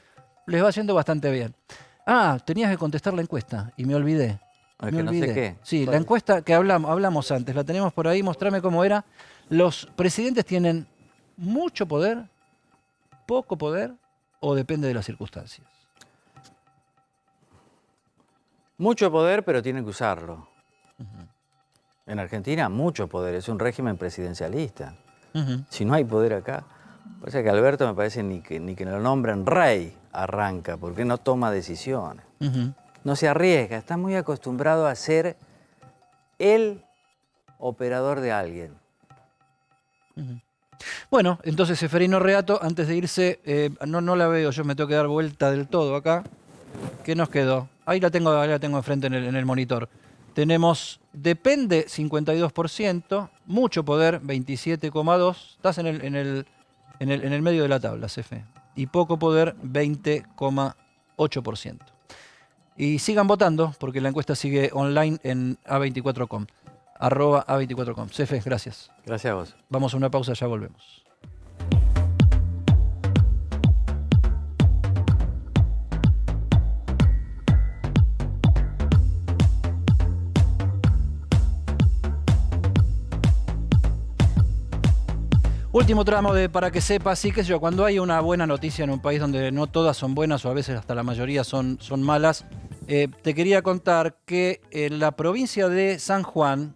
Speaker 1: Les va haciendo bastante bien. Tenías que contestar la encuesta, y me olvidé.
Speaker 10: No sé qué.
Speaker 1: Sí, la encuesta que hablamos antes, la tenemos por ahí, mostrame cómo era. ¿Los presidentes tienen mucho poder, poco poder o depende de las circunstancias?
Speaker 10: Mucho poder, pero tienen que usarlo. En Argentina, mucho poder. Es un régimen presidencialista. Si no hay poder acá, o sea que Alberto me parece ni que lo nombren rey arranca, porque no toma decisiones. No se arriesga, está muy acostumbrado a ser el operador de alguien.
Speaker 1: Bueno, entonces Seferino Reato, antes de irse, no la veo, yo me tengo que dar vuelta del todo acá. ¿Qué nos quedó? Ahí la tengo enfrente en el monitor. Tenemos depende 52%, mucho poder 27,2%, estás en el medio de la tabla, Cefe, y poco poder 20,8%. Y sigan votando, porque la encuesta sigue online en A24com, @A24com. Cefe, gracias.
Speaker 10: Gracias a vos.
Speaker 1: Vamos a una pausa, ya volvemos. Último tramo de Para que sepas, sí, que yo, cuando hay una buena noticia en un país donde no todas son buenas o a veces hasta la mayoría son malas, te quería contar que en la provincia de San Juan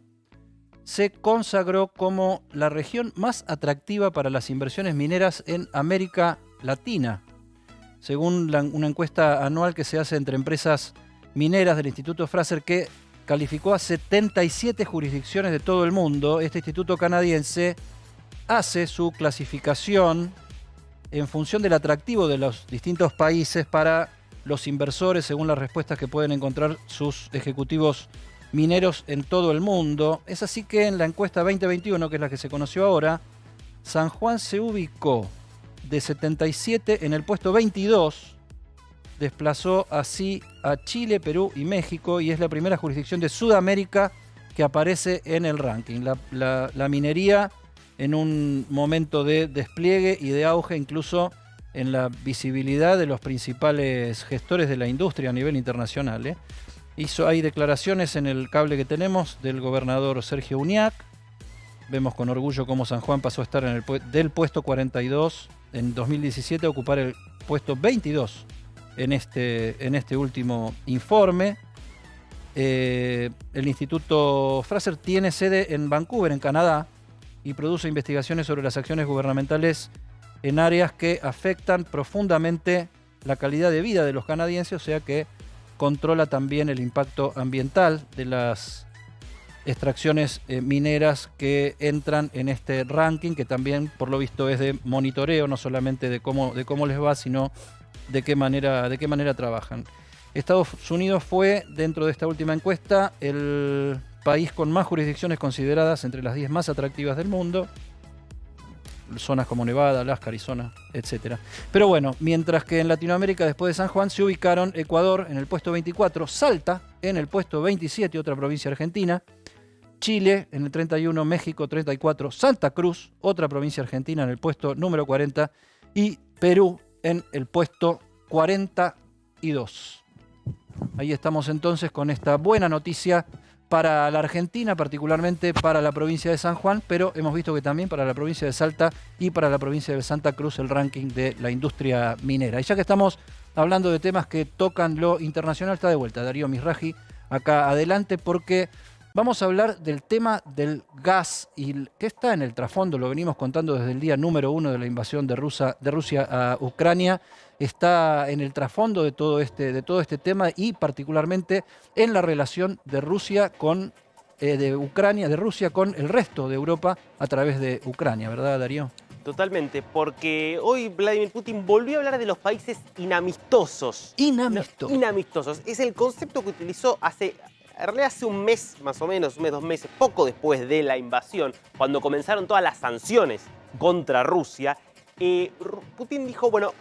Speaker 1: se consagró como la región más atractiva para las inversiones mineras en América Latina, según una encuesta anual que se hace entre empresas mineras del Instituto Fraser, que calificó a 77 jurisdicciones de todo el mundo. Este instituto canadiense hace su clasificación en función del atractivo de los distintos países para los inversores, según las respuestas que pueden encontrar sus ejecutivos mineros en todo el mundo. Es así que en la encuesta 2021, que es la que se conoció ahora, San Juan se ubicó de 77 en el puesto 22, desplazó así a Chile, Perú y México, y es la primera jurisdicción de Sudamérica que aparece en el ranking. La minería en un momento de despliegue y de auge, incluso en la visibilidad de los principales gestores de la industria a nivel internacional. Hay declaraciones en el cable que tenemos del gobernador Sergio Uñac. Vemos con orgullo cómo San Juan pasó a estar del puesto 42 en 2017 a ocupar el puesto 22 en este último informe. El Instituto Fraser tiene sede en Vancouver, en Canadá, y produce investigaciones sobre las acciones gubernamentales en áreas que afectan profundamente la calidad de vida de los canadienses, o sea que controla también el impacto ambiental de las extracciones mineras que entran en este ranking, que también por lo visto es de monitoreo, no solamente de cómo les va, sino de qué manera trabajan. Estados Unidos fue, dentro de esta última encuesta, el país con más jurisdicciones consideradas entre las 10 más atractivas del mundo. Zonas como Nevada, Alaska, Arizona, etc. Pero bueno, mientras que en Latinoamérica, después de San Juan, se ubicaron Ecuador en el puesto 24, Salta en el puesto 27, otra provincia argentina, Chile en el 31, México 34, Santa Cruz, otra provincia argentina, en el puesto número 40, y Perú en el puesto 42. Ahí estamos entonces con esta buena noticia para la Argentina, particularmente para la provincia de San Juan, pero hemos visto que también para la provincia de Salta y para la provincia de Santa Cruz el ranking de la industria minera. Y ya que estamos hablando de temas que tocan lo internacional, está de vuelta Darío Mizrahi acá adelante, porque vamos a hablar del tema del gas, y que está en el trasfondo, lo venimos contando desde el día número 1 de la invasión de Rusia a Ucrania. Está en el trasfondo de todo este tema, y particularmente en la relación de Rusia con de Rusia con el resto de Europa a través de Ucrania, ¿verdad, Darío?
Speaker 4: Totalmente, porque hoy Vladimir Putin volvió a hablar de los países inamistosos. Inamistosos. Es el concepto que utilizó hace un mes, más o menos, un mes, 2 meses, poco después de la invasión, cuando comenzaron todas las sanciones contra Rusia. Putin dijo, bueno,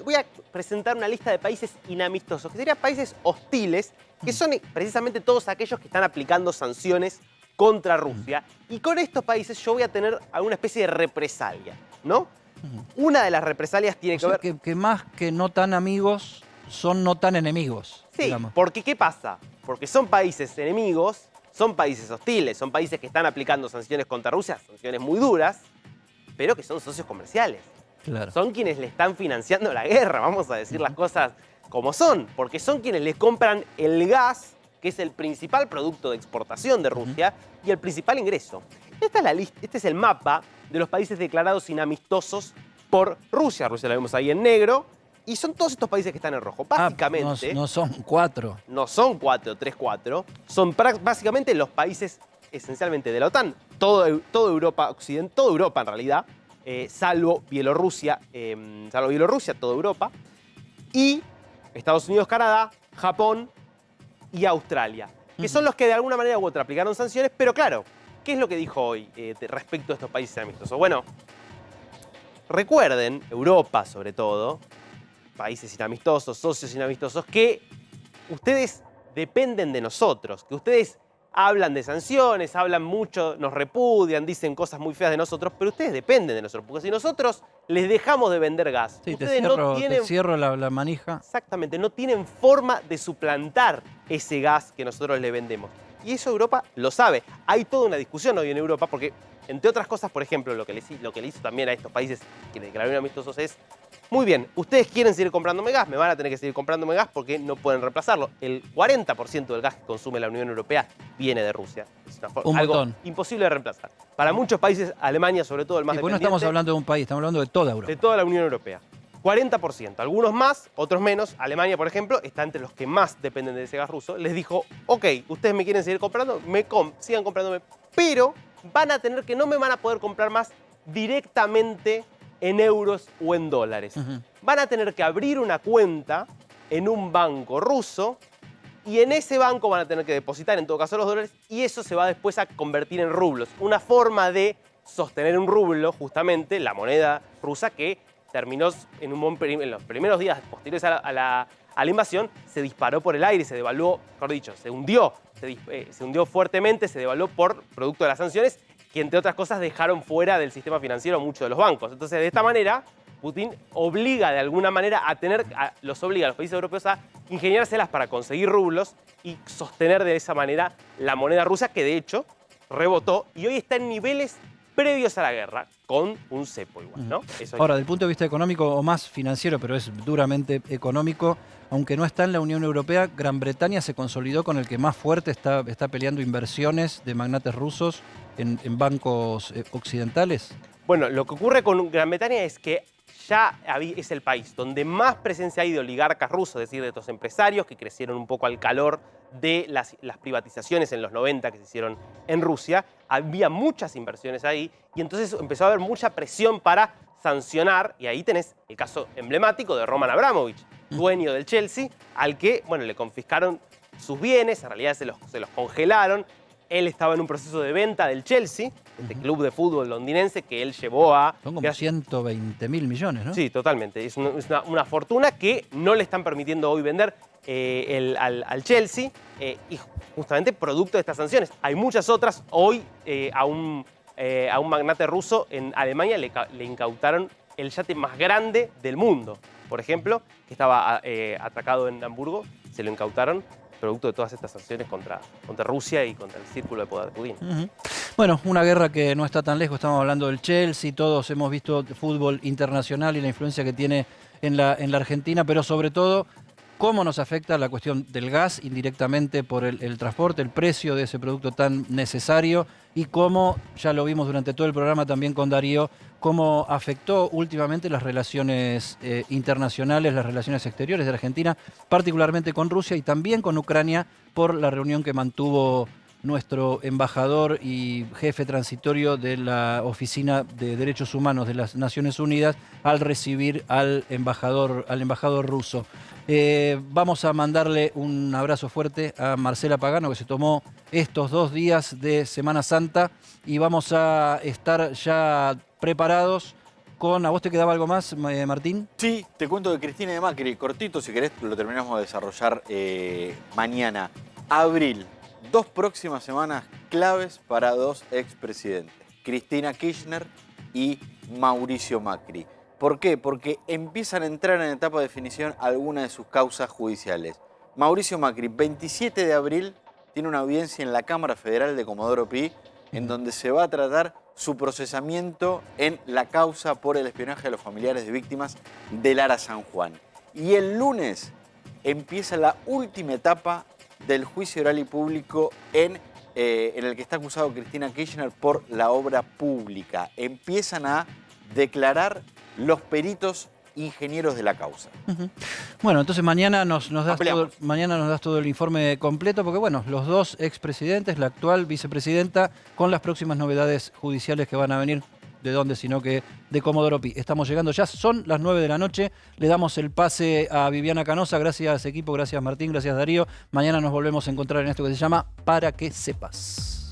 Speaker 4: voy a presentar una lista de países inamistosos, que serían países hostiles, que son precisamente todos aquellos que están aplicando sanciones contra Rusia. Y con estos países yo voy a tener alguna especie de represalia, ¿no? Una de las represalias tiene que ver...
Speaker 1: Que más que no tan amigos, son no tan enemigos.
Speaker 4: Sí,
Speaker 1: digamos.
Speaker 4: Porque ¿qué pasa? Porque son países enemigos, son países hostiles, son países que están aplicando sanciones contra Rusia, sanciones muy duras, pero que son socios comerciales.
Speaker 1: Claro.
Speaker 4: Son quienes le están financiando la guerra, vamos a decir las cosas como son, porque son quienes le compran el gas, que es el principal producto de exportación de Rusia, y el principal ingreso. Esta es la lista, este es el mapa de los países declarados inamistosos por Rusia. Rusia la vemos ahí en negro, y son todos estos países que están en rojo. Básicamente...
Speaker 1: No son 4.
Speaker 4: No son 4, 3, 4. Son básicamente los países esencialmente de la OTAN. Toda Europa Occidental, toda Europa en realidad, salvo Bielorrusia, toda Europa, y Estados Unidos, Canadá, Japón y Australia, que son los que de alguna manera u otra aplicaron sanciones. Pero claro, ¿qué es lo que dijo hoy respecto a estos países amistosos? Bueno, recuerden, Europa sobre todo, países inamistosos, socios inamistosos, que ustedes dependen de nosotros, que ustedes hablan de sanciones, hablan mucho, nos repudian, dicen cosas muy feas de nosotros, pero ustedes dependen de nosotros, porque si nosotros les dejamos de vender gas,
Speaker 1: sí,
Speaker 4: ustedes
Speaker 1: te cierro la manija.
Speaker 4: Exactamente, no tienen forma de suplantar ese gas que nosotros le vendemos. Y eso Europa lo sabe. Hay toda una discusión hoy en Europa, porque, entre otras cosas, por ejemplo, lo que le hizo también a estos países que declararon amistosos es: muy bien, ustedes quieren seguir comprándome gas, me van a tener que seguir comprándome gas porque no pueden reemplazarlo. El 40% del gas que consume la Unión Europea viene de Rusia. Es algo imposible de reemplazar. Para muchos países, Alemania sobre todo, el más dependiente...
Speaker 1: No estamos hablando de un país, estamos hablando de toda Europa.
Speaker 4: De toda la Unión Europea. 40%, algunos más, otros menos. Alemania, por ejemplo, está entre los que más dependen de ese gas ruso. Les dijo, ok, ustedes me quieren seguir comprando, sigan comprándome, pero no me van a poder comprar más directamente en euros o en dólares. Van a tener que abrir una cuenta en un banco ruso, y en ese banco van a tener que depositar, en todo caso, los dólares, y eso se va después a convertir en rublos. Una forma de sostener un rublo, justamente, la moneda rusa, que terminó en los primeros días posteriores a la invasión, se disparó por el aire, se devaluó, mejor dicho, se hundió fuertemente, se devaluó por producto de las sanciones, que entre otras cosas dejaron fuera del sistema financiero muchos de los bancos. Entonces, de esta manera, Putin obliga de alguna manera los países europeos a ingeniárselas para conseguir rublos y sostener de esa manera la moneda rusa, que de hecho rebotó y hoy está en niveles previos a la guerra, con un cepo igual, ¿no? Eso
Speaker 1: Ahora, del punto de vista económico o más financiero, pero es duramente económico, aunque no está en la Unión Europea, Gran Bretaña se consolidó con el que más fuerte está peleando inversiones de magnates rusos en bancos occidentales.
Speaker 4: Bueno, lo que ocurre con Gran Bretaña es que ya es el país donde más presencia hay de oligarcas rusos, es decir, de estos empresarios que crecieron un poco al calor de las privatizaciones en los 90 que se hicieron en Rusia. Había muchas inversiones ahí y entonces empezó a haber mucha presión para sancionar, y ahí tenés el caso emblemático de Roman Abramovich, dueño del Chelsea, al que, bueno, le confiscaron sus bienes, en realidad se los congelaron. Él estaba en un proceso de venta del Chelsea, este club de fútbol londinense que él llevó a...
Speaker 1: Son como 120.000 millones, ¿no?
Speaker 4: Sí, totalmente. Es una fortuna que no le están permitiendo hoy vender al Chelsea y justamente producto de estas sanciones. Hay muchas otras. Hoy a un magnate ruso en Alemania le incautaron el yate más grande del mundo, por ejemplo, que estaba atracado en Hamburgo, se lo incautaron producto de todas estas sanciones contra Rusia y contra el círculo de poder de Putin.
Speaker 1: Bueno, una guerra que no está tan lejos, estamos hablando del Chelsea, todos hemos visto fútbol internacional y la influencia que tiene en la Argentina, pero sobre todo, cómo nos afecta la cuestión del gas indirectamente por el transporte, el precio de ese producto tan necesario y cómo, ya lo vimos durante todo el programa también con Darío, cómo afectó últimamente las relaciones internacionales, las relaciones exteriores de Argentina, particularmente con Rusia y también con Ucrania por la reunión que mantuvo nuestro embajador y jefe transitorio de la Oficina de Derechos Humanos de las Naciones Unidas al recibir al embajador ruso. Vamos a mandarle un abrazo fuerte a Marcela Pagano, que se tomó estos 2 días de Semana Santa, y vamos a estar ya preparados con... ¿A vos te quedaba algo más, Martín?
Speaker 3: Sí, te cuento de Cristina y de Macri, cortito, si querés lo terminamos de desarrollar mañana. Abril. 2 próximas semanas claves para 2 expresidentes, Cristina Kirchner y Mauricio Macri. ¿Por qué? Porque empiezan a entrar en etapa de definición algunas de sus causas judiciales. Mauricio Macri, 27 de abril, tiene una audiencia en la Cámara Federal de Comodoro Pi, en donde se va a tratar su procesamiento en la causa por el espionaje a los familiares de víctimas del Ara San Juan. Y el lunes empieza la última etapa del juicio oral y público en el que está acusado Cristina Kirchner por la obra pública. Empiezan a declarar los peritos ingenieros de la causa.
Speaker 1: Bueno, entonces mañana nos das todo el informe completo, porque bueno, los 2 expresidentes, la actual vicepresidenta, con las próximas novedades judiciales que van a venir. ¿De dónde? Sino que de Comodoro Pi. Estamos llegando ya, son las 9 de la noche. Le damos el pase a Viviana Canosa. Gracias, equipo. Gracias, Martín. Gracias, Darío. Mañana nos volvemos a encontrar en esto que se llama Para que sepas.